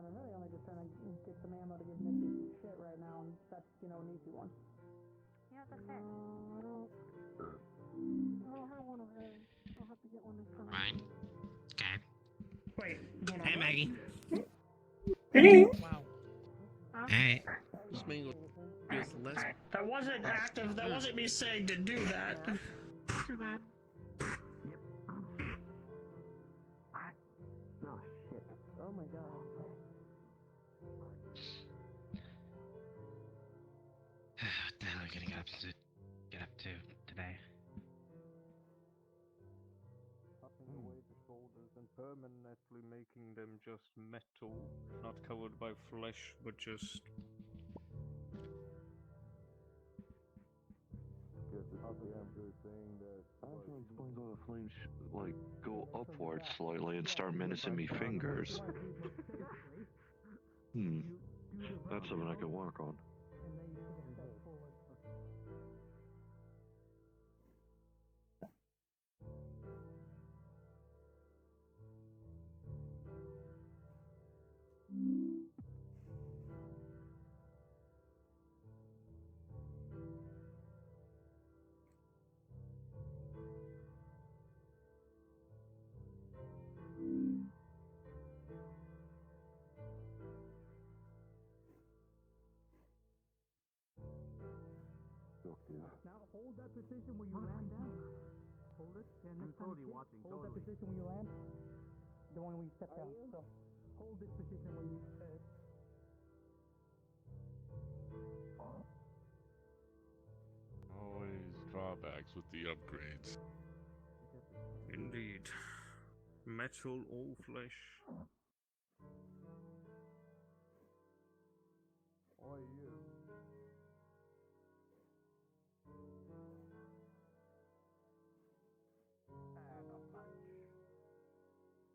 I'm really only just trying to get some ammo to give Nick some shit right now, and that's, you know, an easy one. Yeah, that's fair. I don't have one of those. I'll have to get one this time. Right. Okay. Wait. Hey, Maggie. Hey. Wow. Hey. This mango is less. That wasn't active. That wasn't me saying to do that. Too bad. Oh, shit. Oh, my God. What the hell are you gonna get up to today? Cutting away the shoulders and permanently making them just metal, not covered by flesh, but just. Also explains why the flames like go upwards slightly and start menacing me fingers. That's something I can work on. Now hold that position where you land down. Hold it. Yeah, next time hold that position when you land. The one where you step down. So hold this position when you. Always drawbacks with the upgrades. Indeed. Metal all flesh.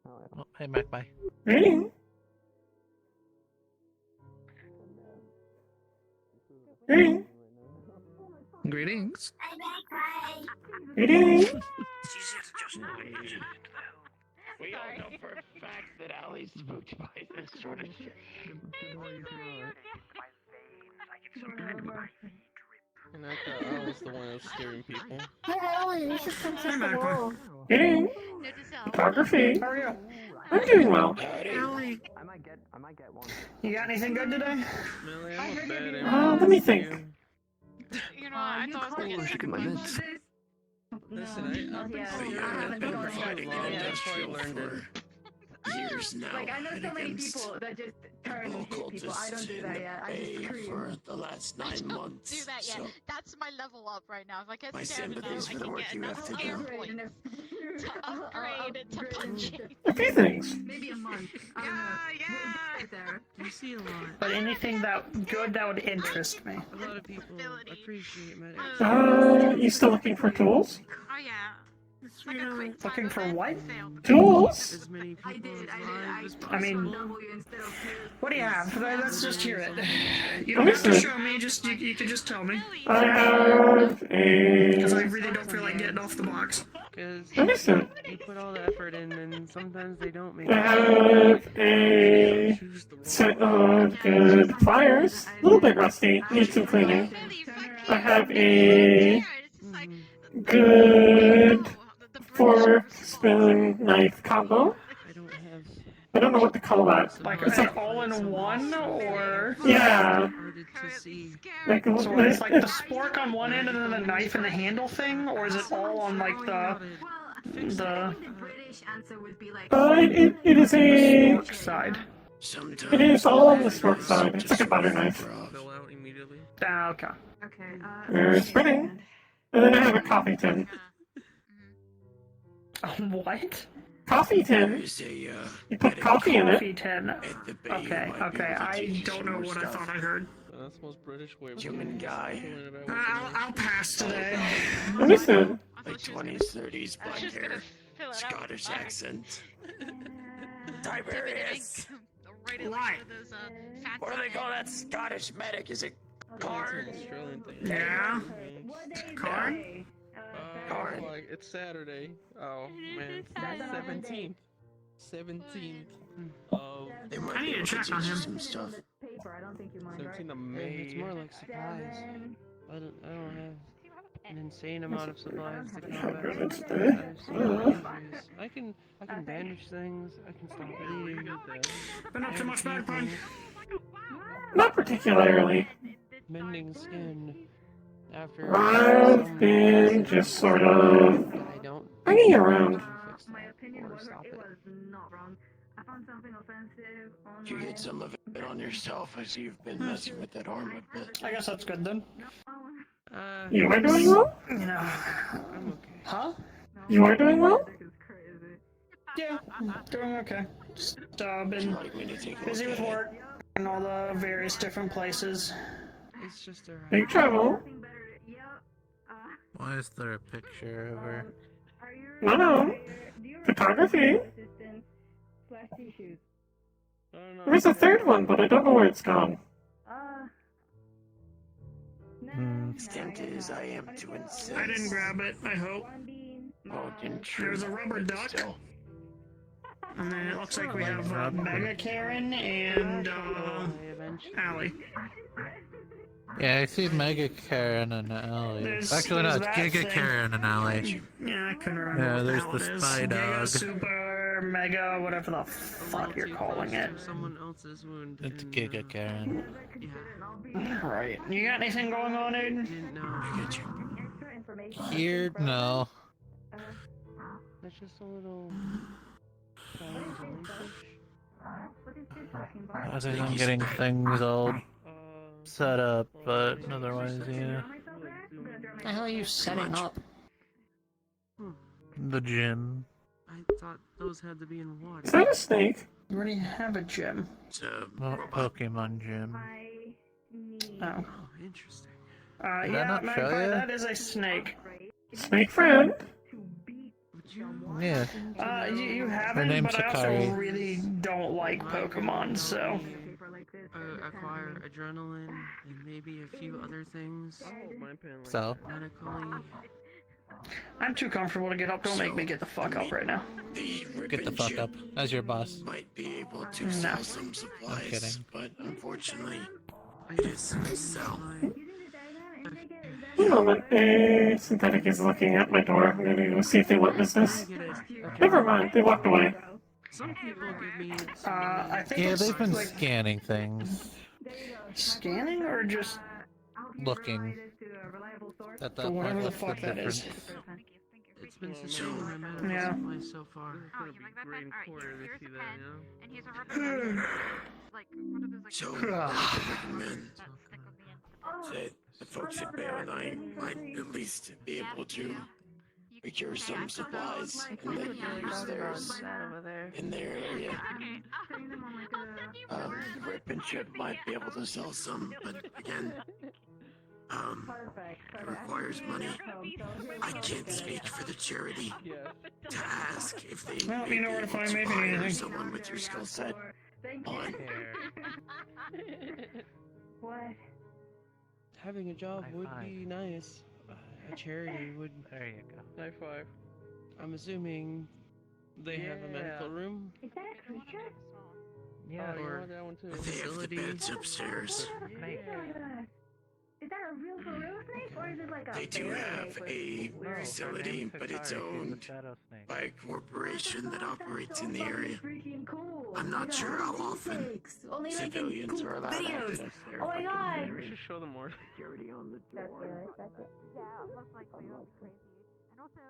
Oh, hey, Magpie. Hey. Hey. Greetings. Hey. We all know for a fact that Allie's spooked by this sort of shit. And I thought I was the one that was scaring people. Hey, Ellie, you should come check the wall. Hey. Note to self. Photography. How are you? I'm doing well. Ellie. I might get one. You got anything good today? Millie, I'm a bad Let me think. You know, I thought Oh, I should get my meds. Listen, I've been scared of that for so long. That's how I learned it. Years now. Like, I know so many people that just turn and hit people. I don't do that yet. I just scream. For the last 9 months. do that yet. So That's my level up right now. If I get my scared enough, sympathies I for the can work get you enough have to fire do. points to upgrade to punching. A few things. Maybe a month. I don't know. We'll get there. You see a lot. But anything that good that would interest me. A lot of people appreciate medics. You still looking for tools? Oh yeah. It's like a quick time Looking for event what? failed. Tools? As many I people did. alive as I mean, possible. W instead of two. what do you have? Let's just hear it. You don't have to show me, just you can just tell me. I have Because a... I really don't feel like getting off the box. Because Understood. you put all the effort in, and sometimes they don't make I it. have a Choose the wrong set of good pliers. A little bit rusty. Need some cleaning. I have a good fork, spoon, knife combo. I don't have. I don't know what to call that. Like, It's an like all-in-one, or yeah. Started to see. Like, so it's like the spork on one end and then the knife and the handle thing, or is it all on like the The British answer would be like. it is a Spork side. sometimes It is all on the spork side. It's like a butter knife. Fill out immediately. Ah, okay. Okay. There's spinning. And then I have a coffee tin. What? Coffee tin? There's a, You put coffee in it. Coffee tin. at the bay Okay, who might be okay. able to I teach you don't some know more what I stuff. thought I heard. That's the most British way of Human guy. I'll pass today. Understood. Like 20s, 30s, black hair, Scottish accent. Tiberius! Why? What do they call that Scottish medic? Is it Karn? Australian thing. Yeah. Karn? Like, it's Saturday. Oh man, it's the 17th. 17th of... They might I be need to able to check teach on you him. some stuff. Paper, I don't think you mind, 17th of right? May. It's more like supplies. 7. I don't have an insane amount of supplies to How combat. good it's I been. have so many injuries. I can bandage things. I can stop bleeding. Been up to much, bandage Magpie? things, Not particularly. mending skin. After I've been just sort of I don't hanging around. fix My that opinion or was stop it it. was not wrong. I found something offensive on You get some of it on yourself as you've been messing with that arm a bit. I guess that's good then. Uh, You are doing well? no. I'm okay. Huh? You are doing well? Crazy. Yeah, doing okay. Just been Would you like me to take a busy look with at it? work and all the various different places. It's just a Big travel. Why is there a picture of her? No. Photography. Tissues. I don't know. There's a third one, but I don't know where it's gone. Extent is, I am to insist. I didn't grab it, I hope. Oh, didn't you? There's a rubber duck. Still. And then it looks like we have Mega Karen and Allie. Yeah, I see Mega Karen and Allie. Actually, no, there's it's that Giga thing. Karen and Allie. Yeah, I couldn't remember. Yeah, what there's hell the it is. spy Giga, dog. Super, Mega, whatever the fuck you're calling it. Someone else's wound. It's and, Giga Karen. Yeah. Right. You got anything going on, Aiden? Didn't know. I get you. Here, no. That's just a little. Other than getting things all set up, but otherwise, yeah. The hell are you setting up? The gym. I thought those had to be in water. Is that a snake? You already have a gym. It's a Well, robot. Pokemon gym. Oh. Oh, interesting. Did I Yeah, not show Magpie, you? that is a snake. Snake friend? Yeah. You Her haven't, name's but I also Sakari. really don't like Pokemon, so... Acquire adrenaline and maybe a few other things. So. Medically. I'm too comfortable to get up, don't make me get the fuck up right now. The Get the ribbon fuck chip up. As your boss. might be able to sell some supplies, kidding. but unfortunately, it is sell. One moment. Synthetic is looking at my door. I'm gonna go see if they want business. Never mind, they walked away. Some people give me. I think Yeah, it's they've been like scanning things. scanning or just Looking. At the whatever the what's fuck that is. difference? It's been sustaining my medical Yeah. supplies so far. Oh, you like that pen? Alright, here's a pen, and here's a rubber band. Like, what are those, like... So, I recommend that the folks at Bale and I might at least be able to procure some supplies and then use theirs in their area. Rip and Chip might be able to sell some, but again, it requires money. I can't speak for the charity to ask if they Well, you know where to find me if you need hire anything. someone with your skill set on. What? Having a job would be nice. A charity would. There you go. High five. I'm assuming they have a medical room. Is that a creature? Yeah, Or that one too. They have the Facility. beds upstairs. Is that a real for real snake or is it like a They do have a facility, but it's owned by a corporation that operates in the area. freaking cool? I'm not sure how often Only like in civilians cool are allowed videos. access there. Oh my god! We should show them more. Security on the That's door. Yeah, most likely it'll be crazy. And also...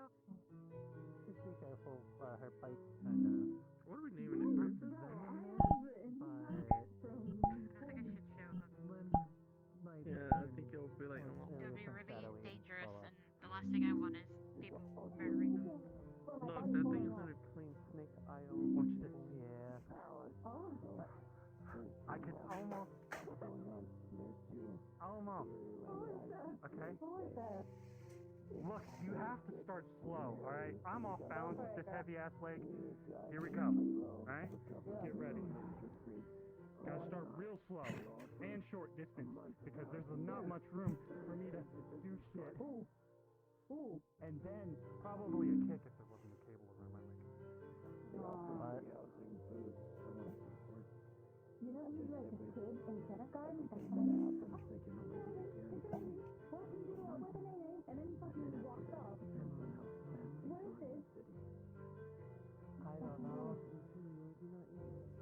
Just be careful, her bite kinda... What are we naming it? Princess? Yeah, I think it'll be like. It would be really dangerous, and the last thing I want is people murdering them. No, that thing is not a plain snake. Watch this. Yeah. I could almost... Okay? Look, you have to start slow, alright? I'm off balance with this heavy-ass leg. Here we go, alright? Get ready. Gotta start real slow and short distance because there's not much room for me to do shit. And then probably a kick if there wasn't a cable around my leg. But I don't know.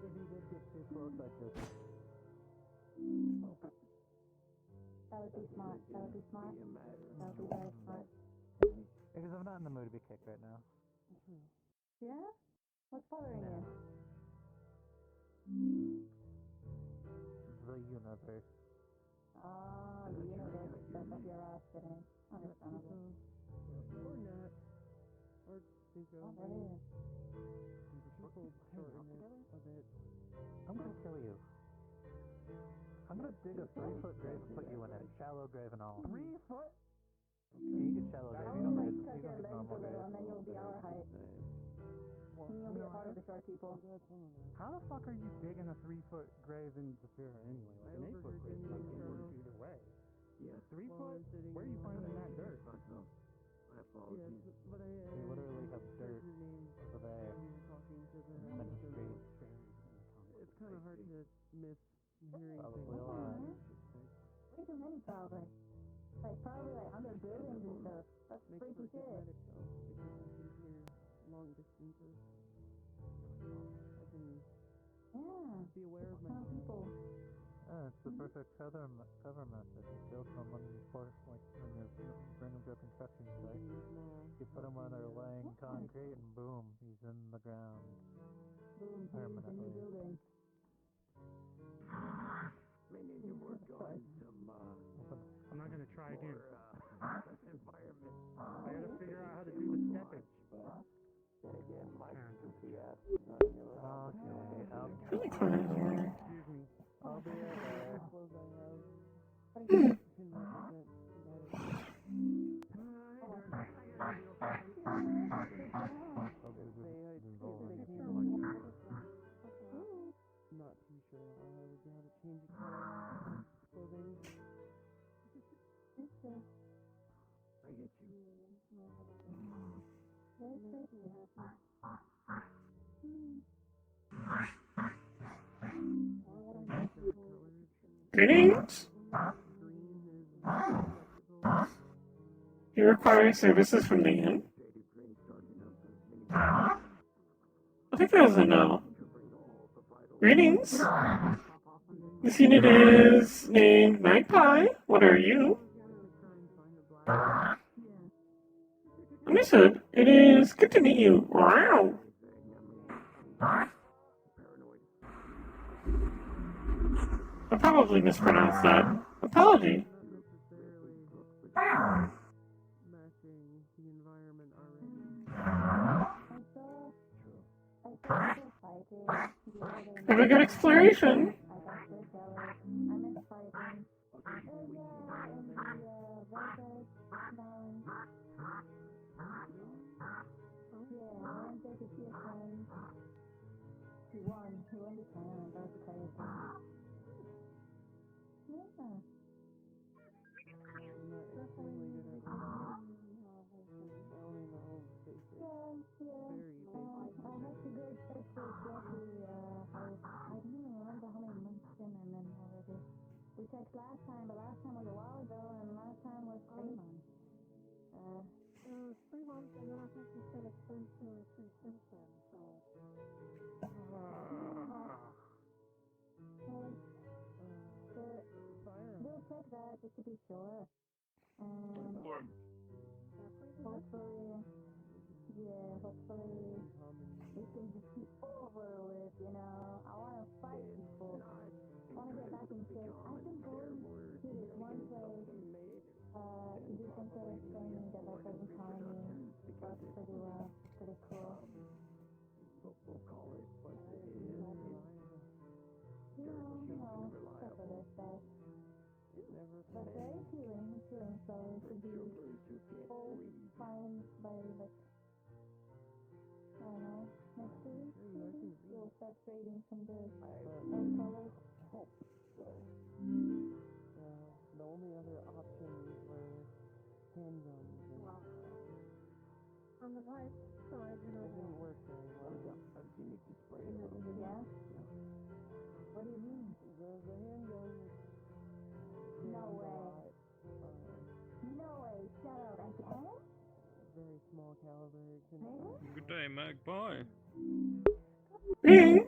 If he did get too close, I just... That would be smart. That would be smart. That would be very smart. Because I'm not in the mood to be kicked right now. Yeah? What's bothering you? The universe. Oh, the universe. That's what you're after. Understandable. Or not. Or think of Oh, there it is. people shorten it a bit. I'm gonna kill you. I'm gonna dig a 3-foot grave and put you in it. Shallow grave and all. 3 foot? Yeah, you get shallow grave. You don't get normal grave. And then you'll be our height. And you'll be a part of the short people. How the fuck are you digging a 3-foot grave in Zafira anyway? Like an 8-foot grave doesn't work either way. Yeah, 3 foot? Where are you finding that dirt? Yes, but I You literally have dirt your name over there. when you were talking to the And the street. It's kind of hard to miss hearing Probably things. a lot. Way too many probably. Like probably like under buildings and stuff. That's Makes freaky for shit. hypnotic though, because you can hear long distances. I can be aware of my people. Yeah, it's the perfect cover method. You kill someone before, like, when you're bring them to a construction site. You put them where they're laying concrete, and boom, he's in the ground. Boom, permanently. building. I'm not gonna try again. I gotta figure out how to do the stepping. Really quiet here. Excuse me. I'll be right there. Not too sure how I would be able to change a color clothing. I get Greetings. You require services from the inn? I think that was a no. Greetings. This unit is named Magpie. What are you? Understood. It is good to meet you. Wow. I probably mispronounced that. Apology. Matching the environment already. Have a good exploration. He won the tournament, that's crazy. Yeah. I'm not extremely good at robotics. I only know basic. Very basic. I had to go check for Jeffrey, I don't even remember how many months in I'm in already. We checked last time, but last time was a while ago, and last time was 3 months. 3 months, and then I think you said it's been 2 or 3 since then, so... We'll check that just to be sure. And hopefully we can just be over with, you know. I want to fight people. I want to get back in shape. I've been going to this one place to do some sort of training that my cousin telling me works pretty well. It's pretty cool. We'll call it what it is. Stuff for their stuff. But very healing, so it could be all fine by, like, I don't know, next week, maybe? We'll start trading some good colors. The only other options were handguns and On the right side, you know. it didn't work very well. Yeah? What do you mean? There's a handgun. No way. No way. Shut up. A cannon? Very small caliber. Really? Good day, Magpie. Hey.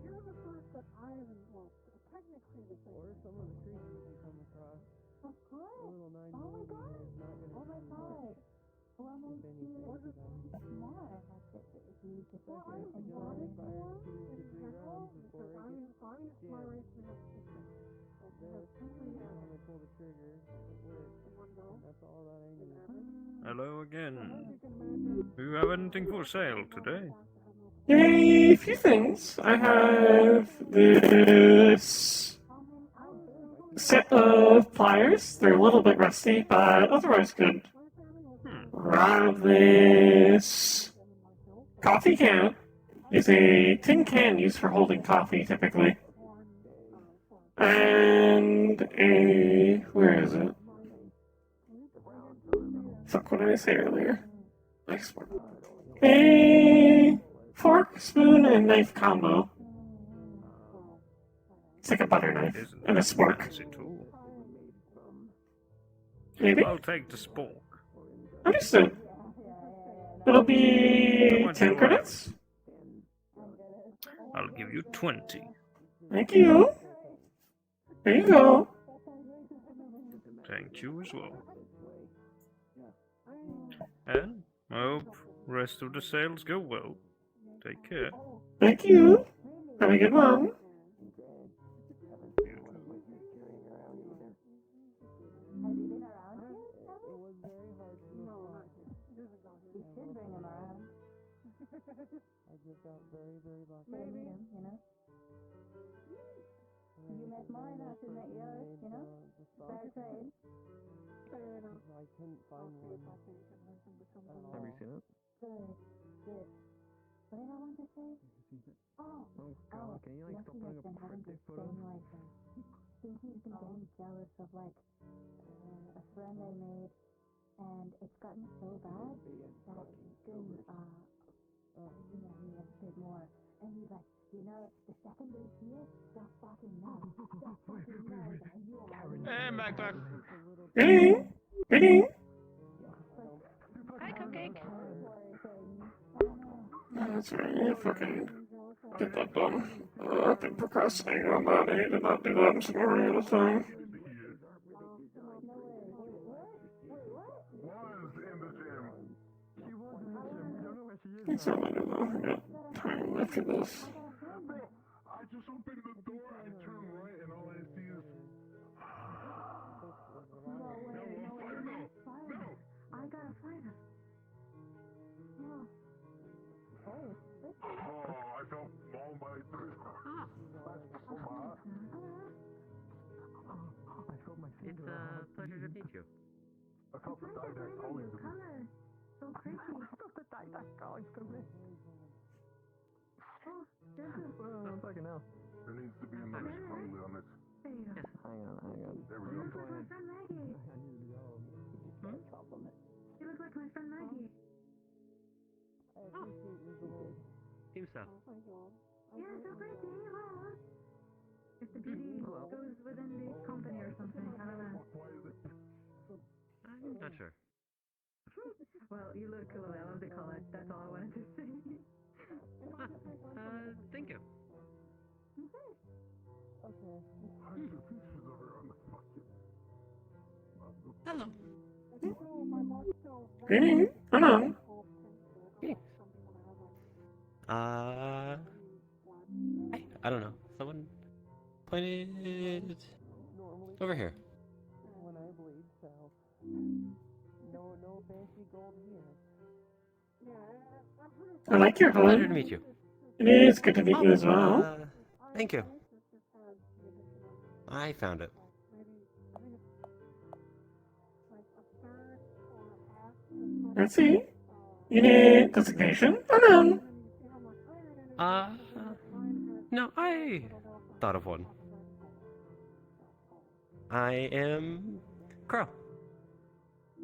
You're the first that I've, well, technically the same. Or some of the creatures you come across. Of course. A little 9 Oh my god. is not gonna Oh my do god. much. What makes you smart? If you just Well, like I'm enjoy smart more in general before because it I'm smart enough to have secrets. This, when I pull the trigger, it works. That's all that I need. Hello again. Do you have anything for sale today? A few things. I have this set of pliers. They're a little bit rusty, but otherwise good. I have this coffee can. It's a tin can used for holding coffee, typically. And a... where is it? Fuck, what did I say earlier? Nice one. A fork, spoon, and knife combo. It's like a butter knife and a spork. Maybe? I'll take the spork. Understood. It'll be 10 credits. I'll give you 20. Thank you. There you go. Thank you as well. And I hope the rest of the sales go well. Take care. Thank you. Have a good one. Has he been around here? It was very hard to respond. You should bring him around. I just got very, very lucky. Maybe meet him, you know? You met mine, I should met yours, you know? Fair trade. I couldn't find one. Have you seen it? Good, good. What did I want to say? Oh, God, can you like stop putting up cryptic photos? Think he's been getting jealous of like a friend I made, and it's gotten so bad that he's been me a bit more. And he's like, you know, the second they see it, they'll fucking know. They'll fucking know that you are. Hey, Magpie. Greeting. Greeting. Hi, Cupcake. That's right. Yeah, fucking get that done. I've been procrastinating on that. I need to not do that some more of the time. It's not later though. I got time after this. I just opened the door, I turn right, and all I see is... I gotta find him. I felt all my... It's a pleasure to meet you. I felt the didact calling to me. So creepy. The didact calling to me. Oh, there's Oh, fucking hell. There needs to be another strongly on it. There you go. Hang on. There we go. You look like my friend Maggie. You look like my friend Maggie. Team stuff. Yeah, so pretty. Hello. If the beauty goes within the company or something, I don't know. I'm not sure. Well, you look cool. I love the color. That's all I wanted to say. Thank you. Hello. Greeting. Hello. I don't know. Someone pointed over here. When I bleed, so no fancy gold here. I like your Pleasure to home. meet you. It is good to meet you as well. Thank you. I found it. Let's see. Unit designation unknown. No, I thought of one. I am Crow.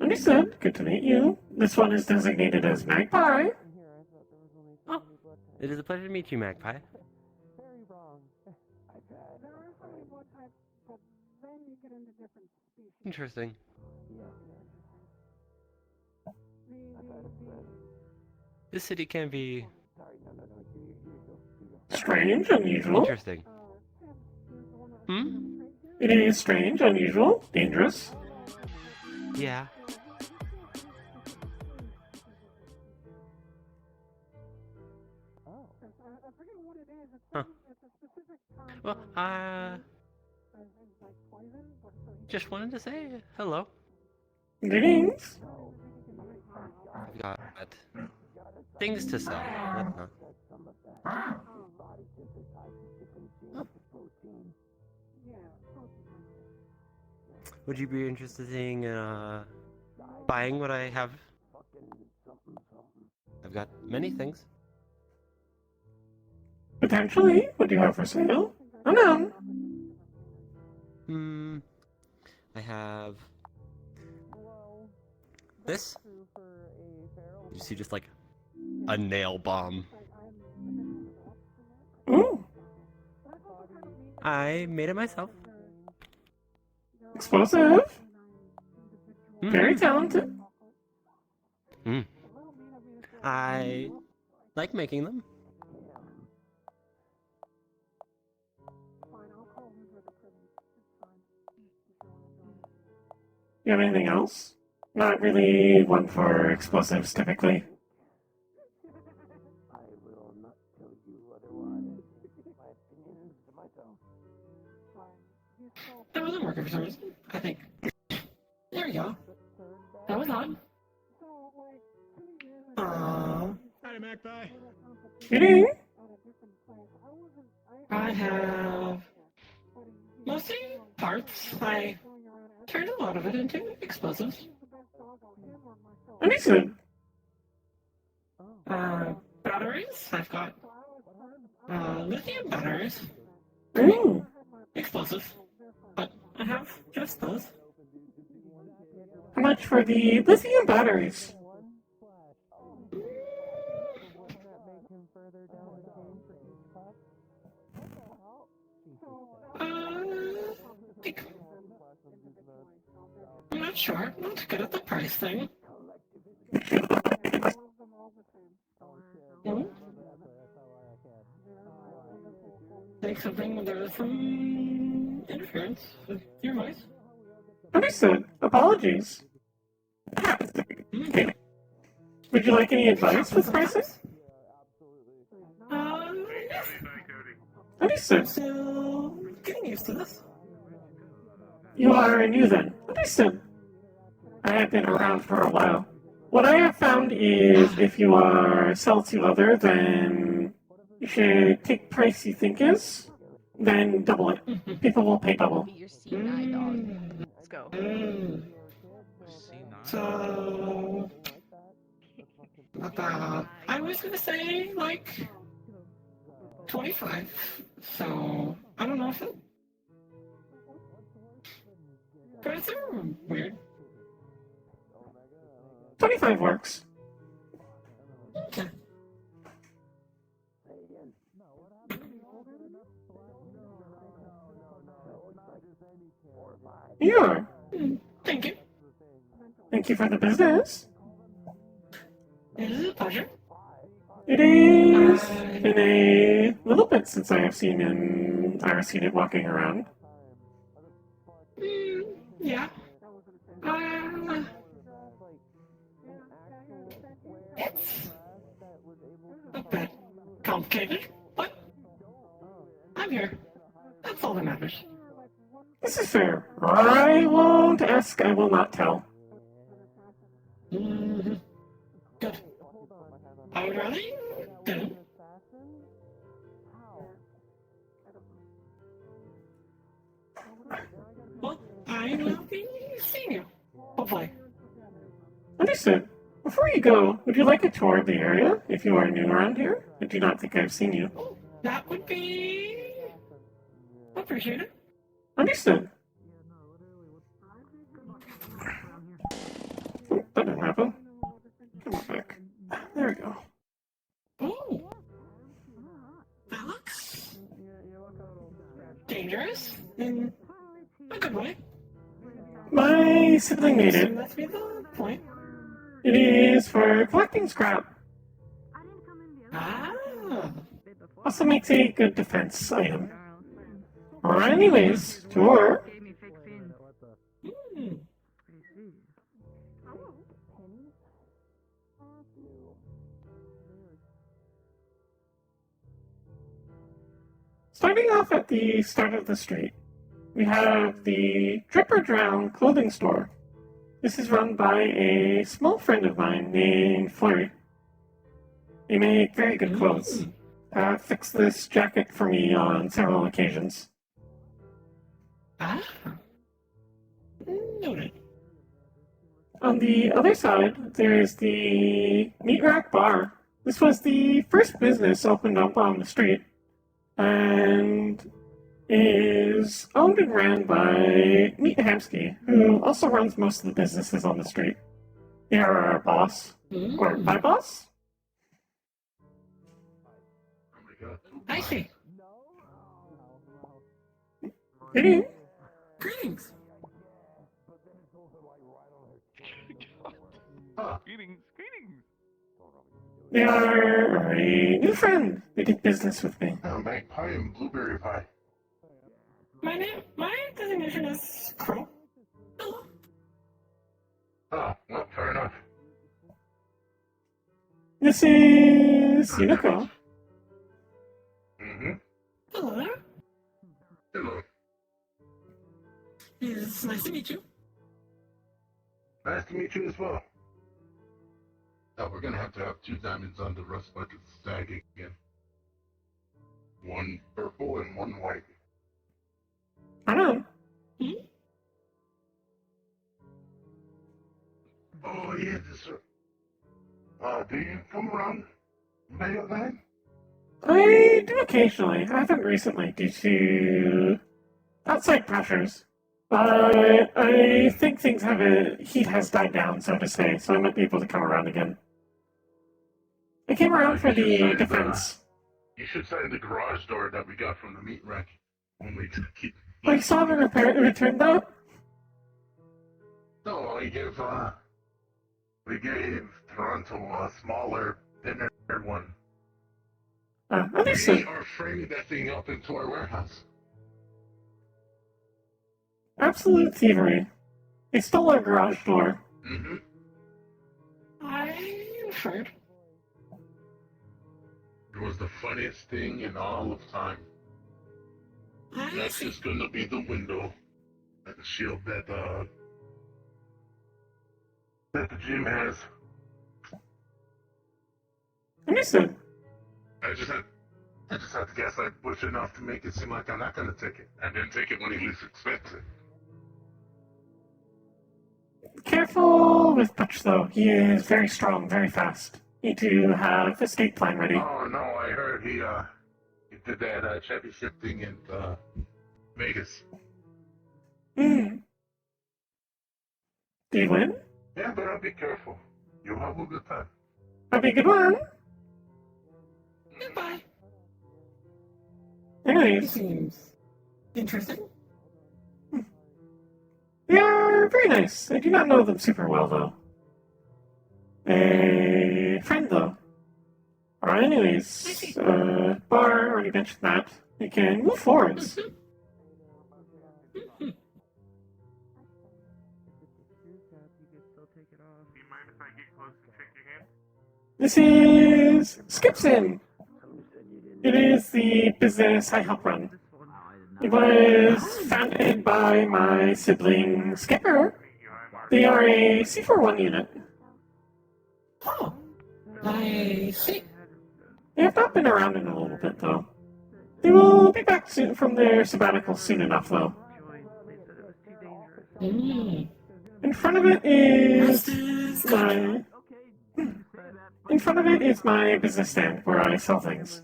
Understood. Good to meet you. This one is designated as Magpie. It is a pleasure to meet you, Magpie. Very wrong. There are so many blood types, but then you get into different species. Interesting. This city can be Strange, unusual. interesting. Hmm? It is strange, unusual, dangerous. Yeah. Huh. Well, just wanted to say hello. Greetings. I've got things to sell. Whatnot. Would you be interested in buying what I have? I've got many things. Potentially. What do you have for sale? Unknown. I have this. You see just like a nail bomb. Ooh. I made it myself. Explosive. Very talented. I like making them. You have anything else? Not really one for explosives, typically. I will not tell you otherwise. My opinions to myself. That wasn't working for some reason, I think. There we go. That was on. Hi, Magpie. Greeting. I have mostly parts. I turned a lot of it into explosives. Understood. Batteries. I've got lithium batteries. Ooh. Explosive. But I have just those. How much for the lithium batteries? I'm not sure. I'm not good at the price thing. Think something there was some interference with your voice. Understood. Apologies. Okay. Would you like any advice with prices? Yes. Understood. Still getting used to this. You are new then. Understood. I have been around for a while. What I have found is if you are sell to other, then you should take price you think is, then double it. People will pay double. Your C9 dog. Let's go. So about I was gonna say like 25. So I don't know if it. Prices are weird. 25 works. Okay. You are. Thank you. Thank you for the business. It is a pleasure. It is been a little bit since I have seen it walking around. Yeah. It's a bit complicated, but I'm here. That's all that matters. This is fair. I won't ask, I will not tell. Good. I would rather you didn't. Well, I will be seeing you. Hopefully. Understood. Before you go, would you like a tour of the area if you are new around here? I do not think I've seen you. That would be appreciated. Understood. Oh, that didn't happen. Come on back. There we go. Oh, dangerous in a good way. My sibling made it. That's be the point. It is for collecting scrap. Ah. Also makes a good defense item. Or anyways, sure. Starting off at the start of the street, we have the Drip or Drown clothing store. This is run by a small friend of mine named Flurry. They make very good clothes. Fixed this jacket for me on several occasions. Ah. Noted. On the other side, there's the Meat Rack Bar. This was the first business opened up on the street, and is owned and ran by Meat Hamsky, who also runs most of the businesses on the street. They are our boss. Or my boss? I see. Greetings. Greetings. Greetings. They are a new friend. They did business with me. Magpie and blueberry pie. My designation is Crow. Oh, well, fair enough. This is Unico. Mm-hmm. Hello there. Hello. It's nice to meet you. Nice to meet you as well. Oh, we're gonna have to have 2 diamonds on the rust bucket stag again. 1 purple and 1 white. I know. Oh, yeah, this. Do you come around mail time? I do occasionally. I haven't recently due to outside pressures. But I think heat has died down, so to say, so I might be able to come around again. I came around for the defense. You should sign the garage door that we got from the meat rack. Only to keep. I saw the return that? No, we gave Toronto a smaller, thinner one. Understood. We are framing that thing up into our warehouse. Absolute thievery. They stole our garage door. Mm-hmm. I've heard. It was the funniest thing in all of time. That's just gonna be the window and the shield that the gym has. Understood. I just had to gaslight Bush enough to make it seem like I'm not gonna take it, and then take it when he least expects it. Careful with Butch, though. He is very strong, very fast. Need to have escape plan ready. Oh no, I heard he did that championship thing in Vegas. Did he win? Yeah, but I'll be careful. You'll have a good time. Have a good one. Goodbye. Anyways. Seems interesting. They are very nice. I do not know them super well, though. A friend, though. Alright, anyways. Bar, already mentioned that. We can move forwards. This is Skipson. It is the business I help run. It was founded by my sibling Skipper. They are a C41 unit. Oh, I see. They have not been around in a little bit, though. They will be back soon from their sabbatical soon enough, though. In front of it is my... In front of it is my business stand where I sell things.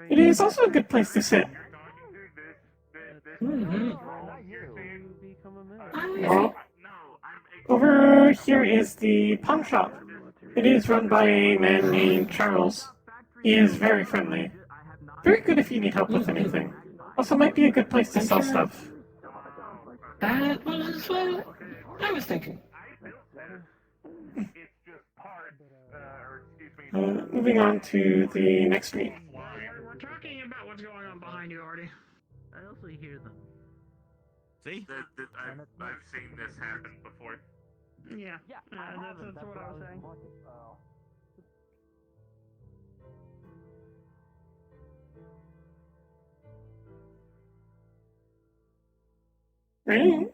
It is also a good place to sit. Well, over here is the pawn shop. It is run by a man named Charles. He is very friendly. Very good if you need help with anything. Also, might be a good place to sell stuff. That was what I was thinking. Moving on to the next street. We're talking about what's going on behind you, Artie. I also hear them. See? I've seen this happen before. Yeah, that's what I was saying. Really?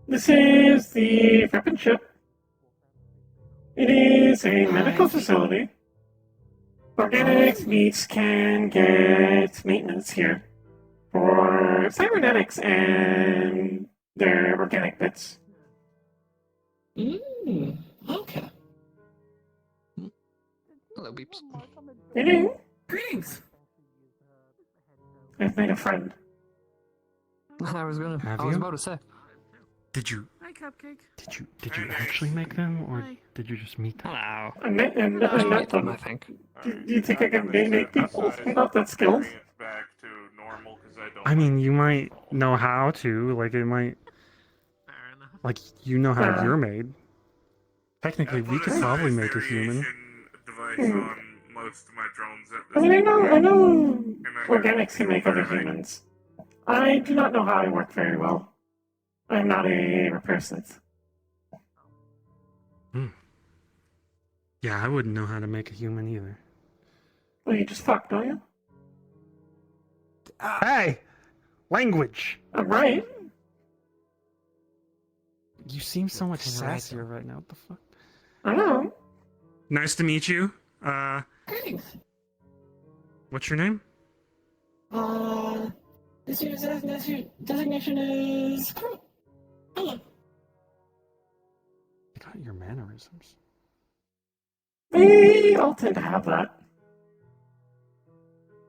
This is the weapon ship. It is a medical facility. Organics meats can get maintenance here for cybernetics and their organic bits. Okay. Hello, Beeps. Greetings. I've made a friend. I was about to say. Did you? Hi, Cupcake. Did you actually make them, or did you just meet them? Hello. I met them. I think. Do you think I can make people without that skill? I mean, you might know how to, like, it might... Like, you know how you're made. Technically, we could probably make a human. I mean, I know organics can make other humans. I do not know how I work very well. I'm not a repair synth. Yeah, I wouldn't know how to make a human either. Well, you just fuck, don't you? Hey! Language! I'm right. You seem so much sassier right now. What the fuck? I know. Nice to meet you. Greetings. What's your name? This year's designation is... Hello. I got your mannerisms. We all tend to have that.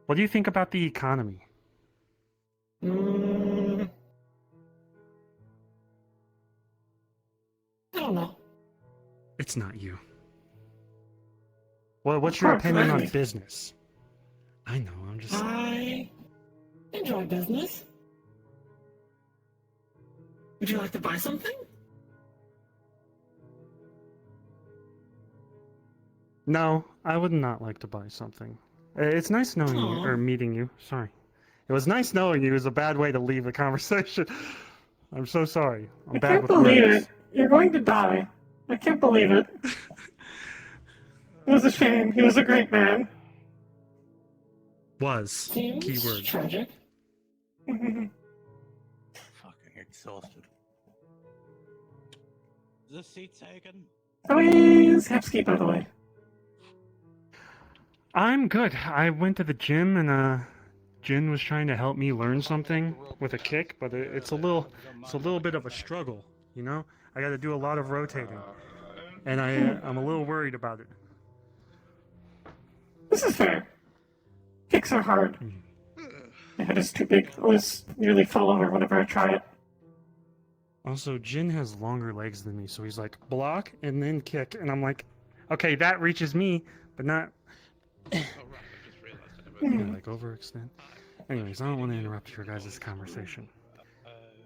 What do you think about the economy? I don't know. It's not you. Well, what's your opinion on business? I know, I'm just... I enjoy business. Would you like to buy something? No, I would not like to buy something. It's nice knowing you, or meeting you, sorry. It was nice knowing you is a bad way to leave the conversation. I'm so sorry. I'm bad with words. I can't believe it. You're going to die. I can't believe it. It was a shame. He was a great man. Was. Keyword. Tragic. Fucking exhausted. Is this seat taken? How is Hepski, by the way? I'm good. I went to the gym and Jin was trying to help me learn something with a kick, but it's a little bit of a struggle, you know? I got to do a lot of rotating, and I'm a little worried about it. This is fair. Kicks are hard. My head is too big. I always nearly fall over whenever I try it. Also, Jin has longer legs than me, so he's like, block and then kick, and I'm like, okay, that reaches me, but not... like overextend. Anyways, I don't want to interrupt your guys' conversation.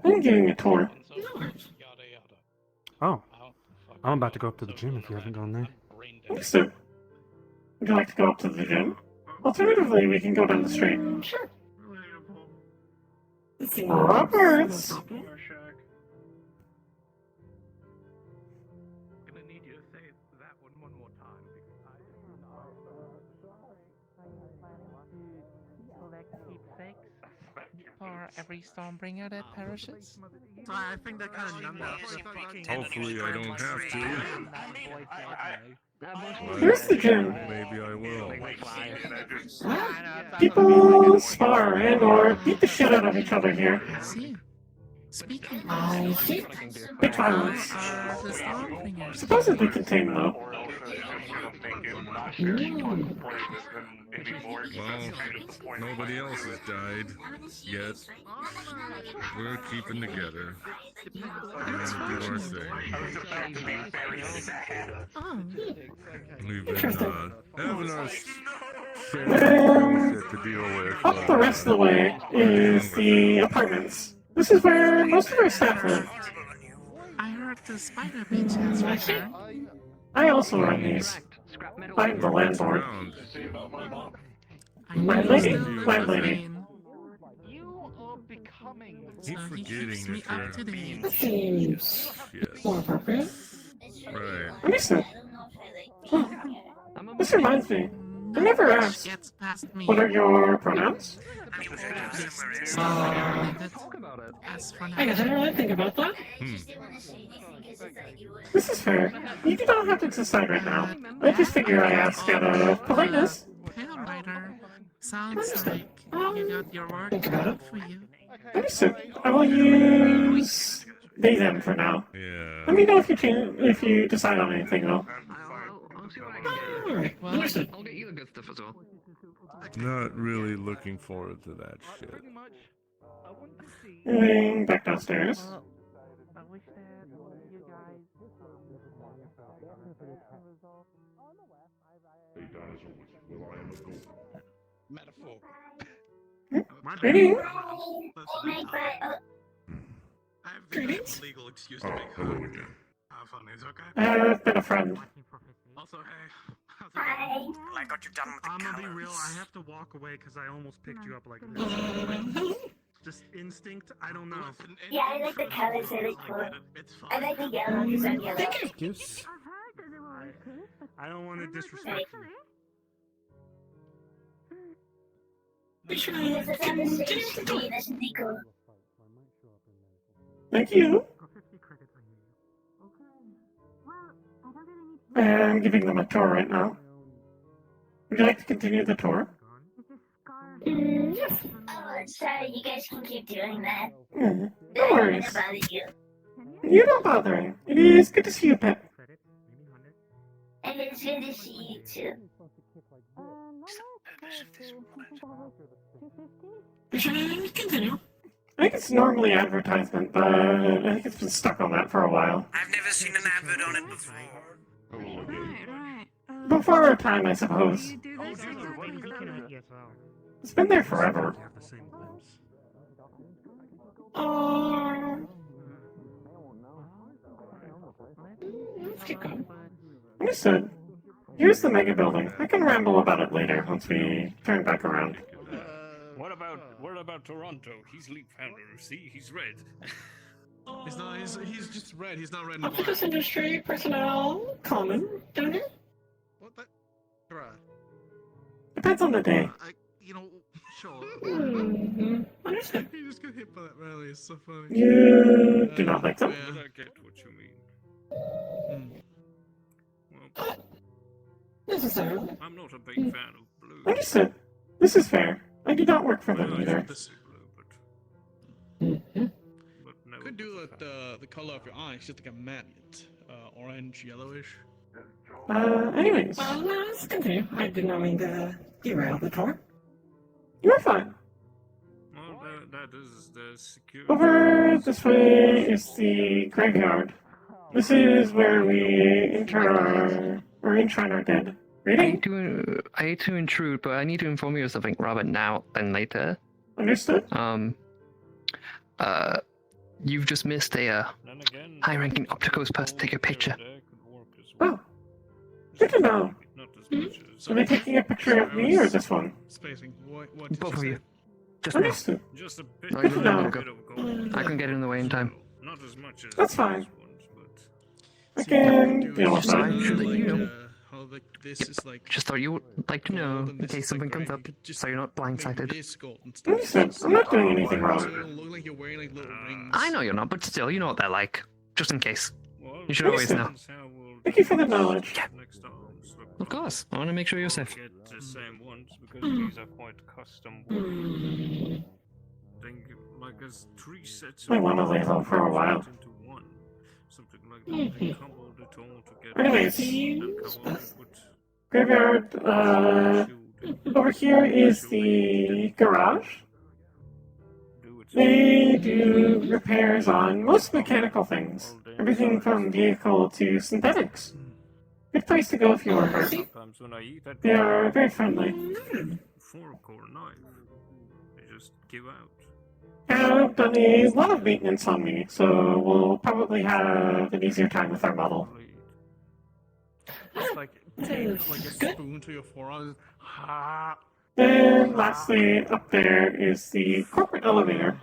I'm giving a tour. Oh, I'm about to go up to the gym if you haven't gone there. Understood. Would you like to go up to the gym? Alternatively, we can go down the street. Sure. Roberts! Gonna need you to say that one more time because I didn't know. Collect keepsakes for every Stormbringer that perishes. So I think that kind of numbed out the fucking... Hopefully I don't have to. Here's the gym. Maybe I will. People spar and or beat the shit out of each other here. Speaking I see. of, Big how violence. are the Stormfingers? Supposedly contained though. Well, nobody else has died yet. We're keeping together. We're gonna do our thing. We've been having our share of shit to deal with. Up the rest of the way is the apartments. This is where most of our staff live. I heard the Spider Beach has returned. I also run these. I'm the landlord. Landlady? Landlady. Keep forgetting me up to date. That seems more appropriate. Right. Understood. Oh, this reminds me. I never asked. What are your pronouns? I guess I don't really think about that. This is fair. You do not have to decide right now. I just figure I ask out of politeness. Pale sounds like you got your work Think about it. for you. Understood. I will use they them for now. Yeah. Let me know if you decide on anything though. Alright, Well, understood. I'll get you the good stuff as well. Not really looking forward to that shit. Moving back downstairs. I wish that you guys Metaphor. Greetings. Greetings. Legal excuse to make hello again. Have fun, it's okay. I've been a friend. Also, hey. Hi. Like what you've done with the I'm gonna be real, I have to walk away because I almost picked you up like this. Just instinct, I don't know. Yeah, I like the colors, really cool. I like the yellow because I'm yellow. Excuse? I don't want to disrespect you. There's a demonstration to me, that's really cool. Thank you. I'm giving them a tour right now. Would you like to continue the tour? Yes. Oh, sorry, you guys can keep doing that. No I'm worries. gonna bother you. You're not bothering. It is good to see you, Pet. And it's good to see you too. Should I continue? I think it's normally advertisement, but I think it's been stuck on that for a while. I've never seen an advert on it before. Before our time, I suppose. It's been there forever. Let's keep going. Understood. Here's the mega building. I can ramble about it later once we turn back around. What about Toronto? He's leap founder. See, he's red. He's not. He's just red. He's not red and black. Office industry personnel, common, don't it? What the? Bruh. Depends on the day. You know, sure. Understood. He just got hit by that rally. It's so funny. You do not like them? But I get what you mean. Well, Necessarily. I'm not a big fan of blue. Understood. This is fair. I do not work for them either. Could do like the color of your eyes, just like a matte, orange, yellowish. Anyways. Well, let's continue. I did not mean to derail the tour. You're fine. Well, that is the security. Over this way is the graveyard. This is where we enshrine our dead. Reading? I hate to intrude, but I need to inform you of something rather now than later. Understood. You've just missed a high-ranking Opticos person take a picture. Oh, good to know. Are they taking a picture of me or this one? Spacing. What Both of you. Just Understood. Just a bit. now. No, go. I couldn't get in the way in time. Not as much as that's fine. I can deal with that. Just thought you would like to know in case something comes up, so you're not blindsided. Understood. I'm not doing anything wrong. I know you're not, but still, you know what they're like. Just in case. You should always know. Thank you for the knowledge. Of course. I want to make sure you're safe. Get the same ones because these are quite custom. something like as 3 sets Might of want to lay low for a while. into one. Something like that. They coupled it all together. Anyways, and coupled it with graveyard, over here is the garage. They do repairs on most mechanical things. Everything from vehicle to synthetics. Good place to go if you are hurt. Sometimes when I eat, I They are very friendly. fork or knife. They just give out. Have done a lot of maintenance on me, so we'll probably have an easier time with our model. It's like take like a spoon to your forearm. Ha. Then lastly, up there is the corporate elevator.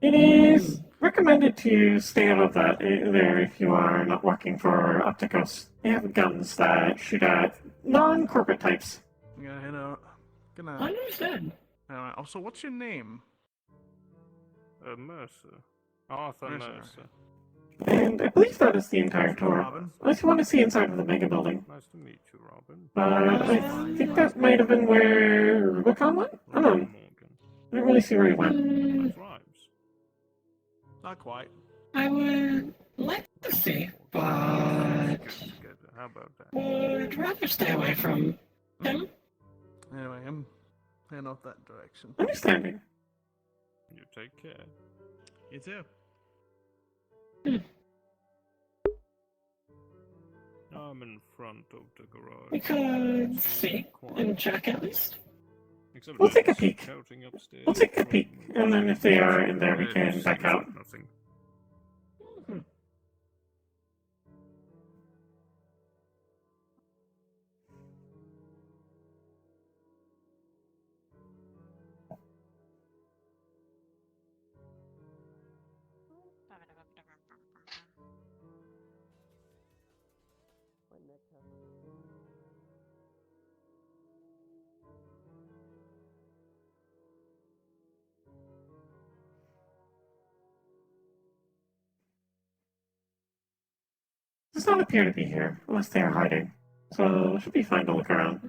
It is recommended to stay out of that there if you are not working for Opticos. They have guns that shoot at non-corporate types. Yeah, I know. Gonna. Understood. Also, what's your name? Mercer. Arthur Mercer. And I believe that is the entire tour. Unless you want to see inside of the mega building. Nice to meet you, Robin. I think that might have been where Rubicon went? I don't know. I don't really see where he went. Not quite. I would like to see, but How about that? would rather stay away from him. Anyway, I'm heading off that direction. Understanding. You take care. You too. I'm in front of the garage. We could see and check at least. We'll take a peek. We'll take a peek, and then if they are in there, we can back out. Nothing. Does not appear to be here, unless they are hiding. So it should be fine to look around.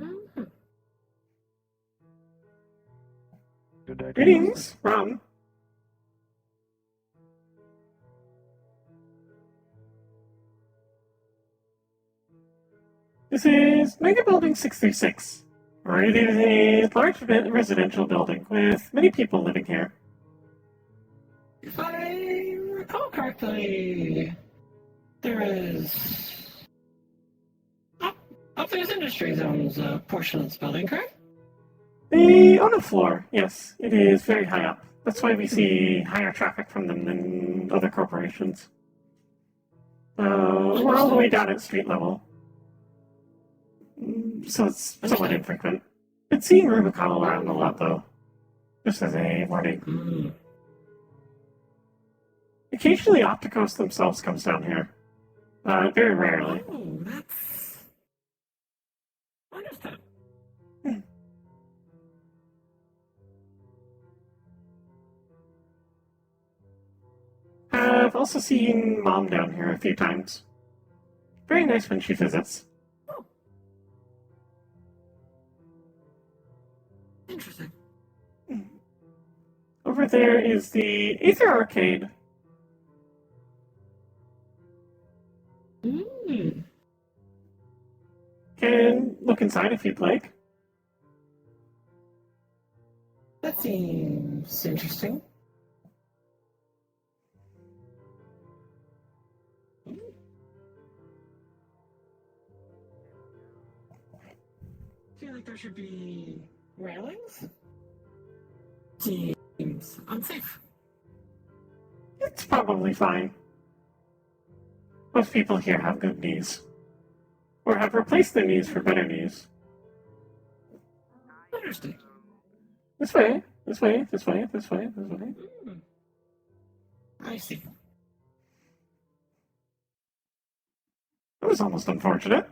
Greetings, Ron. This is Mega Building 636. It is a large residential building with many people living here. If I recall correctly, there is. Upstairs Industries owns a portion of this building, correct? They own a floor, yes. It is very high up. That's why we see higher traffic from them than other corporations. We're all the way down at street level. So it's somewhat infrequent. Been seeing Rubicon around a lot, though. Just as a warning. Occasionally, Opticos themselves comes down here. Very rarely. Oh, that's... Understood. I've also seen Mom down here a few times. Very nice when she visits. Interesting. Over there is the Aether Arcade. Can look inside if you'd like. That seems interesting. I feel like there should be railings? Seems unsafe. It's probably fine. Most people here have good knees. Or have replaced their knees for better knees. Interesting. This way, this way, this way, this way, this way. I see. That was almost unfortunate.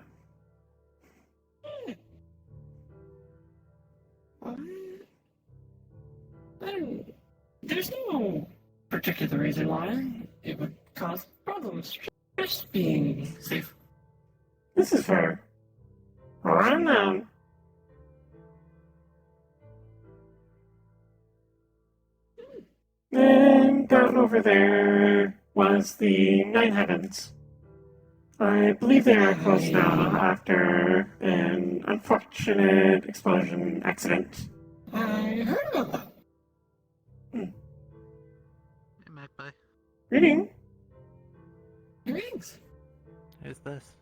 There's no particular reason why it would cause problems. Just being safe. This is fair. Run down. And down over there was the Nine Heavens. I believe they are closed now after an unfortunate explosion accident. I heard about that. Hey, Magpie. Greeting. Greetings. Who's this?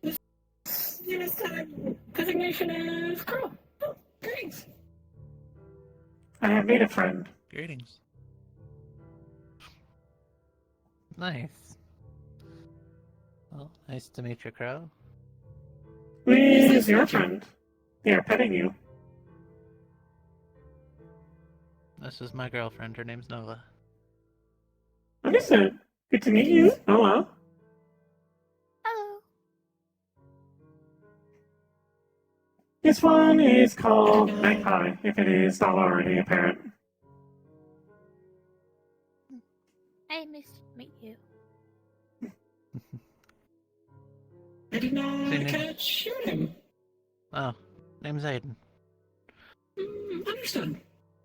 This unit's designation is Crow. Oh, greetings. I have made a friend. Greetings. Nice. Well, nice to meet you, Crow. Who is your friend? They are petting you. This is my girlfriend. Her name's Nova. Understood. Good to meet you. Hello. Hello. This one is called Magpie, if it is not already apparent. Hey, nice to meet you. I did not catch your name. Oh, name's Aiden. Understood.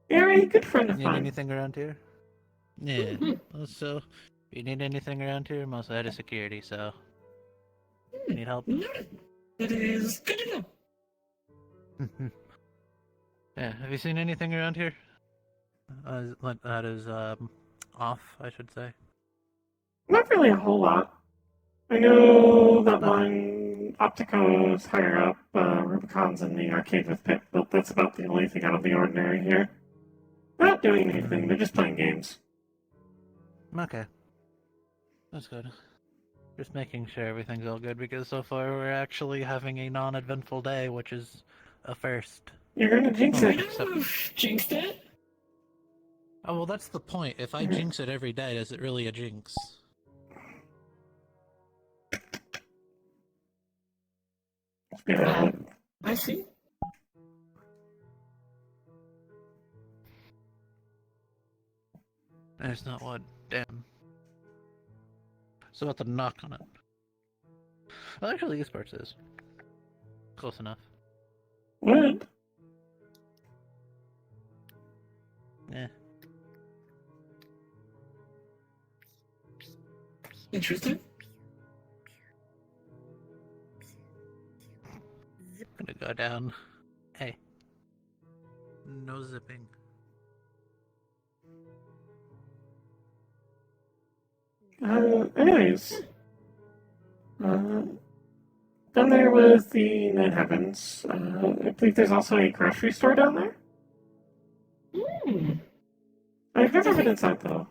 Very good friend of Need mine. anything around here? Yeah. Also, if you need anything around here, I'm also head of security, so... Need help? It is good to know. Yeah, have you seen anything around here? That is, off, I should say. Not really a whole lot. I know that one Optico's higher up, Rubicon's in the arcade with Pip, but that's about the only thing out of the ordinary here. They're not doing anything, they're just playing games. Okay. That's good. Just making sure everything's all good, because so far we're actually having a non-eventful day, which is a first. You're gonna jinx it. Jinxed it? Oh, well, that's the point. If I jinx it every day, is it really a jinx? I see. There's not one. Damn. So about to knock on it. Well, actually, esports is. Close enough. What? Yeah. Interesting. Gonna go down. Hey. No zipping. Anyways. Down there was the Nine Heavens. I believe there's also a grocery store down there. I've never been inside though.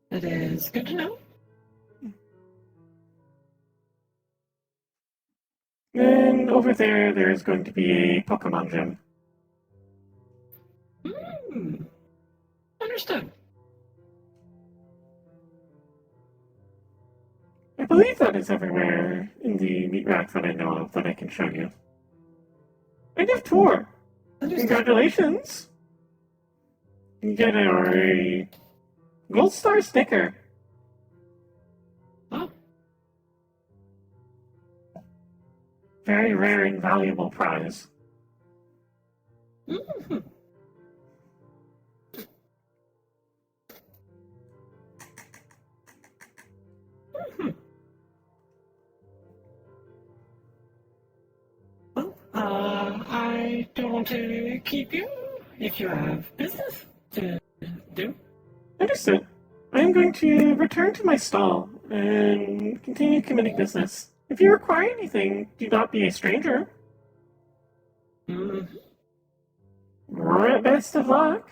It is good to know. And over there, there's going to be a Pokemon gym. Understood. I believe that is everywhere in the meat rack that I know of that I can show you. And you have tour. Congratulations. You get a gold star sticker. Very rare and valuable prize. I don't want to keep you if you have business to do. Understood. I am going to return to my stall and continue committing business. If you require anything, do not be a stranger. Best of luck.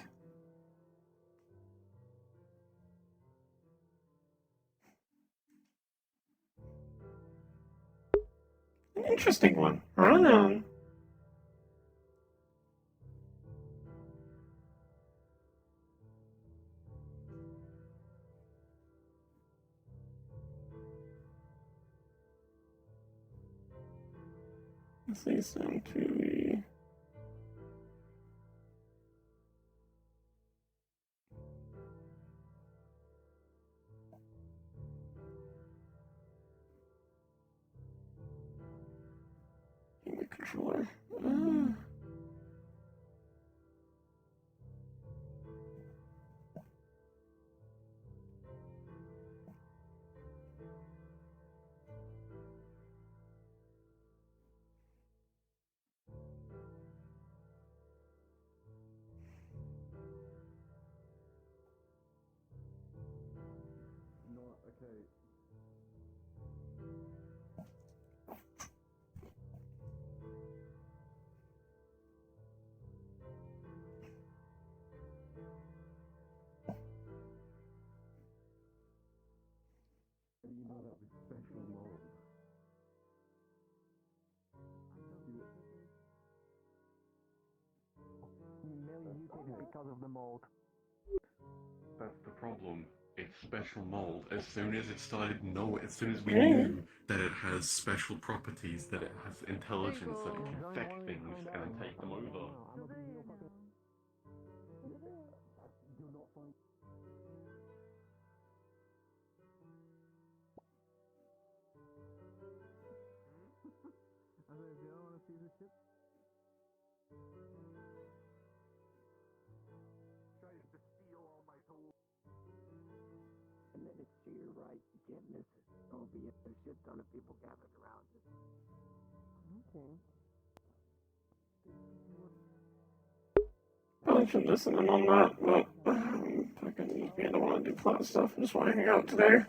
An interesting one. Run on. Let's say some to the... actually. No, okay. You know that was special mold. Millie mutated because of the mold. That's the problem. It's special mold. As soon as it started, as soon as we Yeah. knew that it has special properties, that it has intelligence, that it can affect things and then take them over. I said, if you don't want to see the ship, tries to steal all my tools. And then it's to your right. You can't miss it. There'll be a shit ton of people gathered around it. Okay. Probably should listen in on that, but fucking, I don't want to do plot stuff. I just want to hang out today.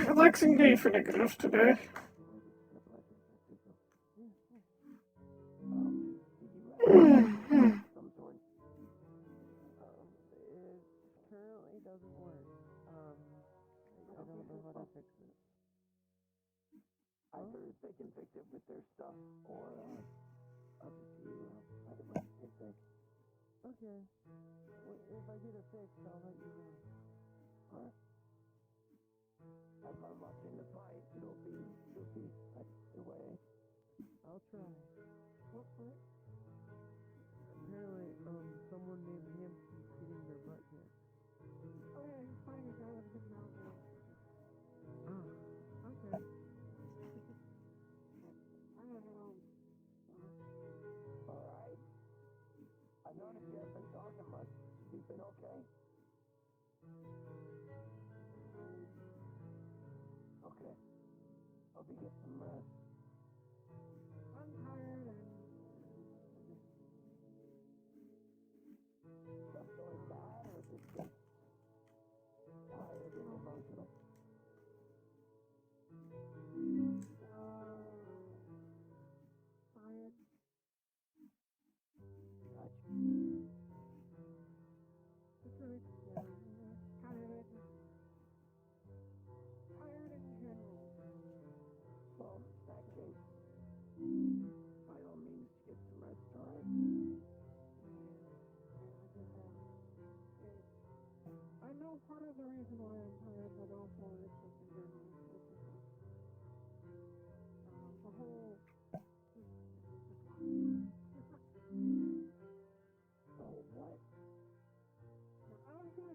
Relaxing day for negatives today. Some sort. It currently doesn't work. I don't know how to fix it. Either they can fix it with their stuff, or I'll just see you either way. Hit fix. Okay. Well, if I get it fixed, I'll let you know. Alright. Have my luck in the fight. You'll be your way. I'll try. What fight? Apparently, someone named him keeps getting their butt kicked. Oh yeah, he's fighting a guy with a big mouth now. Oh, okay. I don't know. Alright. I noticed you haven't been talking much. You've been okay? Okay. Hope you get some rest. I'm tired and Stuff going bad, or is it just tired and emotional? tired. Gotcha. Just really, kind of it. Tired in general. Well, in that case, by all means, get some rest, alright? I know part of the reason why I'm tired, but also it's just in general. It's just like, the whole, just a lot. Oh, what? I was gonna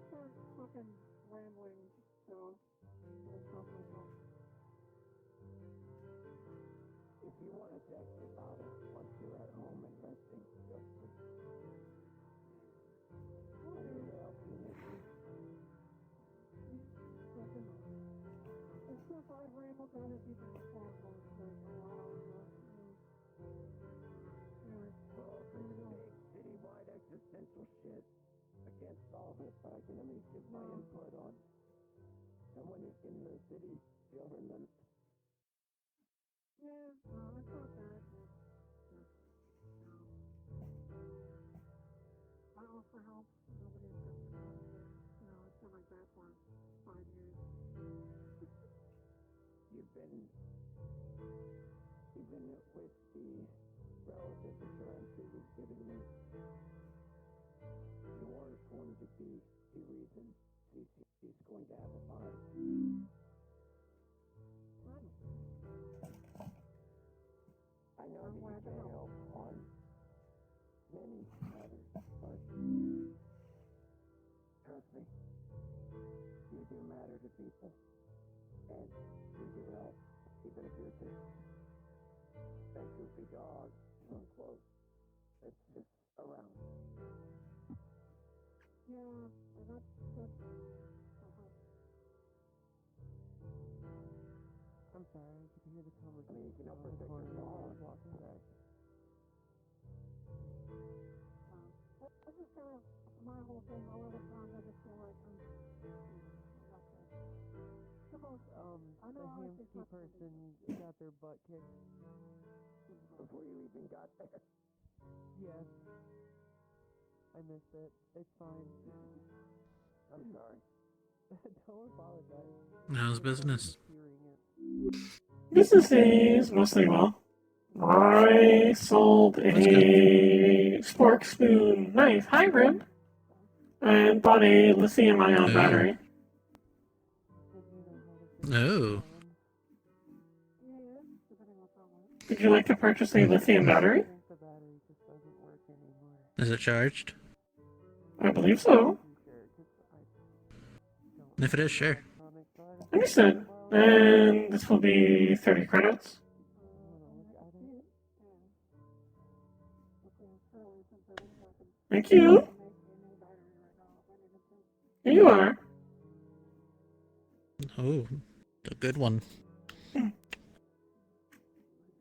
start fucking rambling, so we'll stop myself. If you want to text about it once you're at home and resting, feel free. I'm here to help you if you It's just I've rambled to other people before, but it's like a while enough. Anyway, well, if it's big citywide existential shit, I can't solve it, but I can at least give my input on someone in the city government. yeah, I thought that. I offer help. Nobody accepted it. It's been like that for 5 years. You've been, even with the relative assurances you've given me, you are going to be the reason CC's going to have a fire. I know that you can't help on many matters, but trust me, you do matter to people. And need your help, even if you're just that goofy dog, unquote. It's just around. Yeah, that's good. I'm sorry, I could hear the conversation you can on protect the corner your while I dog. was walking back. This is kind of my whole thing. A lot of times I just feel like I'm, suppose, I The know I was hamster just person got their butt kicked. Before you even got there. Yes. I missed it. It's fine. I'm sorry. Don't apologize. How's business? Business is mostly well. I sold a spork spoon knife hybrid and bought a lithium-ion battery. Oh. Would you like to purchase a lithium battery? Is it charged? I believe so. If it is, sure. Understood. And this will be 30 credits. Thank you. Here you are. Oh, a good one.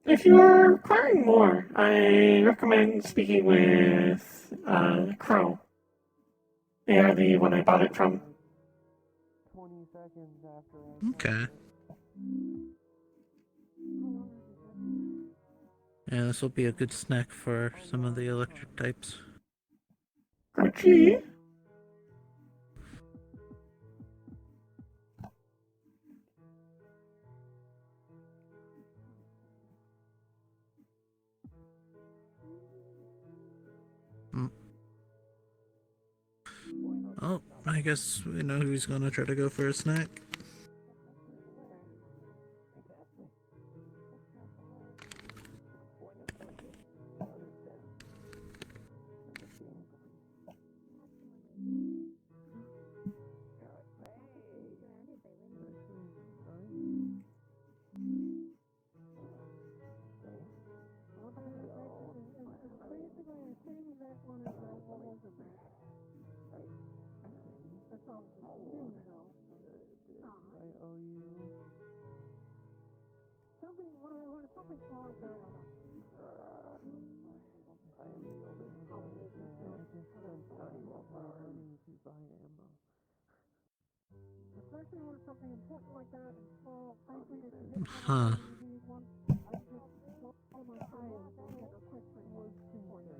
If you are requiring more, I recommend speaking with Crow. They are the one I bought it from. 20 seconds after I Okay. Yeah, this will be a good snack for some of the electric types. Gucci. Oh, I guess we know who's gonna try to go for a snack. I owe you. Something small like that. I am the oldest son. I just spent time with my money to buy ammo. Especially when it's something important like that and small, frankly, if you hit Huh. you need one, I just go to my phone and get a quick thing for you.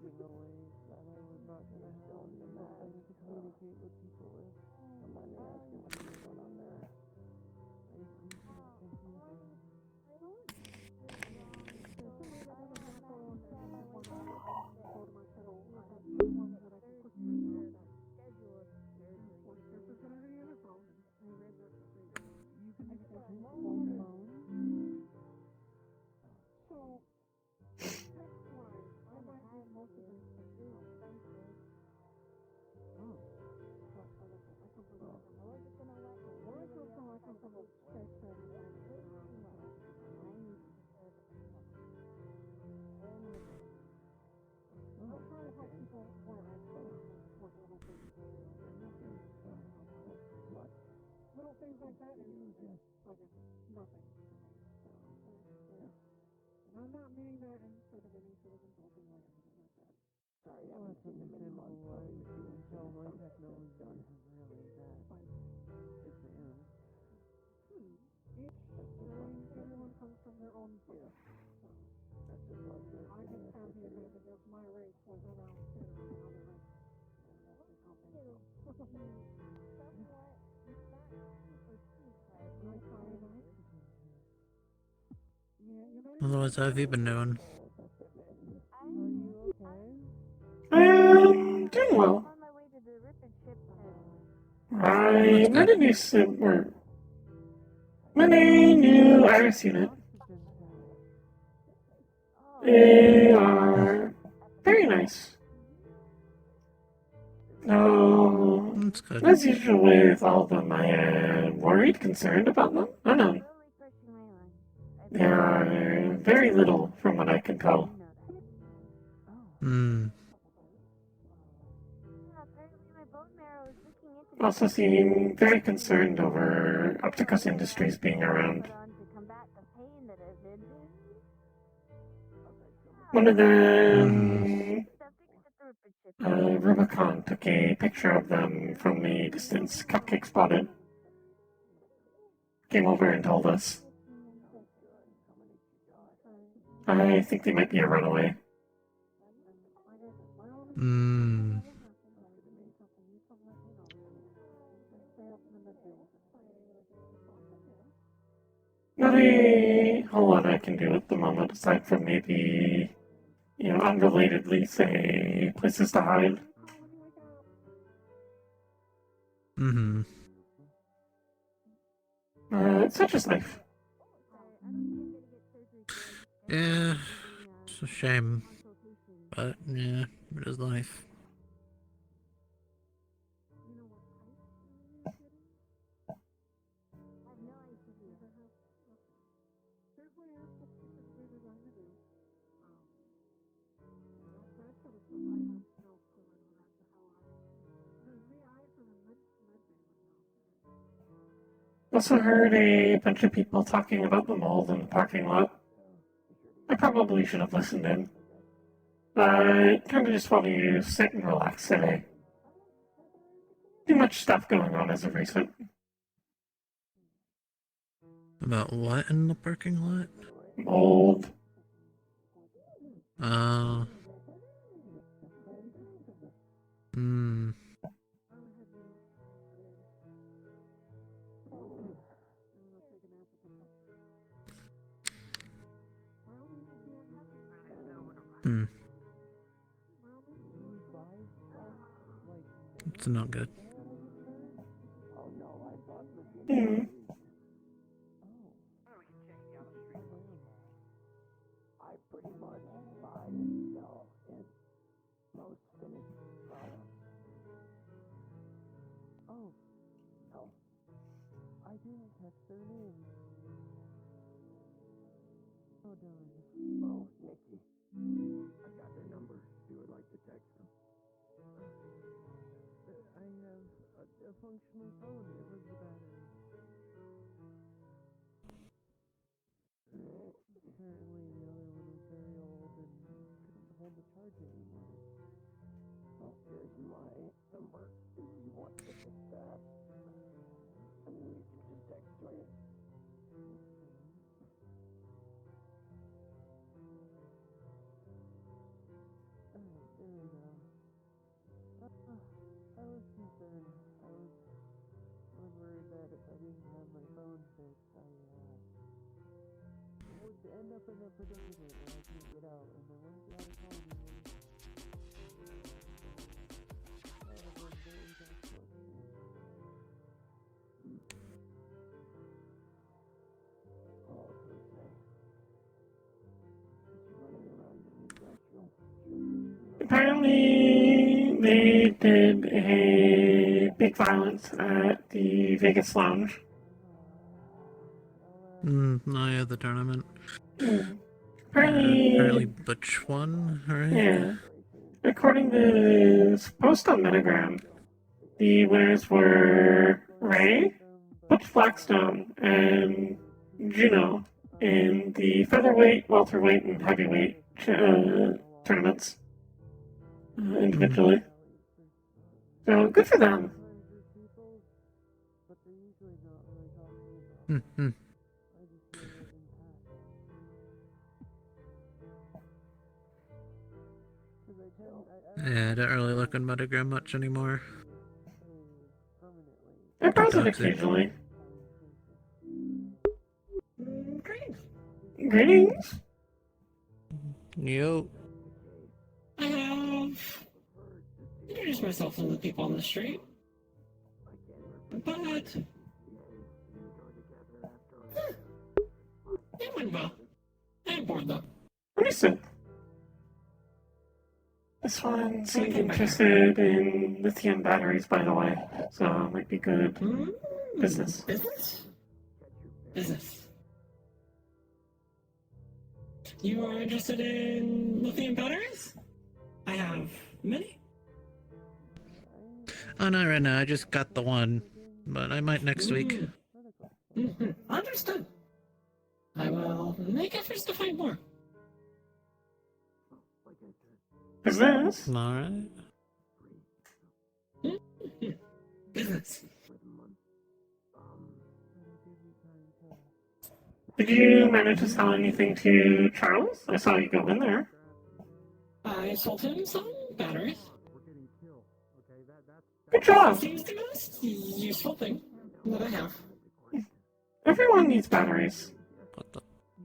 Originally, that I was not going to have something to communicate with people with. Somebody asking what's going on there. I appreciate confusion. There's somebody that doesn't have a phone and they want to go to my channel. I have one that I can quick bring out that works just as good as any other phone. And they read that for free. You can make a home phone. So, text-wise, I might do most of it for you. Oh. But like I said, I come from a where I come from a space family that has been around for a I'm trying to help people where I can with little things. Little things like that is like nothing to me. And I'm not meaning that in sort of any sort of insulting way or anything like that. Sorry, I Well, haven't it's seen them in months. Probably with you and well, my something technology done. isn't really that advanced. Everyone comes from their own place. So, That's just like this. I just have the advantage of my race was around sooner than other races. And that's just how things go. I try not. Yeah, you know. Otherwise, how have you been doing? Are you okay? I'm doing well. I met a new Iris unit. They are very nice. No That's good. As usual with all of them, I am worried, concerned about them. I don't know. They are very little from what I can tell. Hmm. Also seem very concerned over Opticus Industries being around. One of them, Rubicon, took a picture of them from a distance. Cupcake spotted. Came over and told us. I think they might be a runaway. Hmm. Not a whole lot I can do at the moment, aside from maybe, unrelatedly say places to hide. Mm-hmm. Such is life. Yeah, it's a shame. But, yeah, it is life. Also heard a bunch of people talking about the mold in the parking lot. I probably should have listened in. I kind of just want to sit and relax today. Too much stuff going on as of recent. About what in the parking lot? Mold. Hmm. Hmm. It's not good. Hmm. I pretty much buy and sell in most finished products. Oh. No. I didn't catch their name. Oh, darn. Oh, Nikki. I got their number if you would like to text them. I have a functioning phone. It was the battery. Apparently the other one was very old and couldn't hold the charge anymore. Well, here's my number if you want to fix that. And then you can just text me. Alright, there we go. I was concerned. I was worried that if I didn't have my phone fixed, I would end up in a predicament where I can't get out, and I wouldn't be able to call anyone. That would have been very desperate. Oh, per se. Is she running around in industrial? Apparently, they did a big violence at the Vegas Lounge. No, yeah, the tournament. Apparently, Butch won, right? yeah. According to this post on Metagram, the winners were Ray, Butch Blackstone, and Juno in the featherweight, welterweight, and heavyweight tournaments individually. So good for them. But they're usually not really talking about Mm-hmm. I just feel it impact. Yeah, I don't really look on Metagram much anymore. I browse it Toxic. occasionally. Greetings. Yo. I have introduced myself to the people on the street, but it went well. I'm bored though. Understood. This one seemed interested in lithium batteries, by the way, so it might be good business. Business. You are interested in lithium batteries? I have many. Oh, not right now. I just got the one, but I might next week. Understood. I will make efforts to find more. Business? Alright. Business. Did you manage to sell anything to Charles? I saw you go in there. I sold him some batteries. Good job! Seems the most useful thing that I have. Everyone needs batteries.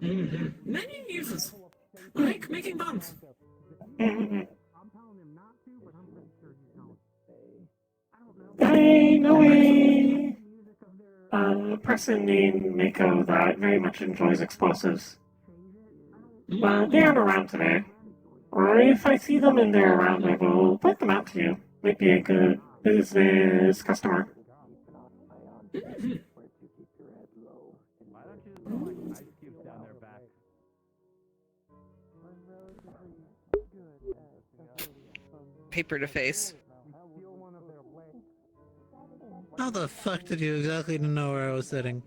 Many uses. Like making bombs. I know a person named Mako that very much enjoys explosives. But they aren't around today. Or if I see them and they're around, I will point them out to you. Might be a good business customer. Paper to face. How the fuck did you exactly know where I was sitting?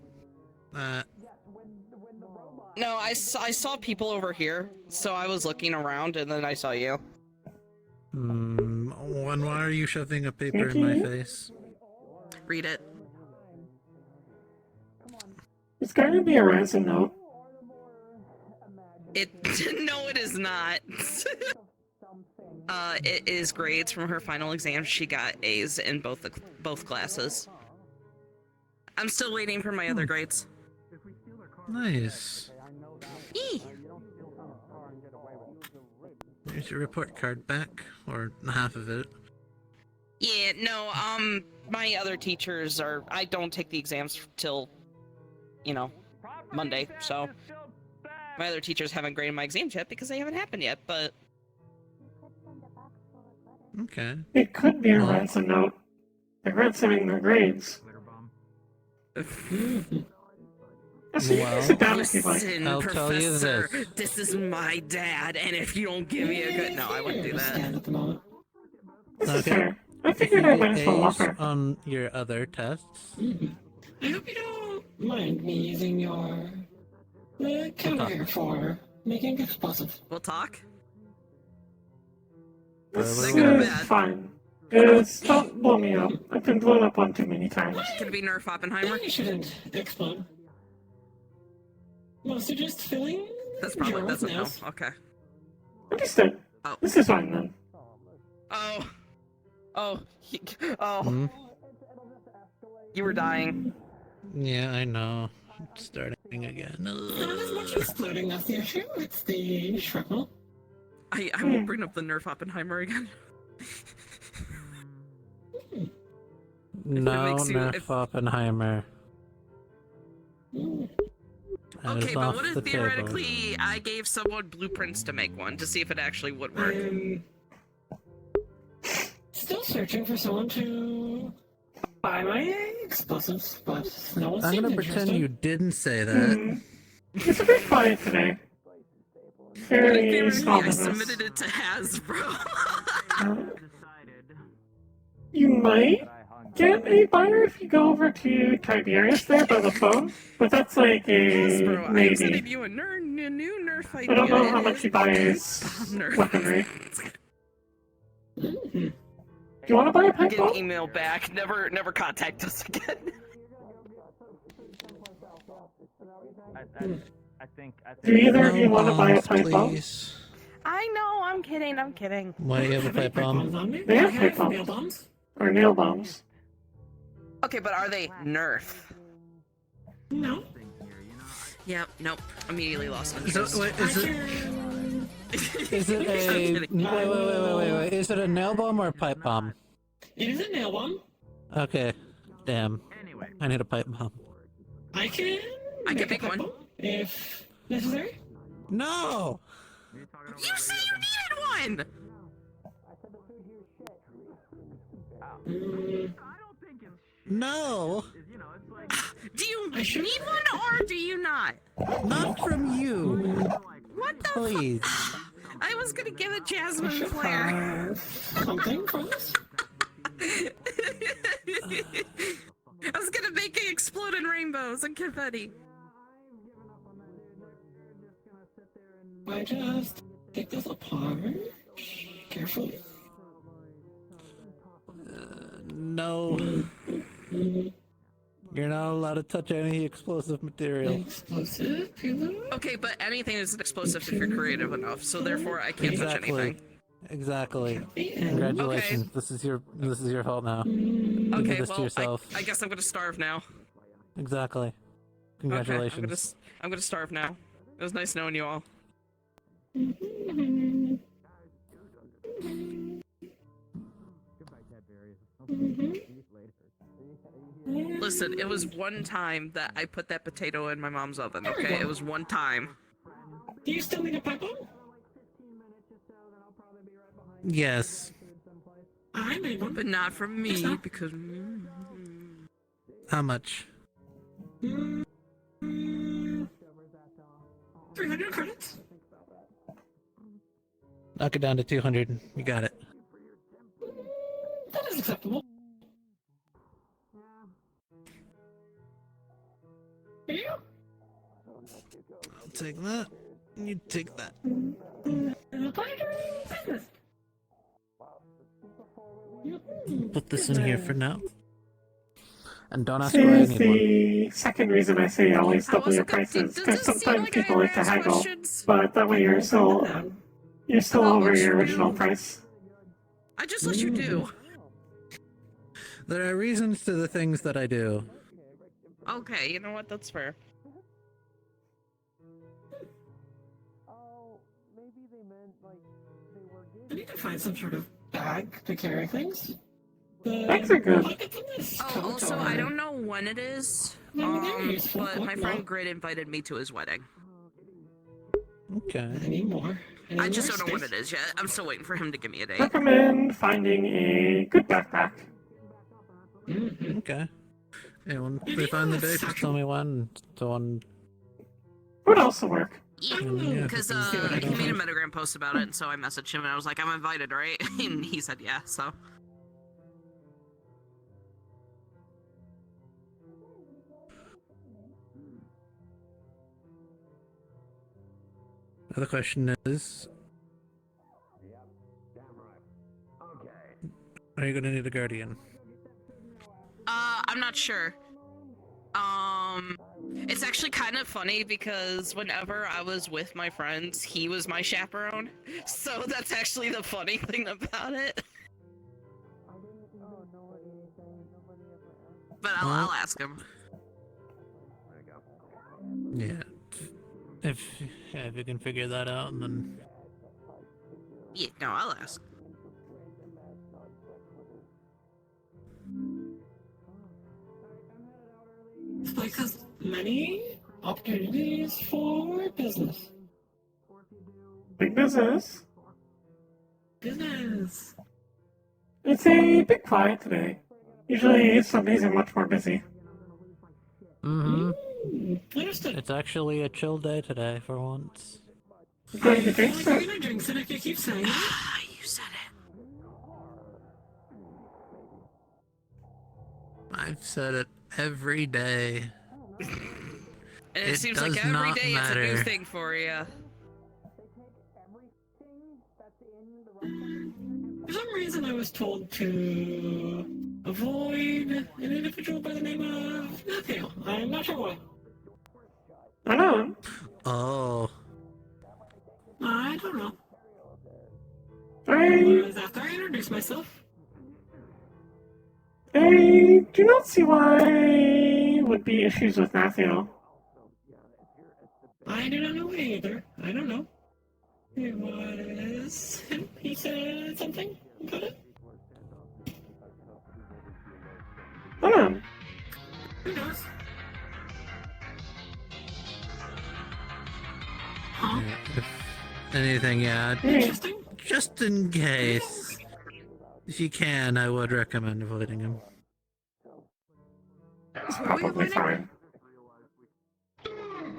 No, I saw people over here, so I was looking around, and then I saw you. And why are you shoving a paper in my face? Read it. It's going to be a ransom note. No, it is not. It is grades from her final exam. She got A's in both classes. I'm still waiting for my other grades. Nice. Here's your report card back, or half of it. Yeah, no, my other teachers I don't take the exams till, Monday, so my other teachers haven't graded my exams yet because they haven't happened yet, but... Okay. It could be a ransom note. They're ransoming their grades. Well, listen, I'll Professor, tell you this. this is my dad, and if you don't give me a good... No, I wouldn't do that. Okay. I figured I might as well A's offer. on your other tests. I hope you don't mind me using your counter here for making explosives. We'll talk? This Is it good or is bad? fine. Don't blow me up. I've been blown up one too many times. Can it be Nerf Oppenheimer? You shouldn't explode. Mostly just filling. That's probably your that's a no. nose. Okay. Understood. Oh. This is fine then. Oh. Oh. You were dying. Yeah, I know. It's starting again. Not as much exploding that's the issue. It's the shrapnel. I won't bring up the Nerf Oppenheimer again. No, makes you- Nerf Oppenheimer. That is Okay, but off what the if table. theoretically I gave someone blueprints to make one to see if it actually would work? Still searching for someone to buy my explosives, but no one I'm seems gonna pretend interested. you didn't say that. It's a bit quiet today. Very Theoretically, small I business. submitted it to Hasbro. You might get a buyer if you go over to Tiberius there by the phone, but that's like a Hasbro, I'm maybe. sending you a new Nerf idea. I don't know how It much is he buys Nerf. weaponry. Do you want to buy a pipe Get an bomb? email back. Never contact us again. I think. Do either of you No want to buy a bombs, pipe bomb? please. I know. I'm kidding. Why do you have a pipe bomb? They have pipe bombs. Or nail bombs. Okay, but are they Nerf? No. Yep. Nope. Immediately lost So, interest. wait, is it a... Wait. Is it a nail bomb or a pipe bomb? It is a nail bomb. Okay. Damn. I need a pipe bomb. I can make a one. bomb if necessary. No! You said you needed one! No! Do you need one or do you not? Not from you! What the Please. I was gonna give it Jasmine Flare. Something from this? I was gonna make it explode in rainbows and confetti. I just take this apart carefully. No. You're not allowed to touch any explosive material. Explosive payload? Okay, but anything is an explosive if you're creative enough, so therefore I can't touch anything. Exactly. Congratulations. Okay. This is your fault now. You Okay, did this to well, yourself. I guess I'm gonna starve now. Exactly. Congratulations. Okay, I'm gonna starve now. It was nice knowing you all. Listen, it was one time that I put that potato in my mom's oven, okay? It was one time. Do you still need a pipe bomb? Yes. I made one. But not from me, because... How much? 300 credits. Knock it down to 200. You got it. That is acceptable. Here you go. I'll take that. You take that. Put this in here for now. And don't ask where I need the second reason I say always double your prices, because sometimes people like to haggle, but that way you're still over your original price. I just let you do. There are reasons to the things that I do. Okay, you know what? That's fair. I need to find some sort of bag to carry things. Bags are good. Oh, also, I don't know when it is, but my friend Grid invited me to his wedding. Okay. I need more. I just don't know when it is yet. I'm still waiting for him to give me a date. Recommend finding a good backpack. Okay. Yeah, when we find the date, just tell me when. Would also work. Yeah, because he made a Metagram post about it, and so I messaged him and I was like, I'm invited, right? And he said yeah, so. The question is, are you gonna need a guardian? I'm not sure. It's actually kind of funny because whenever I was with my friends, he was my chaperone. So that's actually the funny thing about it. But I'll ask him. Yeah. If you can figure that out, and then... Yeah, no, I'll ask. This place has many opportunities for business. Big business. Business. It's a bit quiet today. Usually Sundays are much more busy. Mm-hmm. It's actually a chill day today, for once. Going to drink You're gonna drink it if you keep saying it. You said it. I've said it every day. And it seems like every day it's a new thing for you. For some reason I was told to avoid an individual by the name of Matthew. I'm not sure why. I know. Oh. I don't know. I Was after I introduced myself. do not see why would be issues with Matthew. I do not know either. I don't know. It was him. He said something about it. I don't know. Who knows? Yeah, if anything, yeah. Interesting. Just in case. If you can, I would recommend avoiding him. That's probably fine.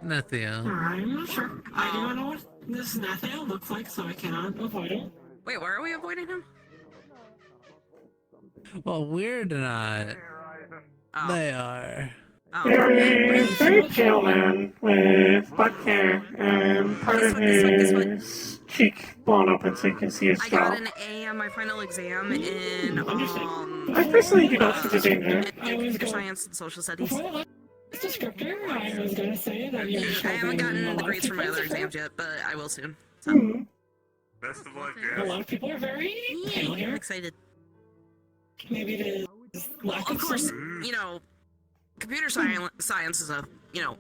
Nathaniel. I'm not sure. I do not know what this Nathaniel looks like, so I cannot avoid him. Wait, why are we avoiding him? Well, we're not. Oh. They are. There is a very pale man with black hair and part of his cheek blown open so you can see his I jaw. got an A on my final exam in I personally do not see the danger. computer science and social studies. Descriptor, I was gonna say that you're I haven't gotten the grades for my other exams yet, but I will soon. So. Best of luck, A lot of people are very pale I'm here. excited. Maybe it is lack Of course, sun. you know, computer science is a,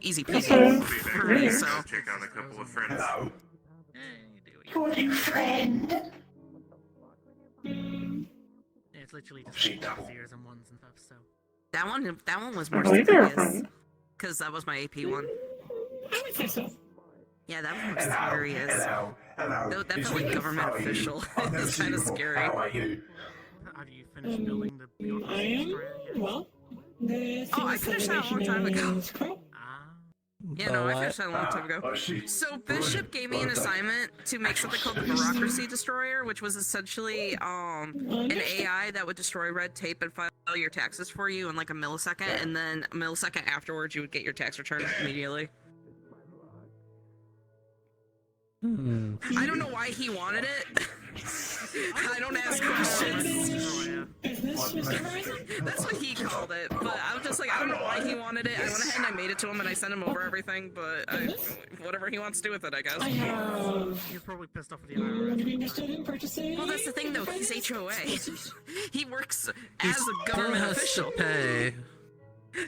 easy peasy I'll for be me, back so. to check on a couple of friends. Good friend. It's literally just zeros and ones and stuff, so. That one was I more believe they're serious. Because that was my AP one. I would say so. Yeah, that was more serious. Though that felt like government official. It's kind of scary. Have you finished building the I am, well, the Oh, I finished that a long time ago. is Crow. Yeah, no, I finished that a long time ago. So Bishop gave me an assignment to make something called the Bureaucracy Destroyer, which was essentially an AI that would destroy red tape and file your taxes for you in like a millisecond, and then a millisecond afterwards you would get your tax return immediately. I don't know why he wanted it. I don't ask questions. That's what he called it, but I'm just like, I don't know why he wanted it. I went ahead and I made it to him and I sent him over everything, but whatever he wants to do with it, I guess. He's probably pissed off with the IRS. Would you be interested in purchasing? Well, that's the thing though, he's HOA. He works He as a government still has official. to pay.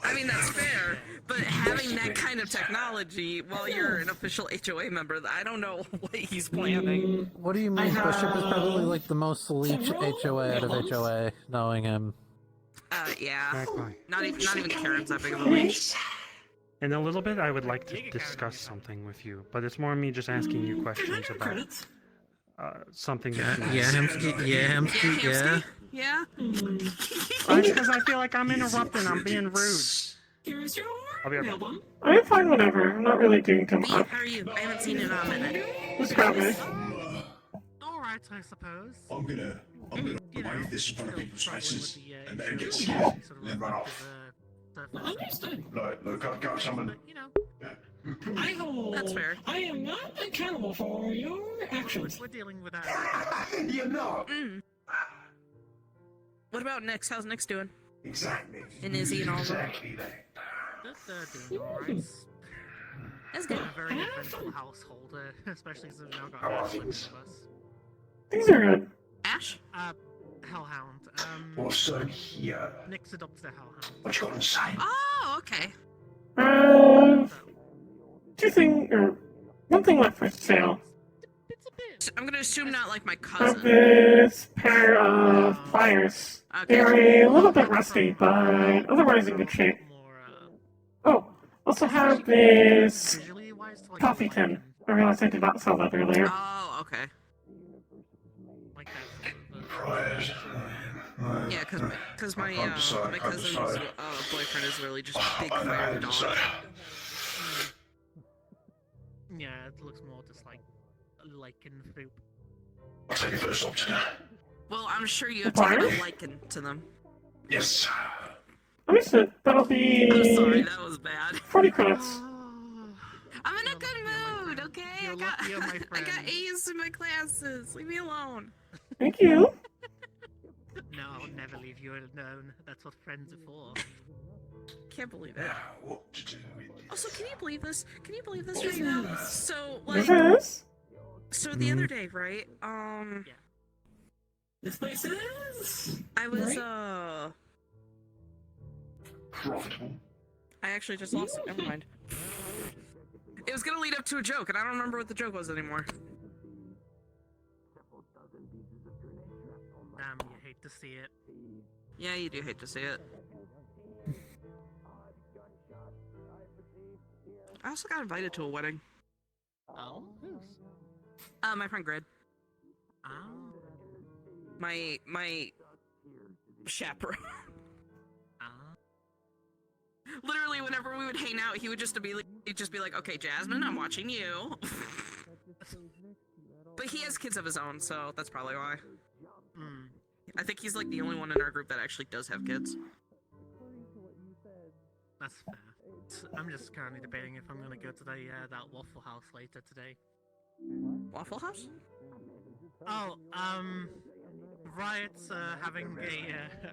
I mean, that's fair, but having that kind of technology while you're an official HOA member, I don't know what he's planning. What do you mean? Bishop is probably like the most elite HOA out of HOA, knowing him. Yeah. Magpie. Not even Karen's that big of a leech. In a little bit, I would like to discuss something with you, but it's more me just asking you questions about something that you Hamsky, yeah. Yeah? Because I feel like I'm interrupting, I'm being rude. I'll be right back. I'm fine whenever. I'm not really doing too much. How are you? I haven't seen you in a minute. Just grab me. Alright, I suppose. I'm gonna wave this in front of people's faces and then get scared and then run off. Look, I've got someone. I hold. That's fair. I am not accountable for your actions. We're dealing with that. You're not. What about Nix? How's Nix doing? Exactly. And Izzy and all of them? Exactly that. They're doing alright. That's good. A very eventful household, especially since we've now got How are Ash living things? with us. These are good. Ash? Hellhound. What's here? Nick's adopted a hellhound. What you got to say? Oh, okay. One thing left for sale. I'm gonna assume not like my Of cousin. this pair of pliers. They're a little bit rusty, but otherwise in good shape. Oh, also have this coffee tin. I realized I did not sell that earlier. Oh, okay. Yeah, because my cousin's boyfriend is really just a big fire dog. Yeah, it looks more just like a lichen poop. I'll take your first option. Well, I'm sure you have taken a liking to them. Yes. Understood. That'll be. I'm sorry, that was bad. 40 credits. I'm in a good mood, okay? I got A's in my classes. Leave me alone. Thank you. No, I'll never leave you alone. That's what friends are for. Can't believe it. What to do with Also, can you believe this? Can you believe this right now? So, like, Yes? so the other day, right? This place is. I was profitable? I actually just lost it. Never mind. It was gonna lead up to a joke, and I don't remember what the joke was anymore. Damn, you hate to see it. Yeah, you do hate to see it. I also got invited to a wedding. Oh? Whose? My friend Grid. Oh. My chaperone. Literally, whenever we would hang out, he would just be like, "Okay, Jasmine, I'm watching you." But he has kids of his own, so that's probably why. I think he's like the only one in our group that actually does have kids. That's fair. I'm just currently debating if I'm gonna go to that Waffle House later today. Waffle House? Oh, Riot's having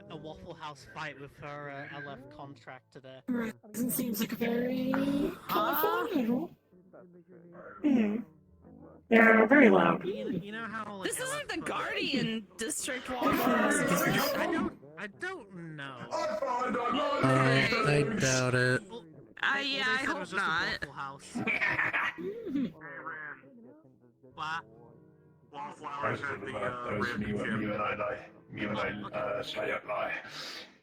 a Waffle House fight with her LF contractor there. Horizon seems like a very colorful individual. They're very loud. You know how like, This isn't the Guardian District Waffle I don't know. I doubt it. Yeah, I hope not. Wallflowers at the you and I stay up late.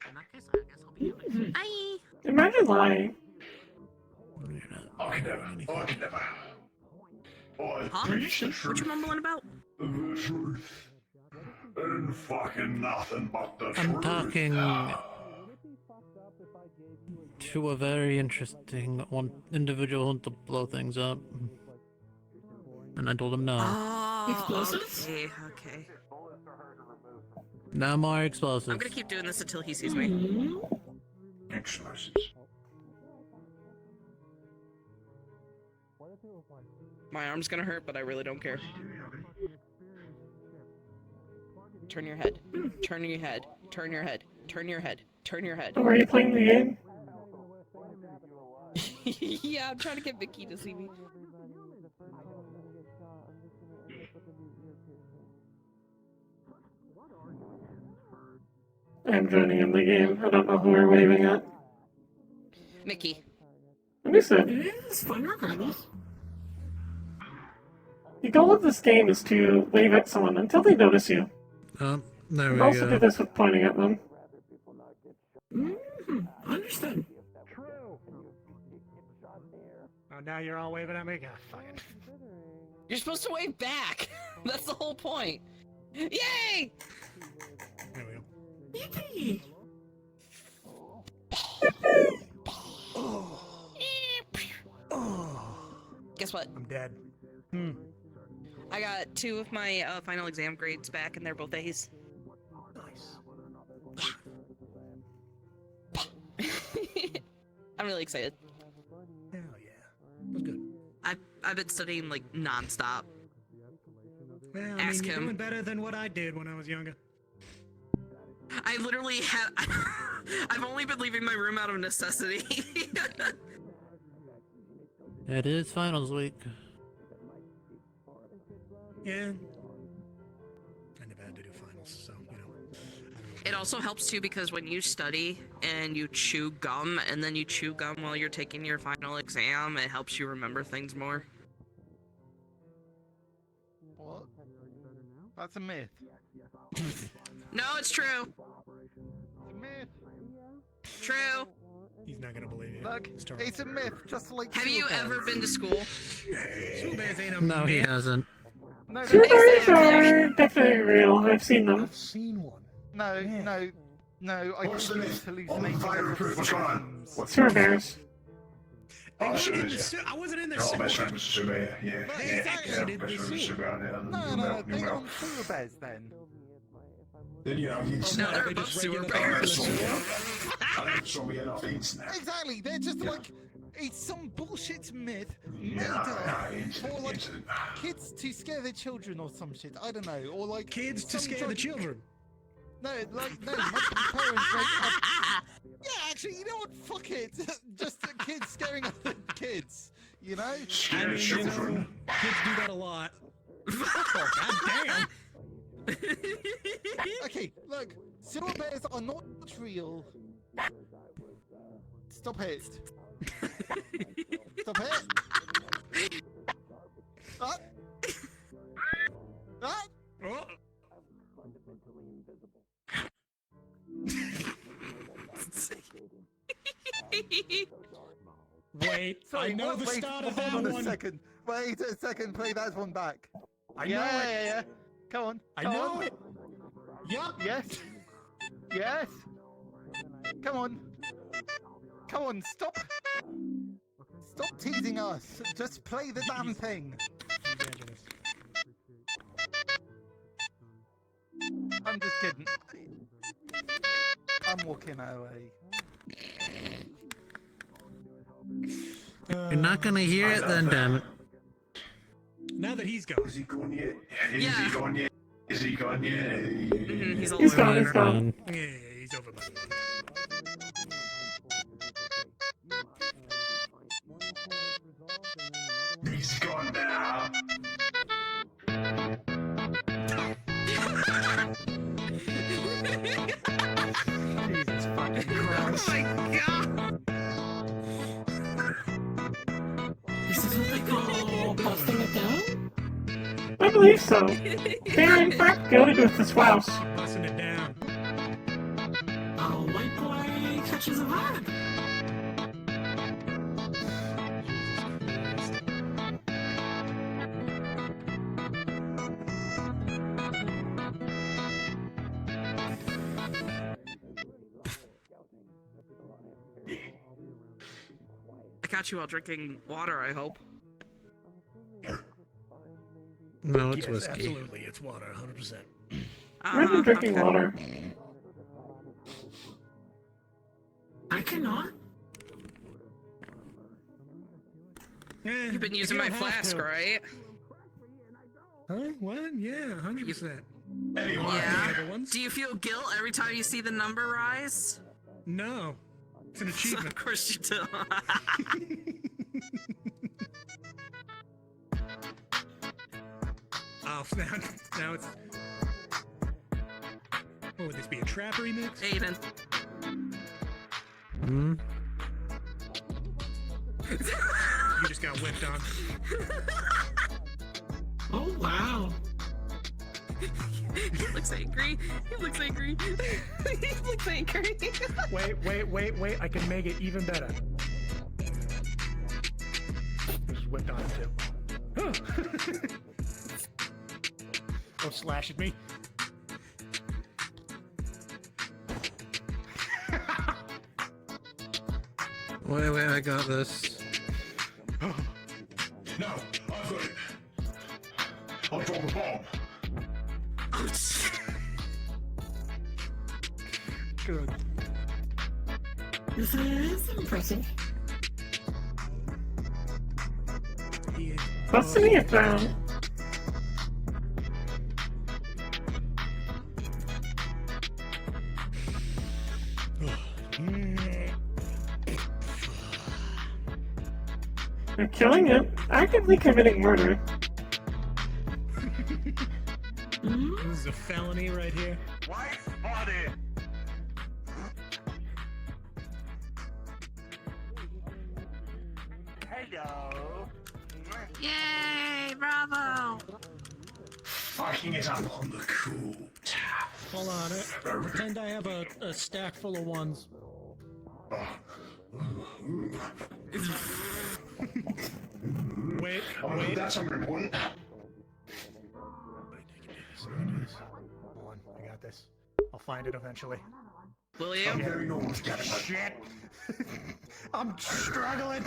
In that case, I guess I'll be here. Aye. Imagine lying. I can never. Huh? What you mumbling about? The truth. And fucking nothing but the I'm truth. talking to a very interesting one individual to blow things up. And I told him no. Explosives? Okay. No more explosives. I'm gonna keep doing this until he sees me. Explosives. My arm's gonna hurt, but I really don't care. Turn your head. Turn your head. Turn your head. Turn your head. Turn your head. Oh, are you playing the game? Yeah, I'm trying to get Vicky to see me. I'm joining in the game. I don't know who we're waving at. Mickey. Let me see. It's fun regardless. The goal of this game is to wave at someone until they notice you. Oh, there we You also go. do this with pointing at them. Understood. Oh, now you're all waving at me? God, fuck it. You're supposed to wave back. That's the whole point. Yay! There we go. Yippee! Guess what? I'm dead. I got 2 of my final exam grades back, and they're both A's. I'm really excited. Hell yeah. That's good. I've been studying like non-stop. Well, Ask you're him. doing better than what I did when I was younger. I literally have. I've only been leaving my room out of necessity. It is finals week. Yeah. I never had to do finals, so, you know. It also helps too because when you study and you chew gum and then you chew gum while you're taking your final exam, it helps you remember things more. What? That's a myth. No, it's true. It's a myth. True. He's not gonna believe you. Look, it's a myth, just like Have you sewer ever bears. been to school? Sewer bears ain't a No, he myth. hasn't. No, Sewer bears are definitely real. I've seen them. I've seen one. no, no, I What's the think myth? it's hallucinating. Fire proof, what's going on? Sewer bears. I Oh, wasn't in sewers, the yeah. I wasn't in the You're all best sewer. friends with Super, yeah. Exactly, Yeah, did best the friends with sewer. Super, and No, you they will. aren't sewer bears then. Then, you know, you No, they're both sewer bears. I never saw me enough internet. Exactly, they're just like, it's some bullshit myth made Yeah, up internet, for like internet. kids to scare their children or some shit. I don't know, or like Kids to some scare the drug- children. No, like no, my parents like. Yeah, actually, you know what? Fuck it. Just the kids scaring other kids. You know. I mean, you know, kids do that a lot. God damn. Okay, look, sewer bears are not real. Stop it. Stop it. What? What? Oh. Wait, Sorry, I know the wait, start of hold that on a one. second. Wait a second, play that one back. I yeah, know it. yeah. Come on. I come know on. it. Yup. Yes. Yes? Come on. Come on, stop. Stop teasing us. Just play the damn thing. I'm just kidding. I'm walking away. You're not gonna hear it then, damn it. Now that he's gone. Is he gone yet? Is Yeah. he gone yet? Is he gone yet? He's all He's over gone, the he's gone. Yeah, he's over my He's gone now. Jesus fucking Christ. Oh my god! This is what they call busting it down? I believe so. They are in fact good with this house. Busting it down. Oh, white boy catches a vibe. I got you while drinking water, I hope. No, it's Yes, whiskey. absolutely, it's water, 100%. I've been drinking okay. water. I cannot. You've been using you my don't have flask, to. right? Huh? What? Yeah, 100%. Yeah. Do you feel guilt every time you see the number rise? No. It's an achievement. Of course you do. Oh, now it's... What would this be, a trap remix? Aiden. Hmm? You just got whipped on. Oh, wow. He looks angry. He looks angry. He looks angry. Wait. I can make it even better. Just whipped on him, too. Oh. Don't slash at me. Wait, I got this. No, I've got it. I'll drop a bomb. Good. This is impressive. Busting it down. You're killing him, actively committing murder. This is a felony right here. White spotted. Hello. Yay, bravo! Fucking it up on the cool tap. Hold on, pretend I have a stack full of ones. Wait. That's something important. Hold on, I got this. I'll find it eventually. Will you? I'm very normal to get it. Shit! I'm struggling!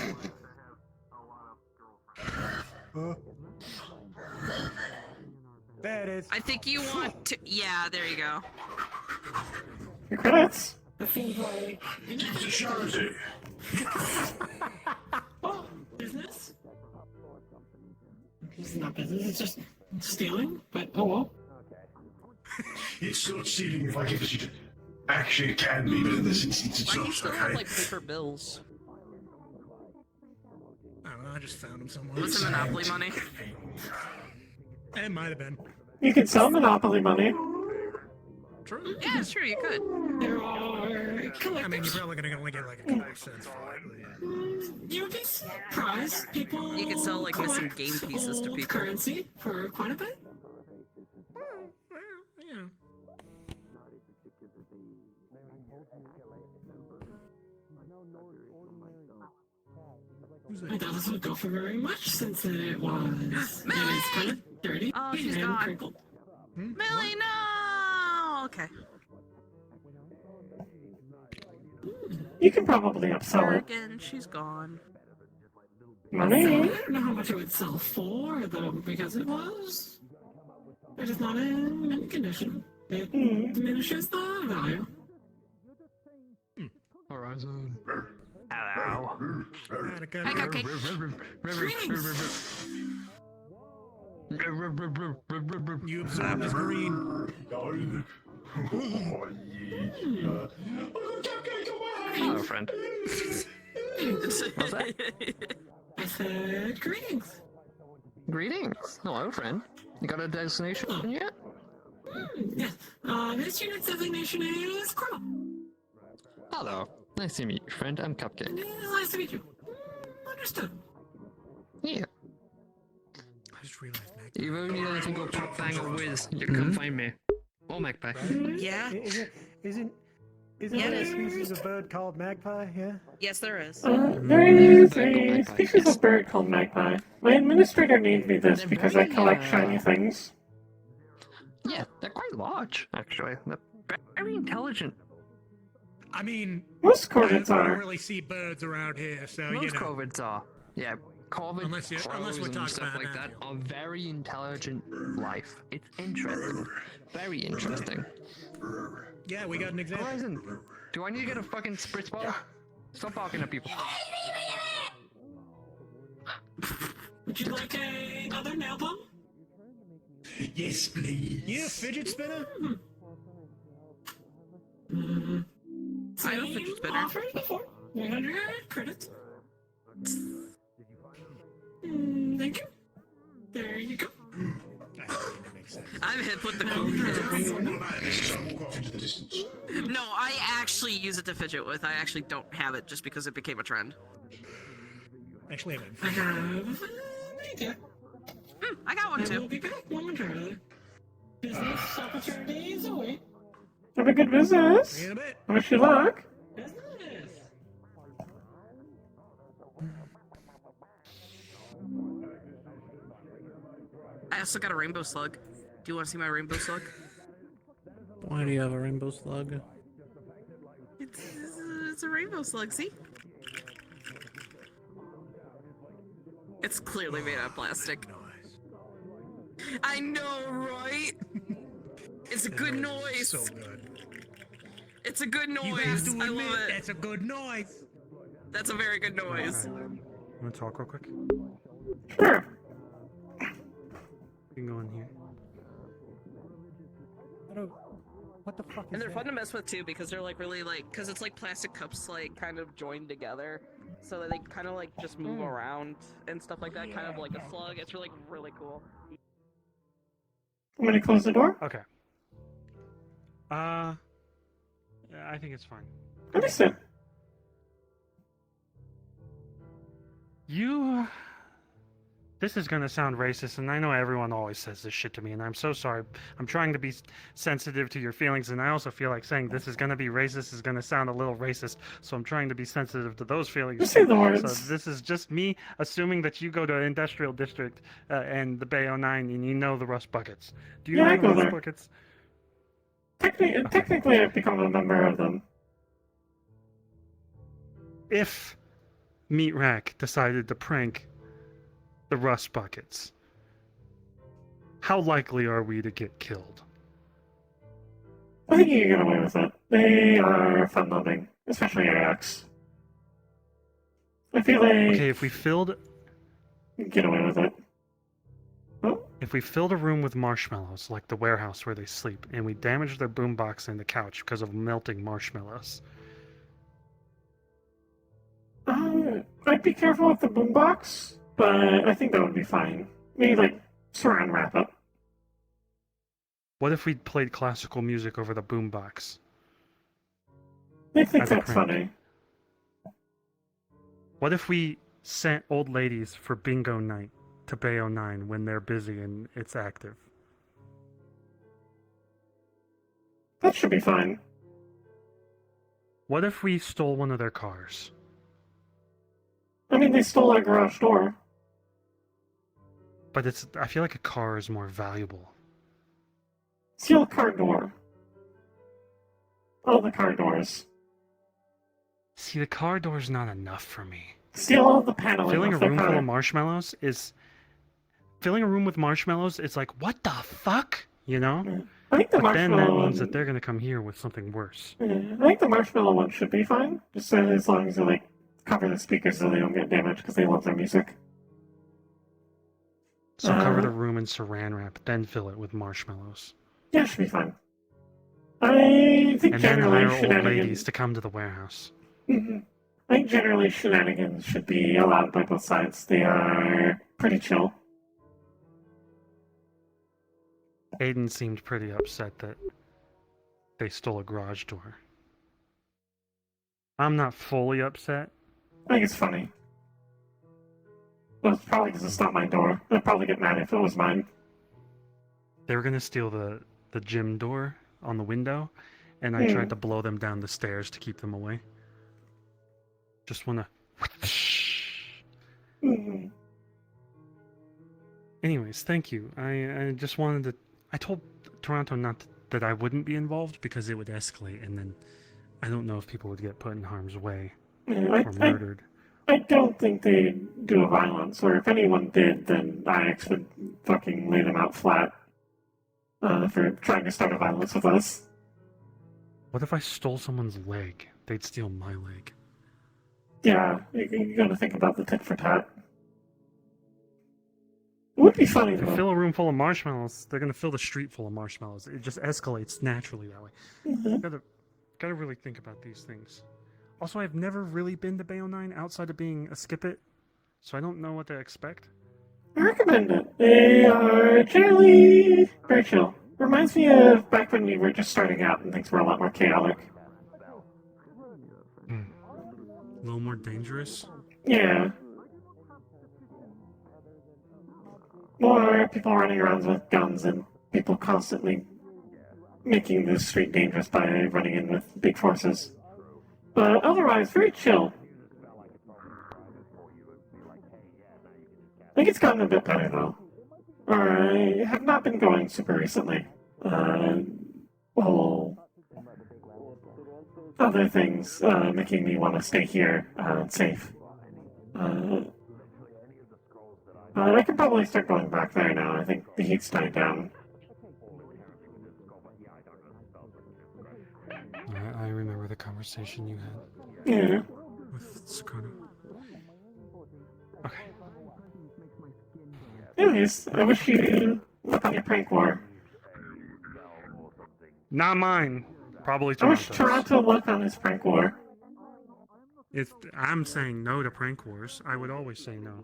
There it is. I think you want to. Yeah, there you go. Your credits. It's a charity. Oh, business? It's not business, it's just stealing, but oh well. It's not stealing if I give it to you. Actually, it can be, but in this instance, it's Why do you not. still have Okay. like paper bills? I don't know, I just found them somewhere. What's the Monopoly money? It might have been. You can sell Monopoly money. True. Yeah, sure, you could. There are I mean, you're probably gonna only get like a couple cents for it. You would be surprised. People You could sell like missing collect game pieces to old people. currency for quite a bit. Yeah. It doesn't go for very much since it was. It is kind of dirty Oh, she's and gone. crinkled. Millie, no! Okay. You can probably upsell it. Again, she's gone. Money? I don't know how much it would sell for, though, because it is not in mint condition. It diminishes the value. Horizon. Hello. Hi, Cupcake. You absorb this green. Hello, friend. What's that? I said greetings. Greetings. Hello, friend. You got a destination yet? Yes. This unit's designation is Crow. Hello. Nice to meet you, friend. I'm Cupcake. Nice to meet you. Understood. Yeah. I just realized Magpie. If you ever need anything, go pop, bang, or whiz. You can come find me. Oh, Magpie. Yeah. Isn't Yeah, there it a is. species of bird called magpie? Yeah. Yes, there is. There is a species of bird called magpie. My administrator named me this because I collect shiny things. Yeah, they're quite large, actually. They're very intelligent. I mean, Most I corvids don't are. really see birds around here, so you Most know. corvids are. Yeah, corvids, Unless we're crows, talking and stuff about like that are very intelligent life. It's interesting. Very interesting. Yeah, we got an example. Horizon, do I need to get a fucking spritz ball? Stop barking at people. Would you like another nail bomb? Yes, please. You a fidget spinner? I don't fidget spinner. Offered before. 100 credits. Thank you. There you go. I'm hip with the No, I actually use it to fidget with. I actually don't have it just because it became a trend. Actually, I have an idea. I got one I will too. be back momentarily. Business opportunities await. Have a good business. See you in a bit. Wish you luck. Business. I also got a rainbow slug. Do you want to see my rainbow slug? Why do you have a rainbow slug? It's a rainbow slug, see? It's clearly made out of plastic. I know, right? It's a good noise. So good. It's a good noise. You have to I admit, love it. that's a good noise. That's a very good noise. Want to talk real quick? Sure. You can go in here. What the fuck is And they're that? fun to mess with too because they're like really like, because it's like plastic cups like kind of joined together. So that they kind of like just move around and stuff like that, kind of like a slug. It's really cool. I'm gonna close the door. Okay. Yeah, I think it's fine. Understood. You... This is gonna sound racist, and I know everyone always says this shit to me, and I'm so sorry. I'm trying to be sensitive to your feelings, and I also feel like saying this is gonna be racist is gonna sound a little racist, so I'm trying to be sensitive to those feelings. Just say the words. So this is just me assuming that you go to Industrial District and the Bay 09, and you know the Rust Buckets. Do you Yeah, I know go the Rust there. Buckets? Technically, I've become a member of them. If Meat Rack decided to prank the Rust Buckets, how likely are we to get killed? I think you can get away with it. They are fun-loving, especially Ajax. I feel like Okay, if we filled you can get away with it. If we filled a room with marshmallows, like the warehouse where they sleep, and we damaged their boombox and the couch because of melting marshmallows. I'd be careful with the boombox, but I think that would be fine. Maybe like saran wrap it. What if we played classical music over the boombox? I think As a that's prank? funny. What if we sent old ladies for bingo night to Bay 09 when they're busy and it's active? That should be fine. What if we stole one of their cars? I mean, they stole our garage door. But I feel like a car is more valuable. Steal a car door. All the car doors. See, the car door's not enough for me. Steal all the paneling Filling a off their room full car. of marshmallows is... Filling a room with marshmallows is like, what the fuck? You know? I think the But then that marshmallow means that one- they're gonna come here with something worse. Yeah, I think the marshmallow one should be fine, just as long as they like cover the speakers so they don't get damaged because they love their music. So cover the room in saran wrap, then fill it with marshmallows. Yeah, it should be fine. I think And then generally hire old shenanigans. ladies to come to the warehouse. I think generally shenanigans should be allowed by both sides. They are pretty chill. Aiden seemed pretty upset that they stole a garage door. I'm not fully upset. I think it's funny. Well, it's probably because it's not my door. I'd probably get mad if it was mine. They were gonna steal the gym door on the window, and I tried to blow them down the stairs to keep them away. Just wanna... Anyways, thank you. I just wanted to... I told Toronto that I wouldn't be involved because it would escalate, and then I don't know if people would get put in harm's way or murdered. I don't think they'd do a violence, or if anyone did, then IX would fucking lay them out flat for trying to start a violence with us. What if I stole someone's leg? They'd steal my leg. Yeah, you gotta think about the tit for tat. It would be funny If they though. fill a room full of marshmallows, they're gonna fill the street full of marshmallows. It just escalates naturally that way. Gotta really think about these things. Also, I've never really been to Bayo 9 outside of being a skip it, so I don't know what to expect. I recommend it. They are generally very chill. Reminds me of back when we were just starting out and things were a lot more chaotic. A little more dangerous. Yeah. More people running around with guns and people constantly making the street dangerous by running in with big forces. But otherwise, very chill. I think it's gotten a bit better though. I have not been going super recently. Well, other things making me want to stay here safe. I could probably start going back there now. I think the heat's dying down. I remember the conversation you had. Yeah. With Sakuna. Okay. Anyways, I wish you luck on your prank war. Not mine. Probably I wish Toronto's. Toronto luck on his prank war. If I'm saying no to prank wars, I would always say no.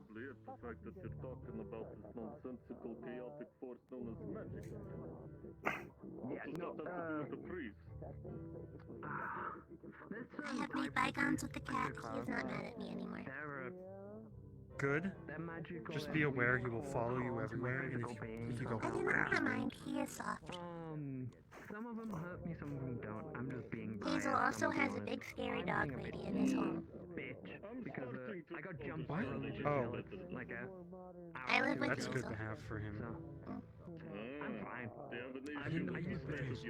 I have made bygones with the cat. He is not mad at me anymore. Good. Just be aware he will follow you everywhere, and if you go I do not mind. He is soft. Some of them hurt me, some of them don't. I'm just being biased. Hazel also has a big scary dog lady in his home. Bitch, because I got jumped by religious Oh. zealots, like I live with That's good Hazel. to have for him. I'm fine. I use this.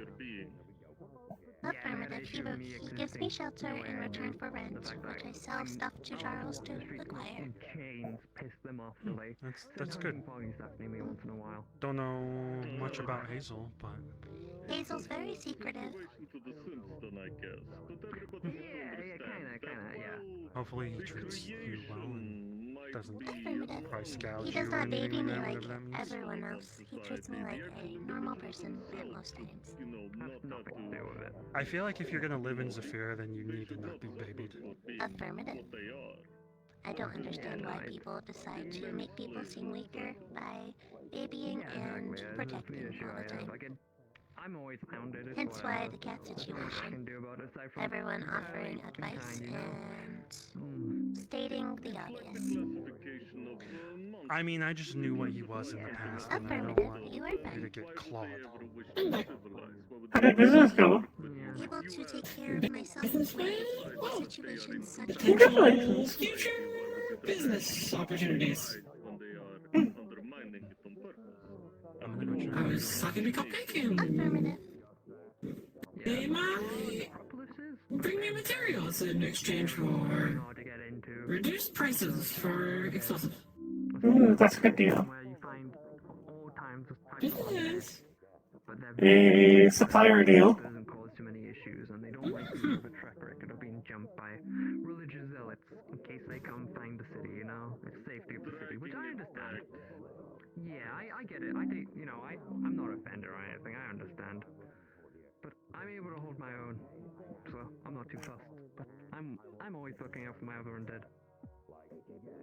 Affirmative. He gives me shelter in return for rent, which I sell stuff to Charles to acquire. Chains piss them off, do they? That's good. Near me once in a while. Don't know much about Hazel, but Hazel's very secretive. Kinda, yeah. hopefully he treats you well and doesn't Affirmative. price gouge He does you or not baby anything me like that, like whatever that means. everyone else. He treats me like a normal person at most times. Has nothing to do with it. I feel like if you're gonna live in Zafira, then you need to not be babied. Affirmative. I don't understand why people decide to make people seem weaker by babying and protecting all the time. I'm always hounded. Hence why the cat situation. Everyone offering advice and stating the obvious. I mean, I just knew what he was in the past, and I don't Affirmative. want You are you fine. to get clawed. How did business go? Able to take care of myself in situations such as Congratulations. Future business opportunities. I was sucking a cupcake and affirmative. they might bring me materials in exchange for reduced prices for explosives. That's a good deal. Where you find all times of Business. but they're A supplier deal. doesn't cause too many issues, and they don't like people with a track record of being jumped by religious zealots in case they come find the city. You know, it's safety of the city, which I understand. Yeah, I get it. I think, you know, I'm not offended or anything. I understand, but I'm able to hold my own, so I'm not too fussed. But I'm always looking out for my other undead.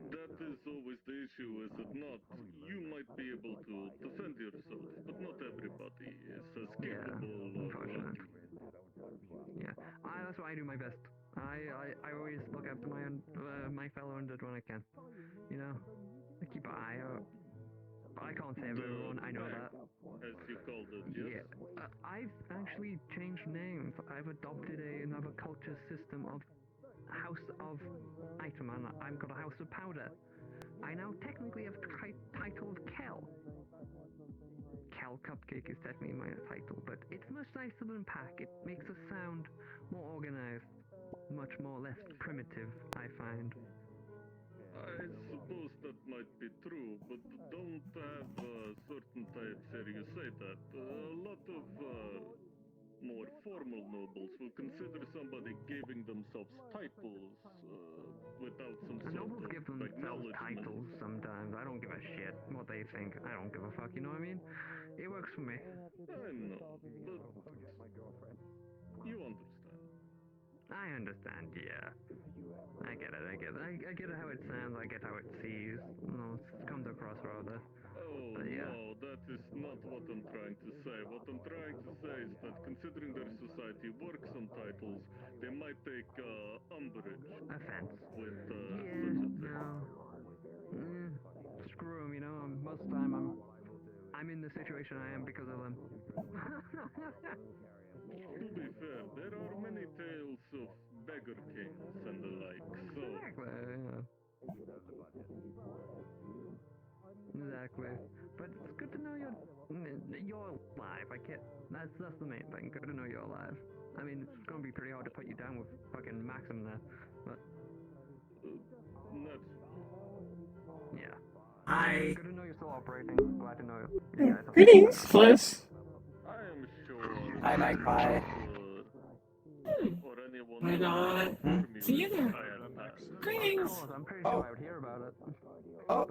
That is always the issue, is it not? You might be able to defend yourself, but not everybody is as capable Unfortunate. Yeah, that's why I do my best. I always look after my fellow undead when I can. You know, I keep an eye out. But I can't save everyone, I know that. as you called it, yes? Yeah, I've actually changed names. I've adopted another culture system of House of Item, and I've got a House of Powder. I now technically have the title of Kel. Kel Cupcake is technically my title, but it's much nicer than Pack. It makes us sound more organized, much more less primitive, I find. I suppose that might be true, but don't have certain types here you say that. A lot of more formal nobles will consider somebody giving themselves titles without some sort Nobles of give themselves acknowledgement. titles sometimes. I don't give a shit what they think. I don't give a fuck, you know what I mean? It works for me. I know, but you understand. I understand, yeah. I get it. I get how it sounds, I get how it sees. No, it comes across rather. Oh, But yeah. no, that is not what I'm trying to say. What I'm trying to say is that considering their society works on titles, they might take umbrage Offense. with Yeah, such a thing. no. Screw them, you know. Most of the time I'm in the situation I am because of them. To be fair, there are many tales of beggar kings and the like, so... Exactly, yeah. Exactly. But it's good to know you're alive. That's the main thing. Good to know you're alive. I mean, it's gonna be pretty hard to put you down with fucking Maxim there, but yeah. Hi. Good to know you're still operating. Glad to know you guys are. Greetings, Fliss. I am sure... Hi, Magpie. or anyone Why not? See you there. Greetings. I'm pretty sure I would hear about it. Oh,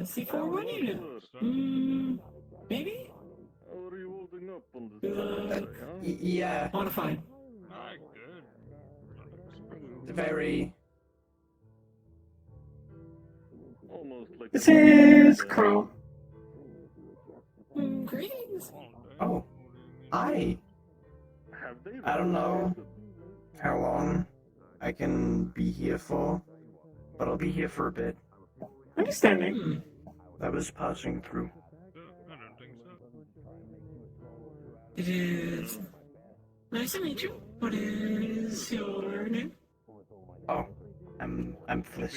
C4 what unit? Maybe? How are you holding up on this Yeah. Modified. Very. Almost like This is Crow. Greetings. Oh. Hi. I don't know how long I can be here for, but I'll be here for a bit. Understanding. I was passing through. I don't think so. It is nice to meet you. What is your name? Oh, I'm Fliss.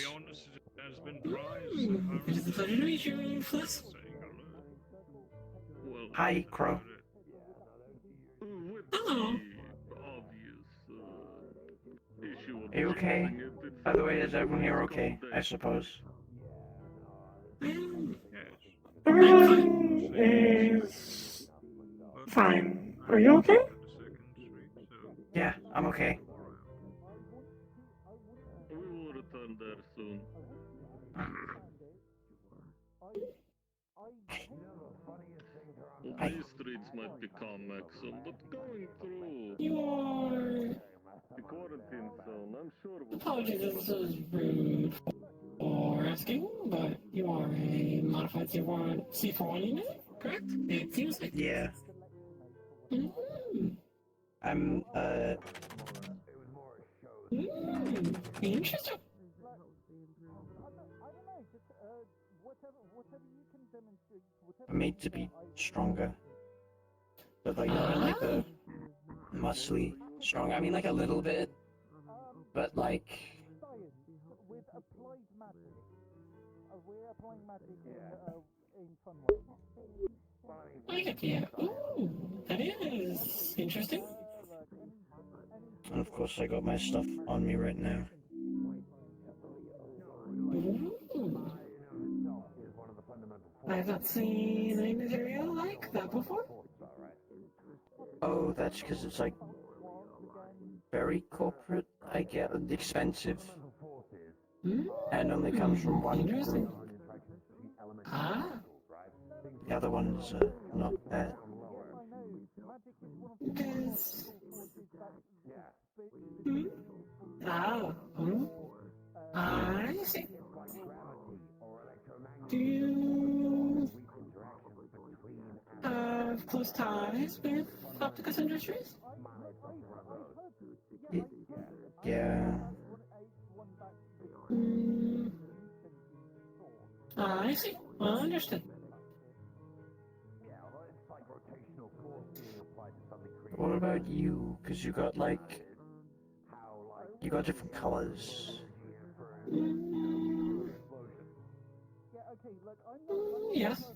It is a pleasure to meet you, Fliss. Hi, Crow. Hello. Are you okay? By the way, is everyone here okay? I suppose. Everyone is fine. Are you okay? Yeah, I'm okay. We will return there soon. These streets might be calm, Maxim, but going through the quarantine zone, I'm sure we'll... Apologies, this is rude for asking, but you are a modified C4 unit, correct? It seems like. Yeah. I'm, Interesting. I'm made to be stronger. But like, not in like the muscly strong. I mean, like a little bit. But like... With applied magic. We're applying magic in fun ways. I get the... Ooh, that is interesting. course I got my stuff on me right now. Ooh. I haven't seen a material like that before. Oh, that's because it's like very corporate, I get expensive, and only comes from one Interesting. group. Ah. The other ones not bad. Because... Ah. I see. Do you have close ties with Opticus Industries? Yeah. I see. Understood. What about you? Because you got like... You got different colors. Yes.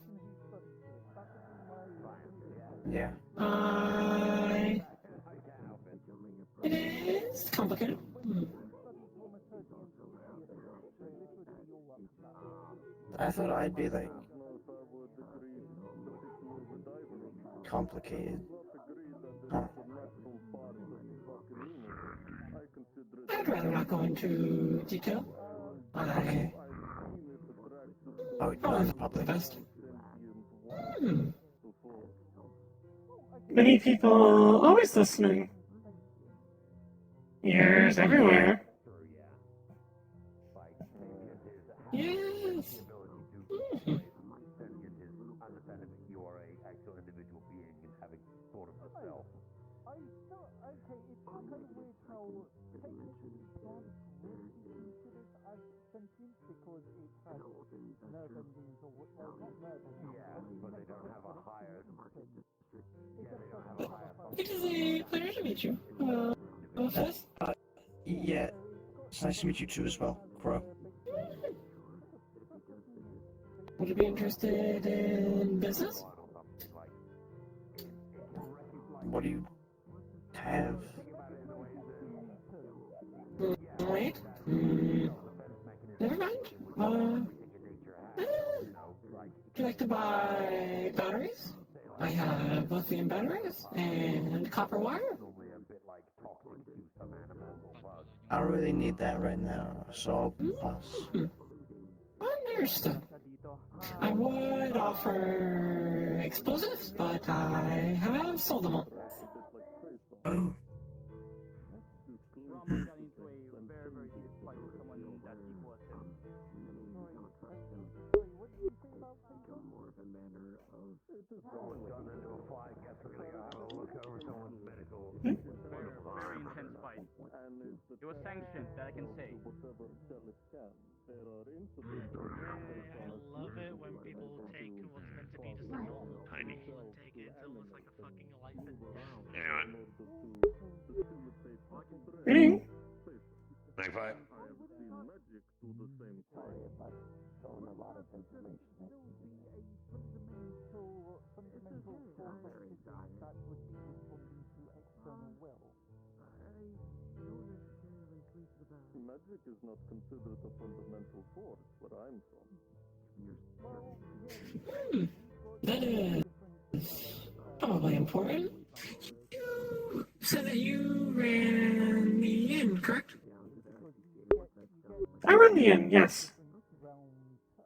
Yeah. It is complicated. I thought I'd be like... complicated. Huh. I'd rather not go into detail. Okay. Oh, Probably it's the public. best. Many people always listening. Ears everywhere. Yes. It is a pleasure to meet you. First? Yeah. It's nice to meet you too as well, Crow. Would you be interested in business? What do you have? Wait. Never mind. Would you like to buy batteries? I have lithium batteries and copper wire. I don't really need that right now, so I'll pass. Understood. I would offer explosives, but I have sold them all. Oh. Very intense fight. It was sanctioned, that I can say. I love it when people take what's meant to be just a normal tiny and take it until it's like a fucking license. Greeting. Magpie. Magic is not considered a fundamental force where I'm from. That is probably important. You said that you ran the inn, correct? I run the inn, yes.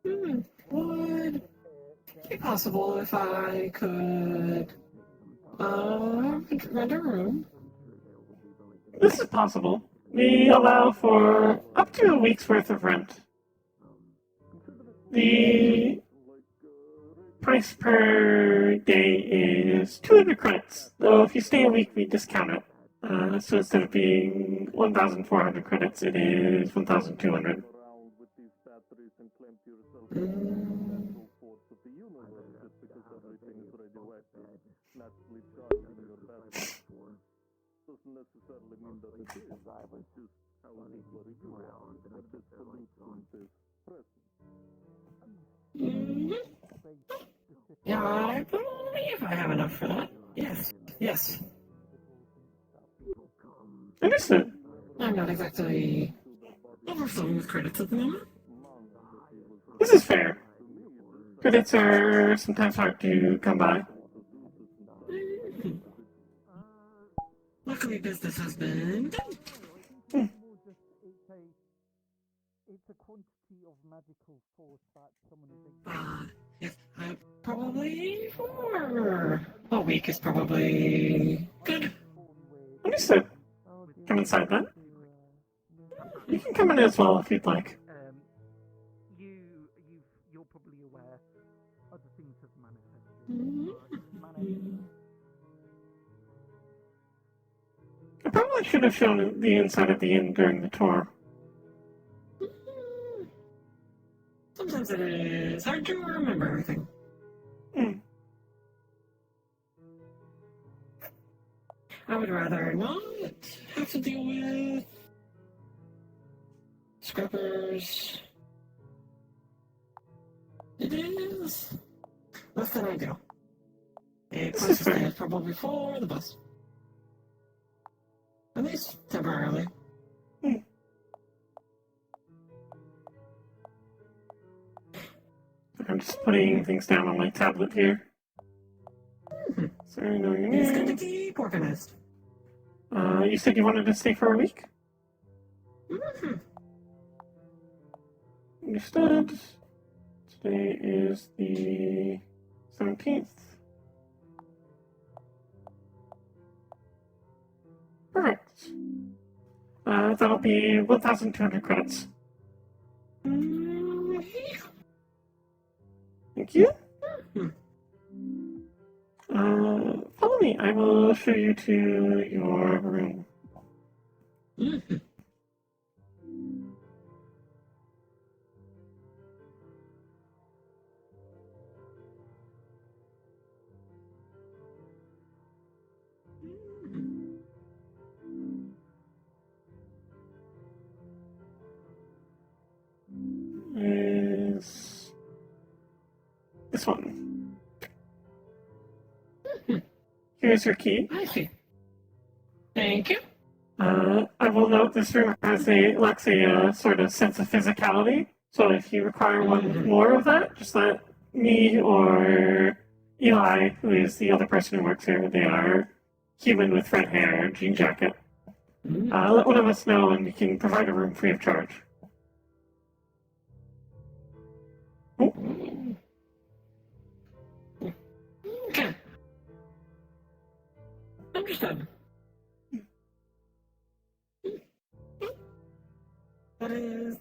Would it be possible if I could rent a room? This is possible. We allow for up to a week's worth of rent. The price per day is 200 credits, though if you stay a week, we discount it. So instead of being 1,400 credits, it is 1,200. Doesn't necessarily mean that it is. Just how people are used but this pollution is present. Yeah, I believe I have enough for that. Yes, yes. Understood. I'm not exactly overflowing with credits at the moment. This is fair. Credits are sometimes hard to come by. Luckily, business has been good. It's a quantity of magical force that someone is Yes, probably 4. A week is probably good. Understood. Come inside then. You can come in as well if you'd like. You're probably aware other things have manifested. I probably should have shown the inside of the inn during the tour. Sometimes it is hard to remember everything. I would rather not have to deal with scrappers. It is less than ideal. A place to stay is probably for the best. At least temporarily. I'm just putting things down on my tablet here. So I know your name. It's good to keep organized. You said you wanted to stay for a week? Understood. Today is the 17th. Perfect. That'll be 1,200 credits. Thank you. Follow me. I will show you to your room. Is this one. Here's your key. I see. Thank you. I will note this room lacks a sort of sense of physicality. So if you require one more of that, just let me or Eli, who is the other person who works here, they are human with red hair, jean jacket. Let one of us know and we can provide a room free of charge. Okay. Understood. That is...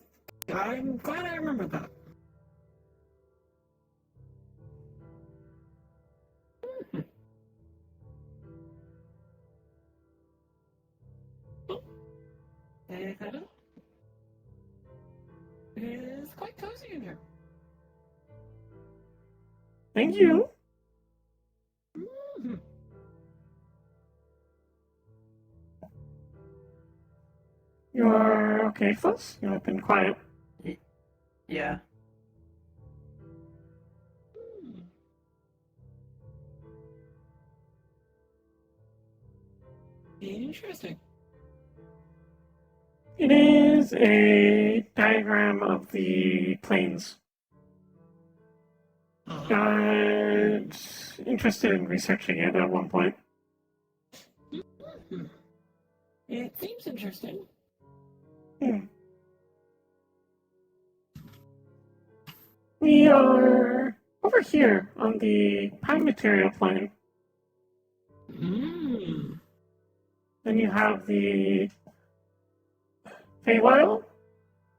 I'm glad I remembered that. It is quite cozy in here. Thank you. You are okay, Fuzz? You have been quiet. Yeah. Interesting. It is a diagram of the planes. Got interested in researching it at one point. It seems interesting. We are over here on the pine material plane. Then you have the Feywild,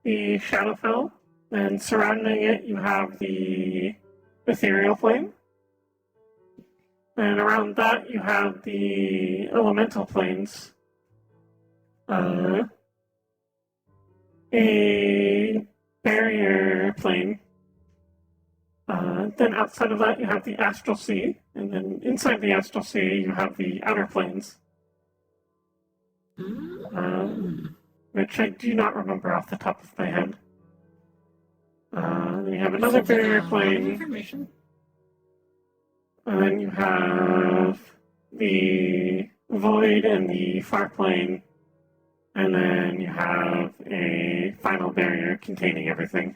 the Shadowfell, and surrounding it you have the ethereal plane. And around that you have the elemental planes. A barrier plane. Then outside of that you have the astral sea, and then inside the astral sea you have the outer planes. Which I do not remember off the top of my head. Then you have another barrier plane. And then you have the void and the far plane. And then you have a final barrier containing everything.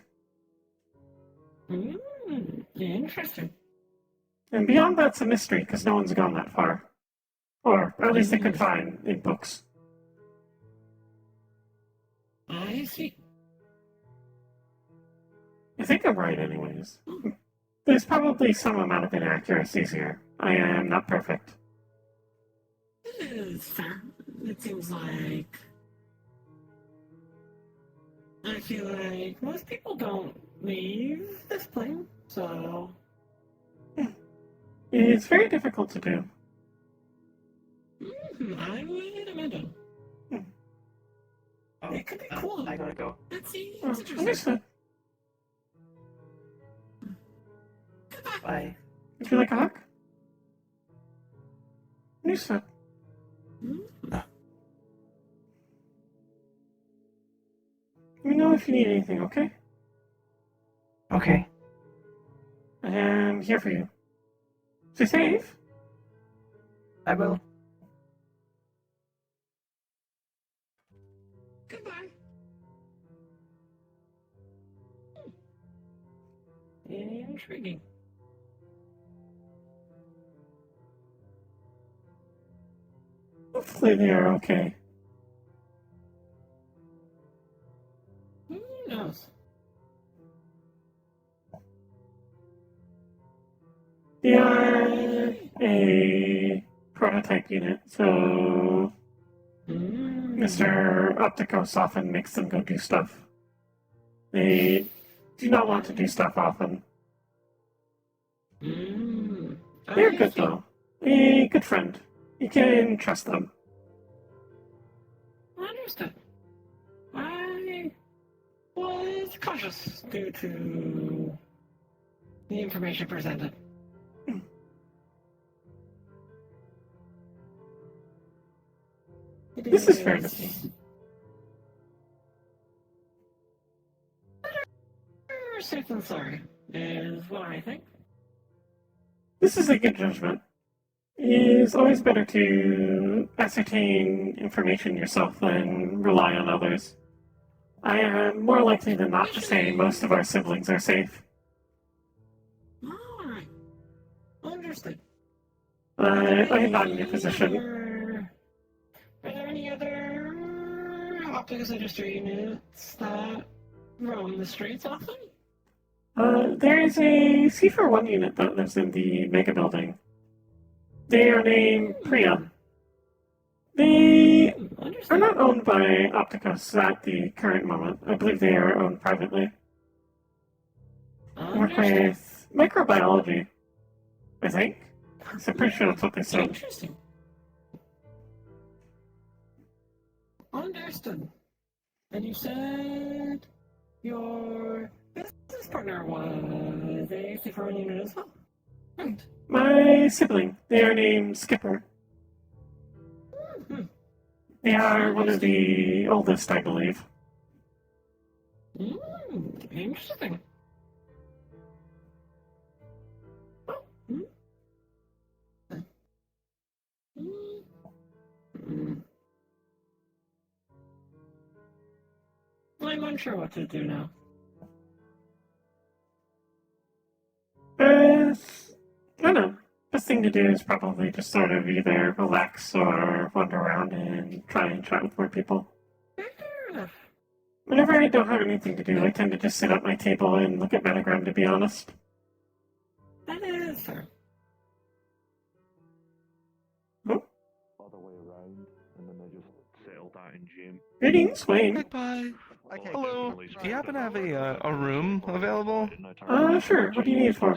Interesting. And beyond that's a mystery, because no one's gone that far. Or at least they could find in books. I see. I think I'm right anyways. There's probably some amount of inaccuracies here. I am not perfect. It's fair. It seems like... I feel like most people don't leave this plane, so... It's very difficult to do. I would imagine. It could be cool. I gotta go. Let's see. Oh, It's interesting. understood. Bye. Would you like a hug? Understood. Let me know if you need anything, okay? Okay. I am here for you. Stay safe. I will. Goodbye. Intriguing. Hopefully they are okay. Who knows? They are a prototype unit, so Mr. Opticos often makes them go do stuff. They do not want to do stuff often. They're good though. A good friend. You can trust them. Understood. I was cautious due to the information presented. This is fair to see. Better safe than sorry, is what I think. This is a good judgment. It is always better to ascertain information yourself than rely on others. I am more likely than not to say most of our siblings are safe. Alright. Understood. I am not in your position. Are there any other optics industry units that roam the streets often? There is a C41 unit that lives in the mega building. They are named Priya. They are not owned by Opticos at the current moment. I believe they are owned privately. They work with microbiology, I think. So I'm pretty sure that's what they said. Interesting. Understood. And you said your business partner was a C4 unit as well. Right. My sibling. They are named Skipper. They are one of the oldest, I believe. Interesting. I'm unsure what to do now. I don't know. Best thing to do is probably just sort of either relax or wander around and try and chat with more people. Fair enough. Whenever I don't have anything to do, I tend to just sit at my table and look at Metagram, to be honest. That is fair. Other way around, and then they just settled that in gym. Greetings, Wayne. Magpie. Hello. Do you happen to have a room available? Sure. What do you need for?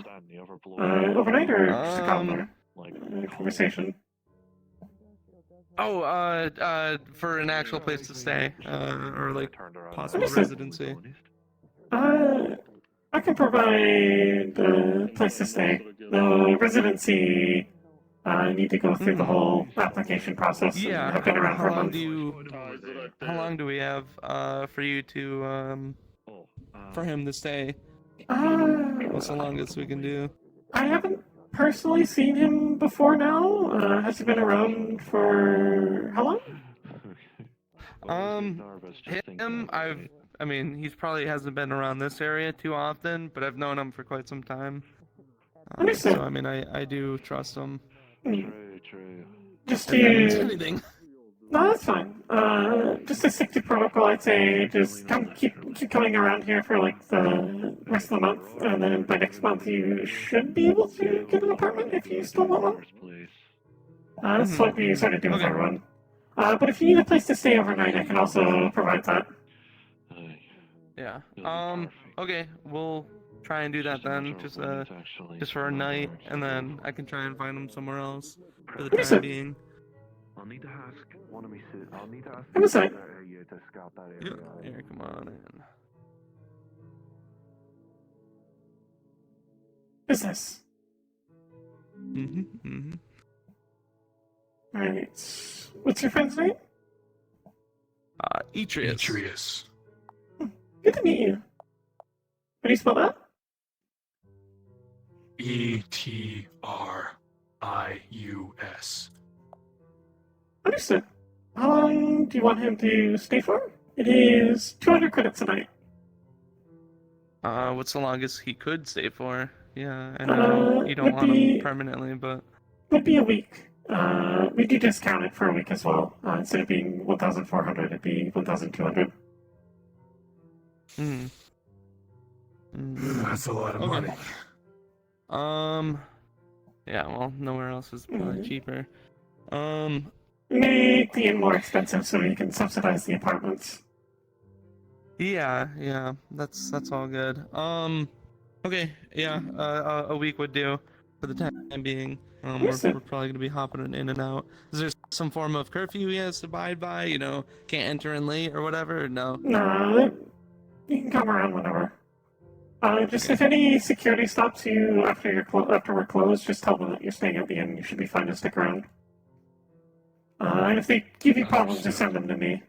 Overnight or just a conversation? Oh, for an actual place to stay, or like possible Understood. residency. I can provide a place to stay. The residency, I need to go through the whole application process. Yeah. And have been around for a How long month. how long do we have for you to for him to stay? What's the longest we can do? I haven't personally seen him before now. Has he been around for how long? nervous just thinking Him, about it. I mean, he's probably hasn't been around this area too often, but I've known him for quite some time. So I mean, I do trust him. True. Just If that means to... anything. No, that's fine. Just to stick to protocol, I'd say just keep coming around here for like the rest of the month, and then by next month you should be able to get an apartment if you still want one. That's what we sort of do with everyone. But if you need a place to stay overnight, I can also provide that. Yeah. Okay, we'll try and do that then, just for a night, and then I can try and find him somewhere else for the time being. I'll need to ask one of me. I'll need to ask I'm the sorry. area to scout that area. Here, come on in. Business. Alright. What's your friend's name? Atreus. Good to meet you. How do you spell that? ETRIUS. Understood. How long do you want him to stay for? It is 200 credits a night. What's the longest he could stay for? Yeah, I know you don't want him permanently, but... Would be a week. We do discount it for a week as well. Instead of being 1,400, it'd be 1,200. That's a lot of money. Yeah, well, nowhere else is probably cheaper. Make the inn more expensive so you can subsidize the apartments. Yeah, that's all good. Okay, yeah, a week would do for the time being. We're probably gonna be hopping in and out. Is there some form of curfew he has to abide by? You know, can't enter in late or whatever? Or no. No, you can come around whenever. Just if any security stops you after we're closed, just tell them that you're staying at the inn. You should be fine to stick around. And if they give you problems, just send them to me.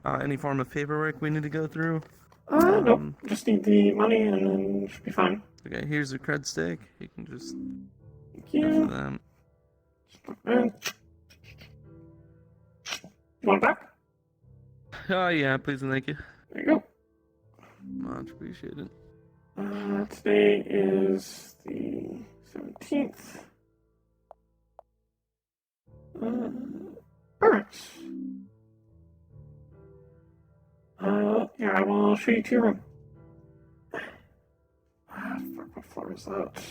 Any form of paperwork we need to go through? Nope. Just need the money and then you should be fine. Okay, here's a cred stick. You can just Thank you. go for them. You want it back? Oh yeah, please and thank you. There you go. Much appreciated. Today is the 17th. Alright. Yeah, I will show you to your room. Fuck, what floor is that?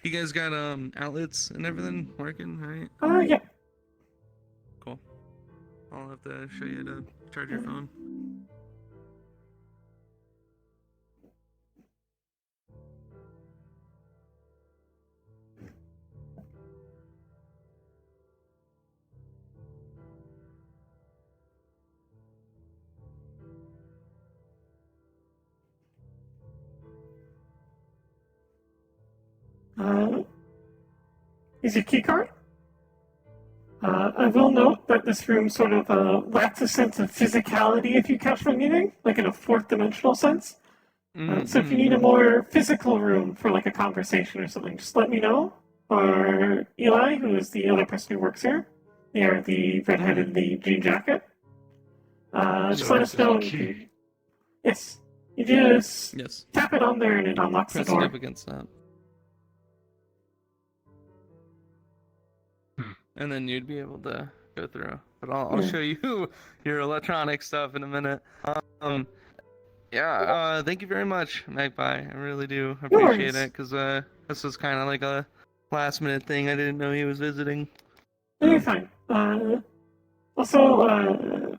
You guys got outlets and everything working, right? Yeah. Cool. I'll have to show you to charge your phone. Is your key card? I will note that this room sort of lacks a sense of physicality if you catch my meaning, like in a fourth dimensional sense. So if you need a more physical room for like a conversation or something, just let me know. Or Eli, who is the other person who works here. They are the redhead in the jean jacket. Just let us know. Yes. You just tap it on there and it unlocks the door. Press it up against that. And then you'd be able to go through. But I'll show you your electronic stuff in a minute. Thank you very much, Magpie. I really do appreciate it, because this was kind of like a last minute thing. I didn't know he was visiting. You're fine. Also,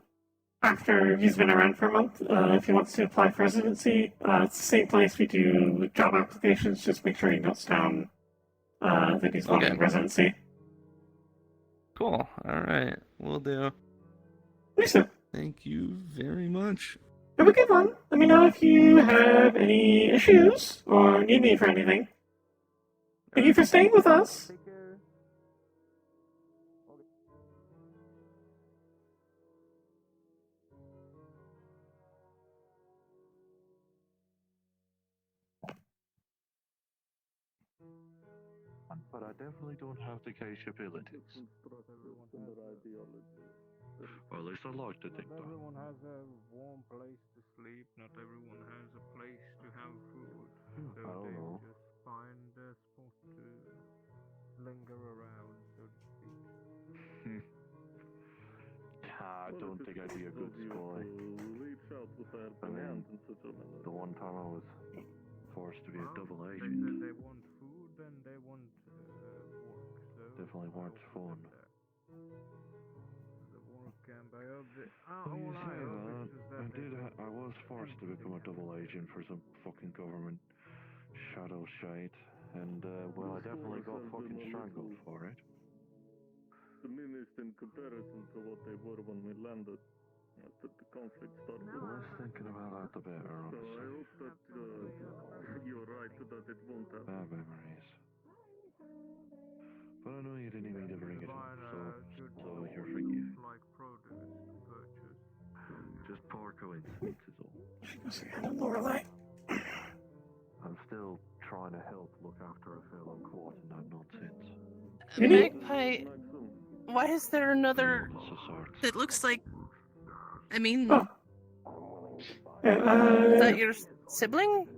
after he's been around for a month, if he wants to apply for residency, it's the same place we do job applications. Just make sure he notes down that he's wanting residency. Cool. Alright. Will do. Lisa. Thank you very much. Have a good one. Let me know if you have any issues or need me for anything. Thank you for staying with us. but I definitely don't have the capabilities. Or at least I like to think Not that. everyone has a warm place to sleep. Not everyone has a place to have food. So I don't they know. just find a spot to linger around, so to speak. I don't think I'd be a good spy. I mean, the one time I was forced to be a double They agent, said they want food and they want work. So definitely weren't fun. the work camp. I hope that. Well, you All I say hope is that, I was forced to become a double agent for some fucking government shadow shite, and well, I definitely got fucking strangled for it. Diminished in comparison to what they were when we landed. After the conflict started. The less thinking about that, the better, So honestly. I hope that you're right that it won't happen. Bad memories. But I know you didn't mean to bring it up, so you're forgiven. Like produce to purchase. Just poor coincidence is all. Lorelei. I'm still trying to help look after a fellow caught in that nonsense. Magpie, why is there another that looks like... I mean... is that your sibling?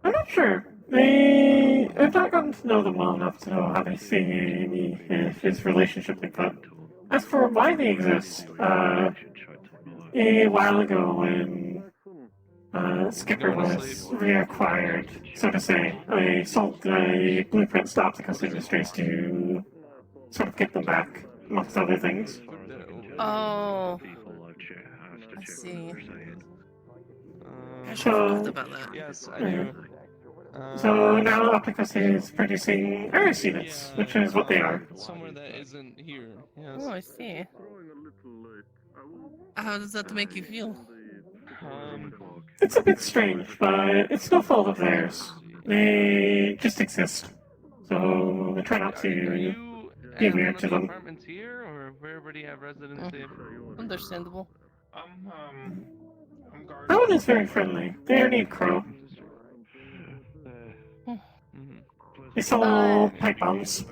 I'm not sure. I've not gotten to know them well enough to know how they see his relationship like that. As for why they exist, a while ago when Skipper was reacquired, so to say, I sold the blueprints to Optical Industries to sort of get them back, amongst other things. Oh, I see. I So, forgot about that. Yes, I do. So now Opticus is producing Iris units, which is what they are. Somewhere that isn't here. Yes. Oh, I see. How does that make you feel? It's a bit strange, but it's no fault of theirs. They just exist. So I try not to be weird to them. Apartments here, or wherever do you have residency? Understandable. That one is very friendly. They are named Crow. They sell pipe bombs.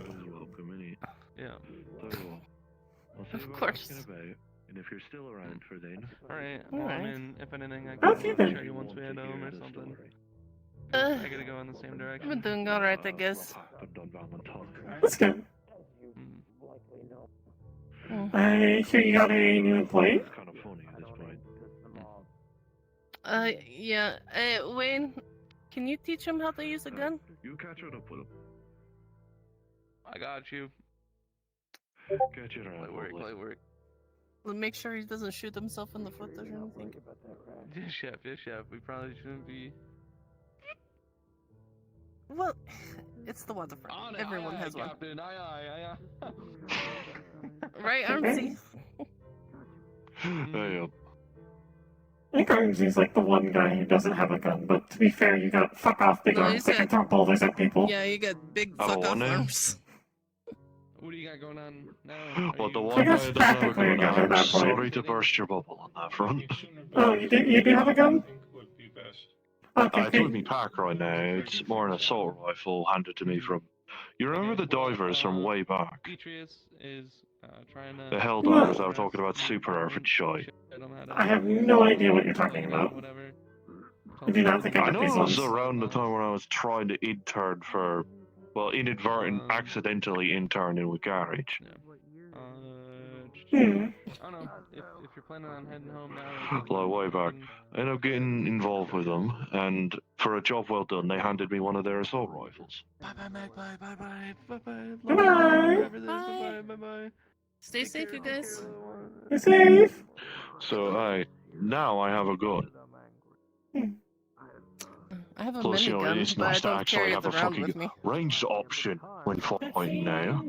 Yeah. Of course. And if you're still around for then. Alright, All well, I right. mean, if anything, I How have you can been? show you once we head home or something. I gotta go in the same I've direction. been doing alright, I guess. That's good. I hear you got a new employee. It's kind of funny at this point. Yeah. Wayne, can you teach him how to use a gun? You catch it up with him. I got you. Catch it around. Light work. Well, make sure he doesn't shoot himself in the foot or anything. Yes, chef. We probably shouldn't be. Well, it's the waterfront. Everyone has one. Captain. Aye. Right, Armsy? Hey, I think Armsy's like the one guy who doesn't have a gun, but to be fair, you got fuck off big arms that can throw boulders at people. Yeah, you got big I don't fuck off want it. arms. What do you got going on now? Well, the I one guess guy doesn't have a practically a gun. gun at I'm that point. sorry to burst your bubble on that front. Oh, you do have a gun? Okay, It's with me pack right now. It's more an assault rifle handed to me from. You remember the divers from way back? Detrius is trying to. The hell divers that were talking about super Earth and shite. I have no idea what you're talking about. I do not think I I got know these it was ones. around the time when I was trying to intern for. Well, accidentally interning with Garage. I don't know. If you're planning on heading home now. Like way back. I ended up getting involved with them, and for a job well done, they handed me one of their assault rifles. Bye, Magpie. Bye. Bye-bye. Stay safe, you guys. Stay safe. So, now I have a gun. I have a Plus, you know, minigun, it's but I nice to don't actually carry have it a around with fucking me. ranged option when fighting now.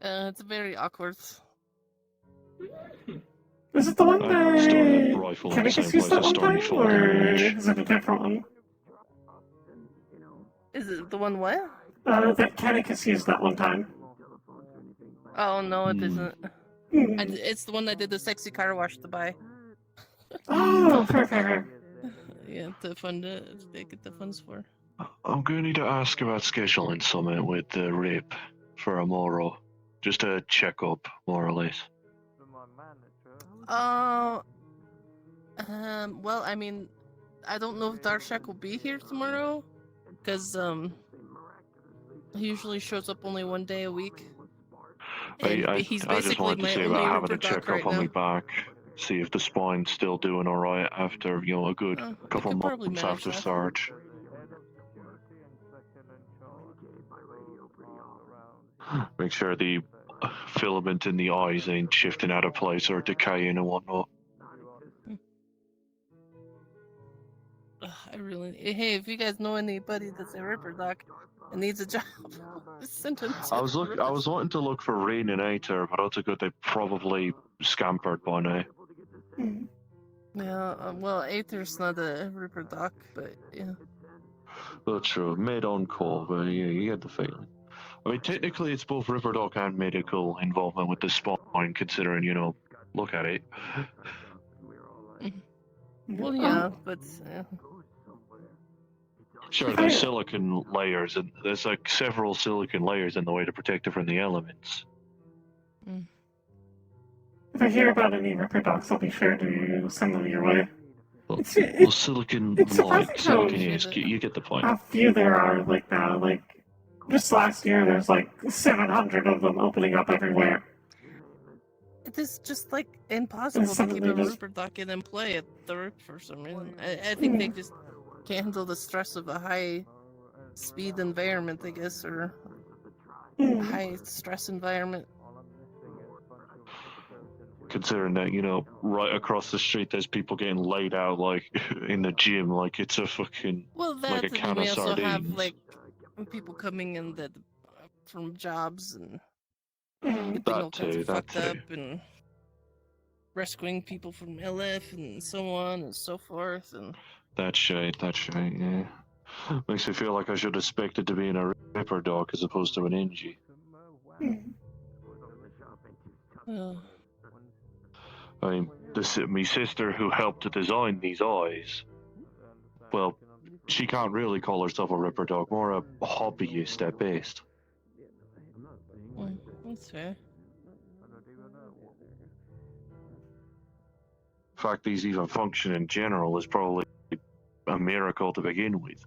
It's very awkward. Is it the one I started a that rifle in can the I same just use place that as one Stormy time, or Falcon. is it a different one? Is it the one what? That Canicus used that one time. Oh, no, it isn't. It's the one I did the sexy car wash to buy. Oh, fair. Yeah, to fund it, to get the funds for. I'm going to need to ask about scheduling something with the RIP for tomorrow. Just a check-up, more or less. Well, I mean, I don't know if Darshak will be here tomorrow, because, he usually shows up only one day a week. And he's I just basically wanted to my say only about having a Rupert Doc check-up right on now. my back, see if the spine's still doing alright after, a good couple could probably months manage after that. surge. Make sure the filament in the eyes ain't shifting out of place or decaying and whatnot. I really. Hey, if you guys know anybody that's a Ripper Doc and needs a job, send him to I was wanting to look for Rain and Aether, but that's a good they probably scampered by now. Yeah, well, Aether's not a Ripper Doc, but yeah. That's true. Made on call, but yeah, you get the feeling. I mean, technically, it's both Ripper Doc and medical involvement with the spine, considering, look at it. Well, yeah, but. Sure, there's silicon layers, and there's like several silicon layers in the way to protect it from the elements. If I hear about any Ripper Docs, I'll be sure to send them your way. Well, silicon it's light, surprising silicon how- is, you get the point. How few there are like now. Like, just last year, there's like 700 of them opening up everywhere. It is just like impossible to keep suddenly a just- Ripper Doc in play at the RIP for some reason. I think they just can't handle the stress of a high speed environment, I guess, or high stress environment. Considering that, right across the street there's people getting laid out like in the gym, like it's a fucking Well, like that a and can we of also have sardines. like people coming in that from jobs and getting That all kinds too, of that fucked too. up and rescuing people from LF and so on and so forth and. That shit, yeah. Makes me feel like I should have expected to be in a Ripper Doc as opposed to an Engie. I mean, my sister who helped to design these eyes, well, she can't really call herself a Ripper Doc, more a hobbyist at best. That's fair. The fact these even function in general is probably a miracle to begin with.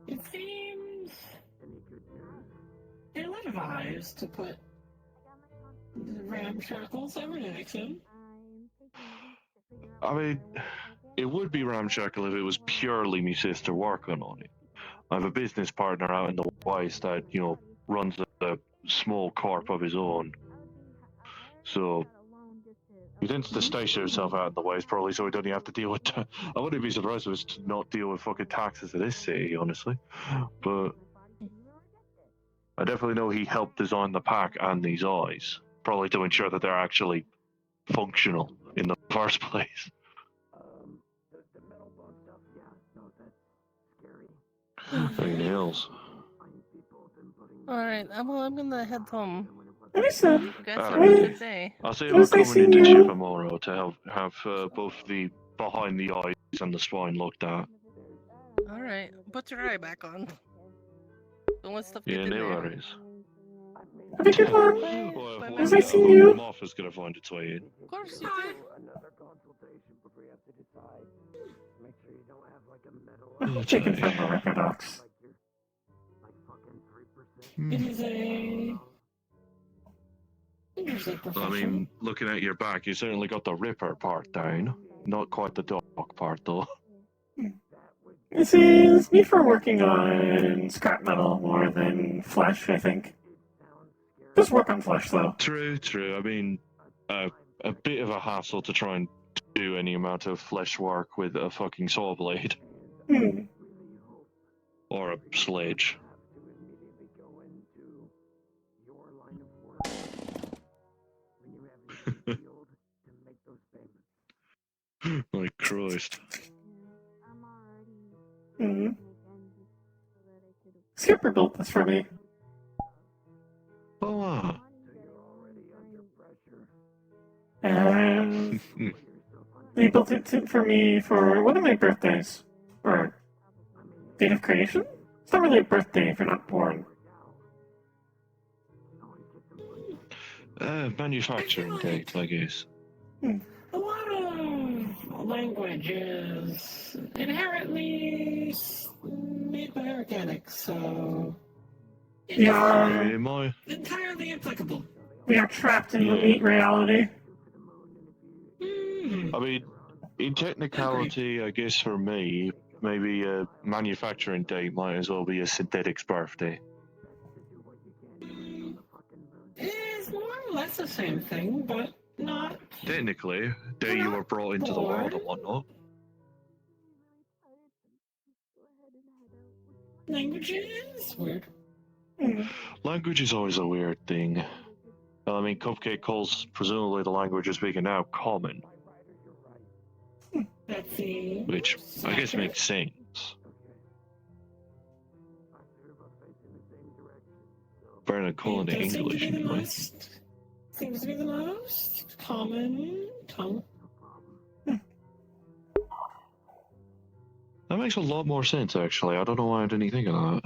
It seems there are a lot of eyes to put ramshackles. I would assume. I mean, it would be ramshackle if it was purely me sister working on it. I have a business partner out in the West that, runs a small corp of his own. So he tends to station himself out in the West, probably so he doesn't have to deal with... I wouldn't be surprised if it was to not deal with fucking taxes in this city, honestly. But I definitely know he helped design the pack and these eyes, probably to ensure that they're actually functional in the first place. Fucking hills. Alright, well, I'm gonna head home. Listen, You guys have a good day. I'll see about coming into tomorrow to have both the behind the eyes and the spine looked at. Alright, put your eye back on. Don't let stuff get Yeah, in no there. worries. Have a good one. Well, As I see you. Moth is gonna find its way in. Of course you do. I'm checking for the Ripper Docs. It is a interesting I profession. mean, looking at your back, you certainly got the Ripper part down. Not quite the dog part, though. This is me for working on scrap metal more than flesh, I think. Just work on flesh, though. True. I mean, a bit of a hassle to try and do any amount of flesh work with a fucking saw blade. Or a sledge. My Christ. Skipper built this for me. Oh, wow. And he built it for me for one of my birthdays. Or Date of creation? It's not really a birthday if you're not born. Manufacturing date, I guess. A lot of language is inherently made by organics, so it's my... entirely applicable. We are trapped in the meat reality. I mean, in technicality, I guess for me, maybe a manufacturing date might as well be a synthetic's birthday. It's more or less the same thing, but not. Technically, day you were brought into the world and whatnot. Languages? Weird. Language is always a weird thing. Well, I mean, Cupcake calls presumably the language you're speaking now common. Which I guess makes sense. Better than calling it English, anyway. Seems to be the most common tongue. That makes a lot more sense, actually. I don't know why I didn't think of that.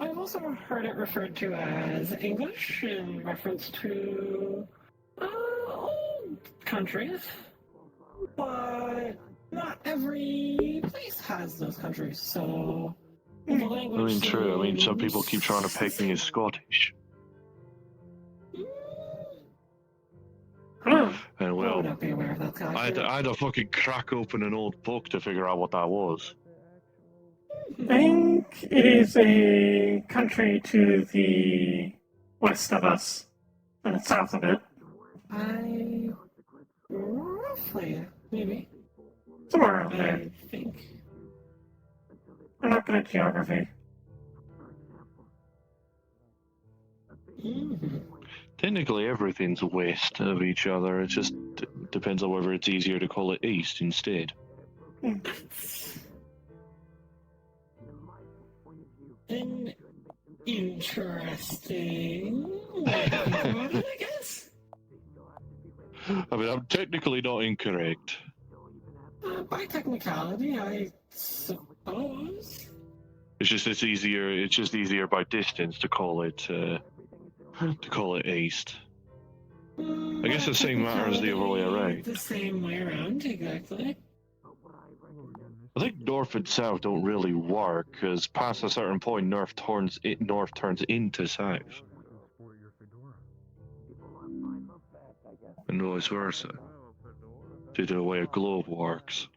I've also heard it referred to as English in reference to old countries, but not every place has those countries, so the language I mean, true. I mean, some people keep trying to peg me as Scottish. And well, I had to fucking crack open an old book to figure out what that was. I think it is a country to the west of us, and south of it. Roughly, maybe. Somewhere around there. I think. I'm not good at geography. Technically, everything's west of each other. It just depends on whether it's easier to call it east instead. An interesting way to think about it, I guess. I mean, I'm technically not incorrect. By technicality, I suppose. It's just easier by distance to call it east. I guess the same matter as the other way around. The same way around, exactly. I think north and south don't really work, because past a certain point, north turns into south. And vice versa. Due to the way a globe works.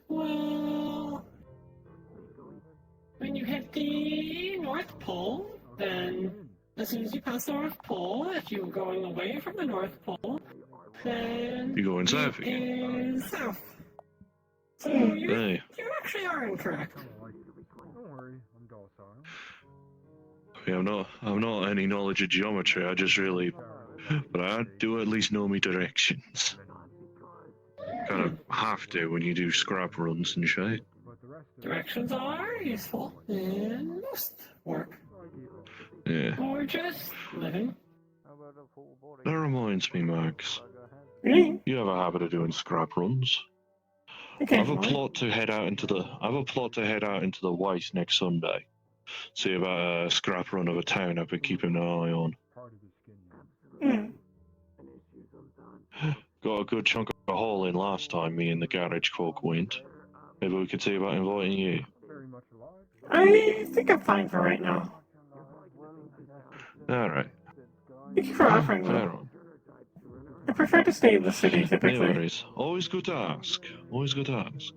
Well, when you hit the North Pole, then as soon as you pass the North Pole, if you're going away from the North Pole, then you're going south again. Is south. So you actually are incorrect. Yeah, I'm not any knowledge of geometry. I just really, but I do at least know my directions. Kind of have to when you do scrap runs and shit. Directions are useful in most work. Yeah. Or just living. That reminds me, Max. You have a habit of doing scrap runs. I have a plot to head out into the Weiss next Sunday. See about a scrap run of a town I've been keeping an eye on. Got a good chunk of a haul in last time me and the garage folk went. Maybe we could see about inviting you. I think I'm fine for right now. Alright. Thank you for offering me. I prefer to stay in the city typically. No worries. Always good to ask. Always good to ask.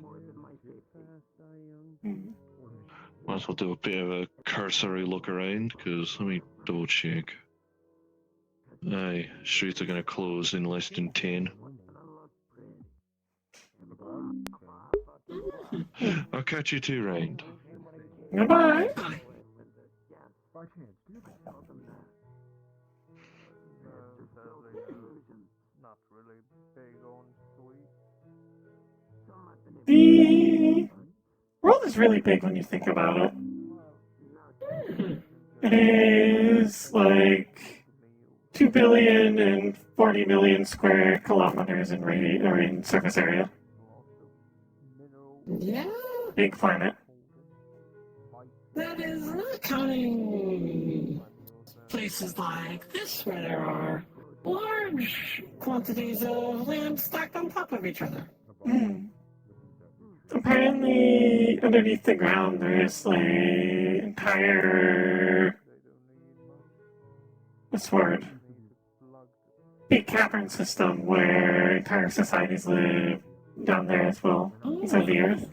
Might as well do a bit of a cursory look around, because let me double check. Aye, streets are going to close in less than 10. I'll catch you two round. Goodbye. The world is really big when you think about it. It is like 2,040,000,000 square kilometers in or in surface area. Yeah, Big planet. that is not counting places like this where there are large quantities of land stacked on top of each other. Apparently, underneath the ground, there's like entire what's the word? Big cavern system where entire societies live down there as well, inside the earth.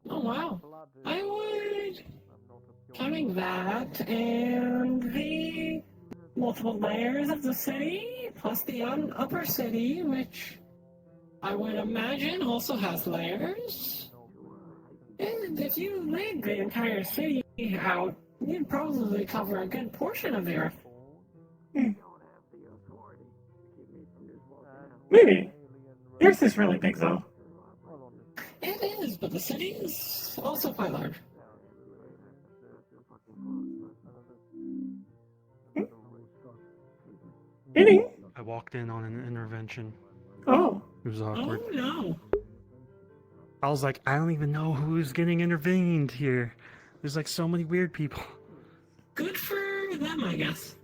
Oh wow. I would, counting that and the multiple layers of the city, plus the upper city, which I would imagine also has layers. And if you laid the entire city out, you'd probably cover a good portion of the earth. Maybe. The earth is really big though. It is, but the city is also quite large. I walked in on an intervention. Oh. It was awkward. Oh no. I was like, I don't even know who's getting intervened here. There's like so many weird people. Good for them, I guess.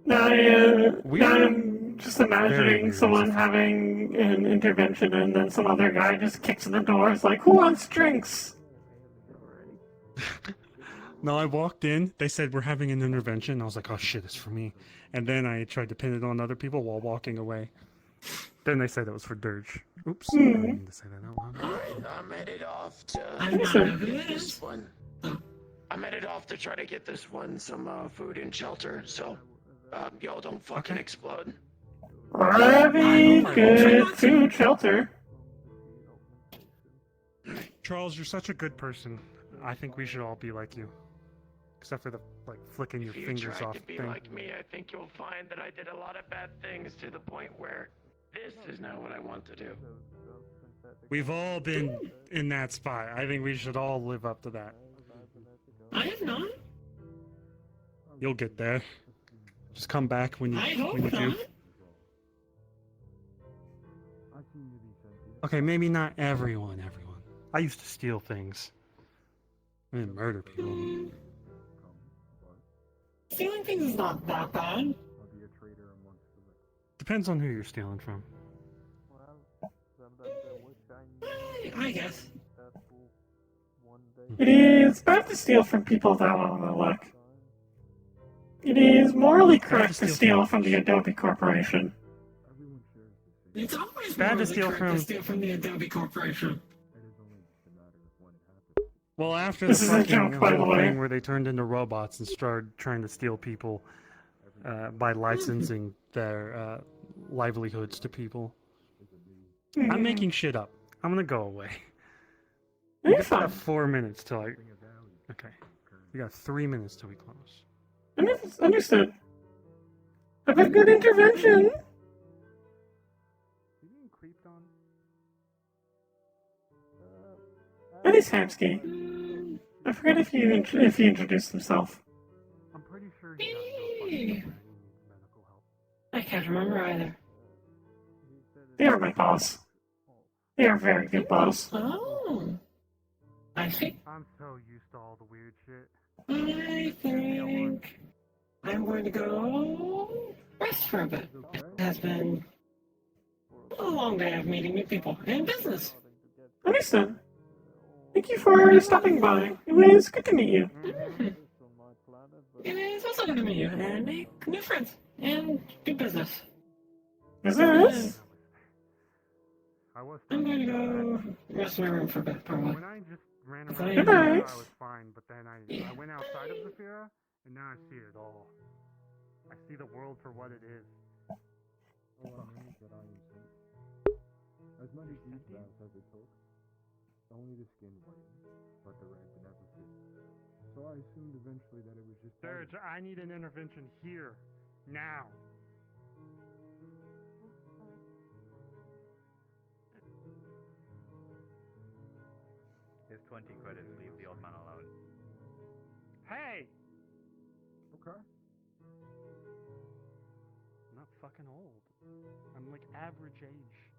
I'm just imagining someone having an intervention and then some other guy just kicks in the door. It's like, who wants drinks? No, I walked in. They said we're having an intervention. I was like, oh shit, it's for me. And then I tried to pin it on other people while walking away. Then they said it was for Dirge. Oops, I didn't mean to say that out loud. Alright, I'm headed off to get this one. I'm headed off to try to get this one some food and shelter, so y'all don't fucking explode. Very good food shelter. Charles, you're such a good person. I think we should all be like you. Except for the, like, flicking your If you fingers try off to be thing. like me, I think you'll find that I did a lot of bad things to the point where this is not what I want to do. We've all been in that spot. I think we should all live up to that. I have not. You'll get there. Just come back when you I hope when you do. not. Okay, maybe not everyone. I used to steal things. I didn't murder people. Stealing things is not that bad. Depends on who you're stealing from. I guess. It is bad to steal from people that want to look. It is morally correct to steal from the Adobe Corporation. It's always Bad to morally steal correct to steal from the Adobe Corporation. Well, after This the is a fucking joke, by the whole way. thing where they turned into robots and started trying to steal people by licensing their livelihoods to people. I'm making shit up. I'm gonna go away. We You're just fine. got 4 minutes till I... Okay. We got 3 minutes till we close. Understood. Have a good intervention. That is Hamsky. I forget if he introduced himself. I'm pretty sure I can't remember either. They are my boss. They are very good boss. Oh. I think. I'm so used to all the weird shit. I think I'm going to go rest for a bit. It has been a long day of meeting new people and business. Understood. Thank you for stopping by. It was good to meet you. It is also good to meet you and make new friends and do business. Business? I'm going to go rest in my room for a bit, probably. When I just ran If around I- the Good Zephyra, night. I was fine, but then I went outside of Zephyra, and now I see it all. I see the world for what it is. As many deep baths as it took, only the skin whitened, but the red never fit. So I assumed eventually that it was just... Serge, I need an intervention here. Now. Here's 20 credits, leave the old man alone. Hey! Okay. fucking old. I'm like average age.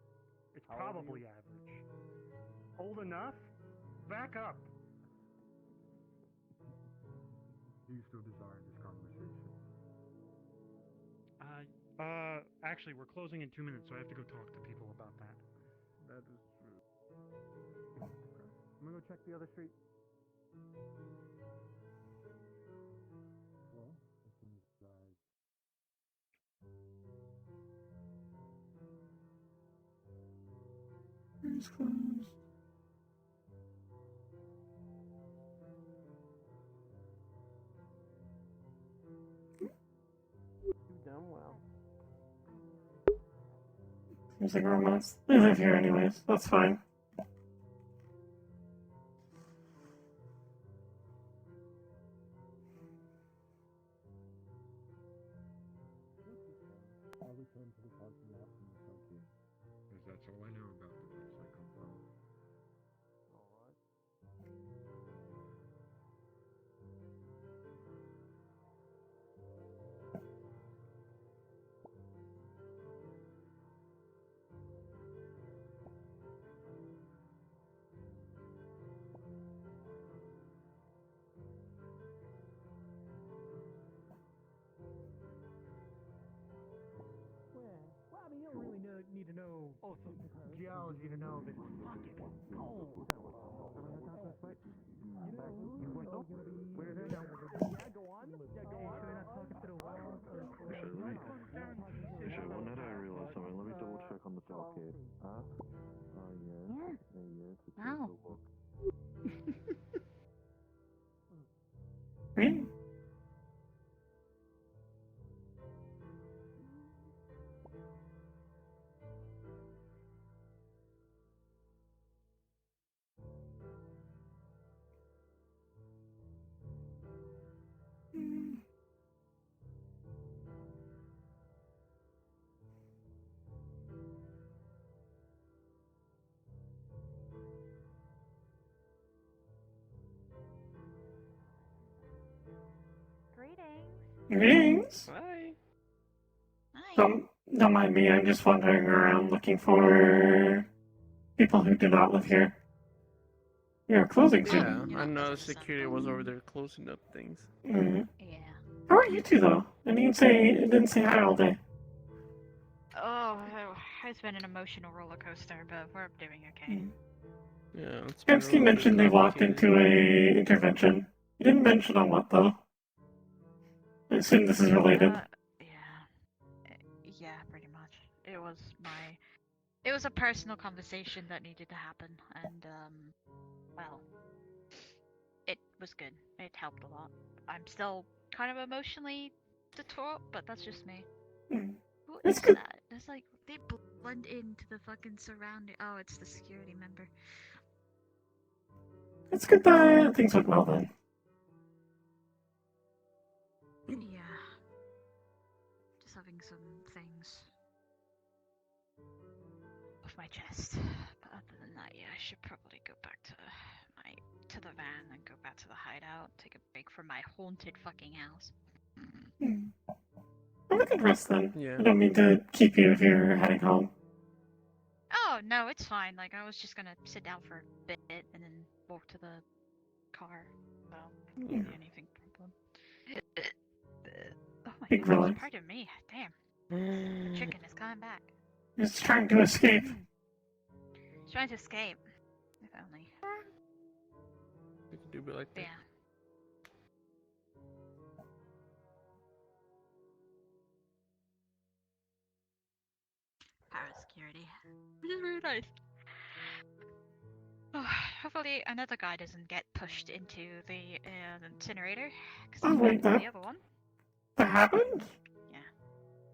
It's How old are probably you? average. Old enough? Back up. Do you still desire this conversation? Actually, we're closing in 2 minutes, so I have to go talk to people about that. That is true. I'm gonna go check the other street. Well, as soon as It's closed. You done well. Seems like robots. They live here anyways. That's fine. I'll return to the parking lot from the Tokyo. Because that's all I know about the place I come from. Alright. Well, I mean, you don't really need to know geology to know that it's fucking cold. You want to where is it? Yeah, go on. Yeah, go on. Sure, not talking to the wall. Well, now that I realize something, let me double check on the docket. Huh? Oh, yes. Yes. Wow. Really? Greetings. Hi. Don't mind me, I'm just wandering around looking for people who do not live here. You're closing soon. Yeah, I know security was over there closing up things. Mm. Yeah. How are you two though? I didn't say hi all day. Oh, it's been an emotional roller coaster, but we're doing okay. Yeah, it's Kemsky mentioned they walked into a intervention. He didn't mention on what though. I assume this is related. Yeah, pretty much. It was a personal conversation that needed to happen, and well, it was good. It helped a lot. I'm still kind of emotionally distraught, but that's just me. What is that? That's like they blend into the fucking surrounding. Oh, it's the security member. It's good that things went well then. Yeah. Just having some things off my chest. But other than that, yeah, I should probably go back to the van and go back to the hideout, take a break from my haunted fucking house. Have a good rest then. Yeah. I don't mean to keep you if you're heading home. Oh no, it's fine. Like I was just gonna sit down for a bit and then walk to the car. So Yeah. anything problem. Oh my Big goodness, relax. pardon me. Damn. The chicken is coming back. He's trying to escape. He's trying to escape. If only. We could do it like that. Yeah. Power security. Which is very nice. Oh, hopefully another guy doesn't get pushed into the incinerator. Oh wait, The other one. that happened?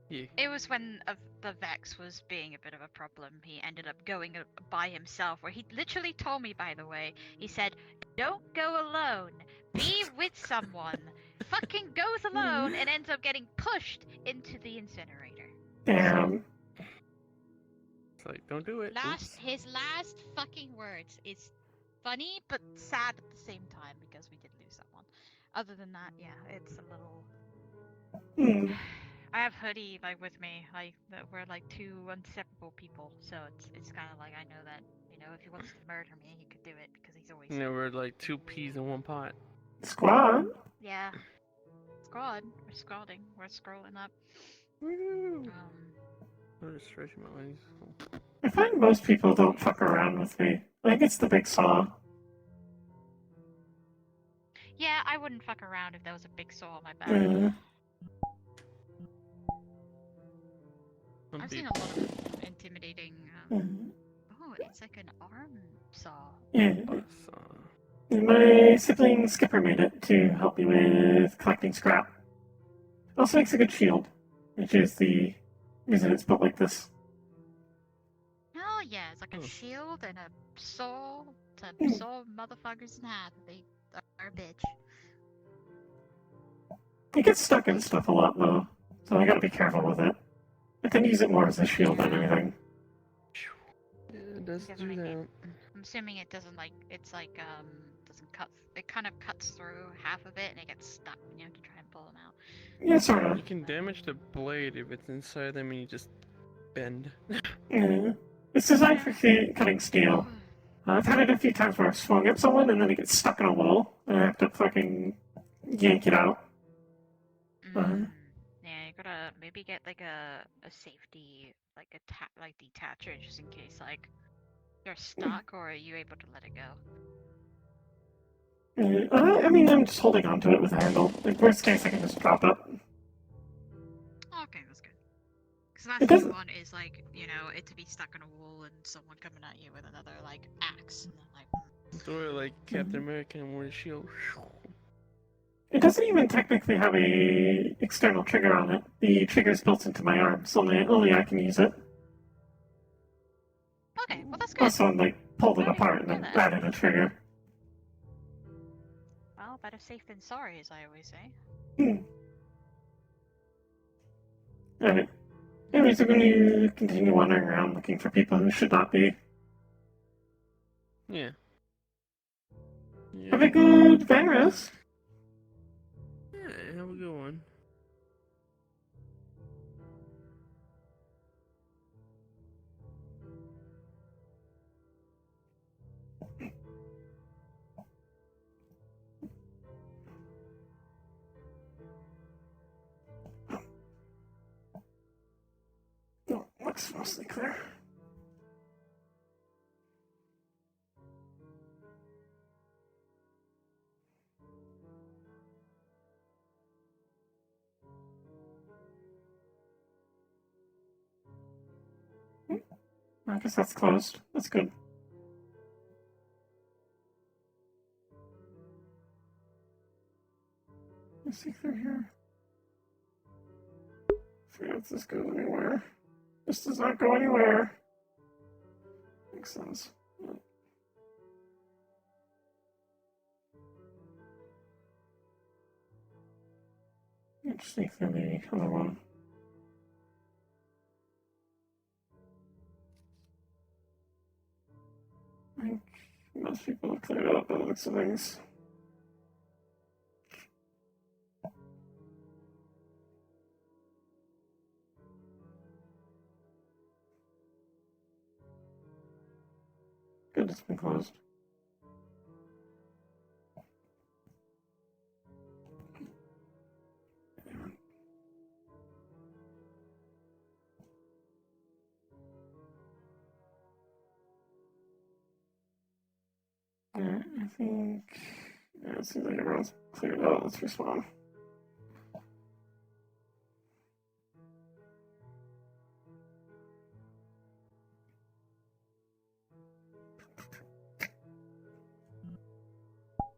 Yeah. It was when the Vex was being a bit of a problem. He ended up going by himself, where he literally told me, by the way, he said, "Don't go alone. Be with someone." Fucking goes alone and ends up getting pushed into the incinerator. Damn. It's like, don't do it. His last fucking words is funny but sad at the same time because we did lose someone. Other than that, yeah, it's a little. I have Hoodie like with me, like that we're like two inseparable people. So it's kind of like I know that if he wants to murder me, he could do it because he's always. You know, we're like two peas in one pot. Squad. Yeah. Squad. We're squatting. We're scrolling up. I'm just stretching my legs. I find most people don't fuck around with me. I think it's the big saw. Yeah, I wouldn't fuck around if there was a big saw on my back. I've seen a lot of intimidating. Oh, it's like an arm saw. Yeah. My sibling Skipper made it to help me with collecting scrap. It also makes a good shield, which is the reason it's built like this. Oh yeah, it's like a shield and a saw to saw motherfuckers in half. They are a bitch. It gets stuck in stuff a lot though, so I gotta be careful with it. I can use it more as a shield than anything. Yeah, it does do that. I'm assuming it doesn't doesn't cut. It kind of cuts through half of it and it gets stuck when you have to try and pull them out. Yeah, sort of. You can damage the blade if it's inside them and you just bend. Yeah. It's designed for cutting steel. I've had it a few times where I've swung at someone and then it gets stuck in a wall and I have to fucking yank it out. Yeah, you gotta maybe get like a safety like detacher just in case like you're stuck, or are you able to let it go? I mean, I'm just holding on to it with a handle. Like, worst case, I can just drop it. Okay, that's good. Because that's the one is like, it to be stuck in a wall and someone coming at you with another like axe, and then like. Do it like Captain America and wear a shield. It doesn't even technically have a external trigger on it. The trigger's built into my arm, so only I can use it. Okay, well that's good. Also, like pulled it apart and then added a trigger. Well, better safe than sorry, as I always say. Alright. Anyways, we're going to continue wandering around looking for people who should not be. Yeah. Have a good van rest. Yeah, have a good one. Oh, looks mostly clear. I guess that's closed. That's good. Let's see through here. Forget if this goes anywhere. This does not go anywhere. Makes sense. Let's sneak through the other one. I think most people have cleared out the looks of things. Good, it's been closed. Yeah, I think it seems like everyone's cleared out. Let's respawn.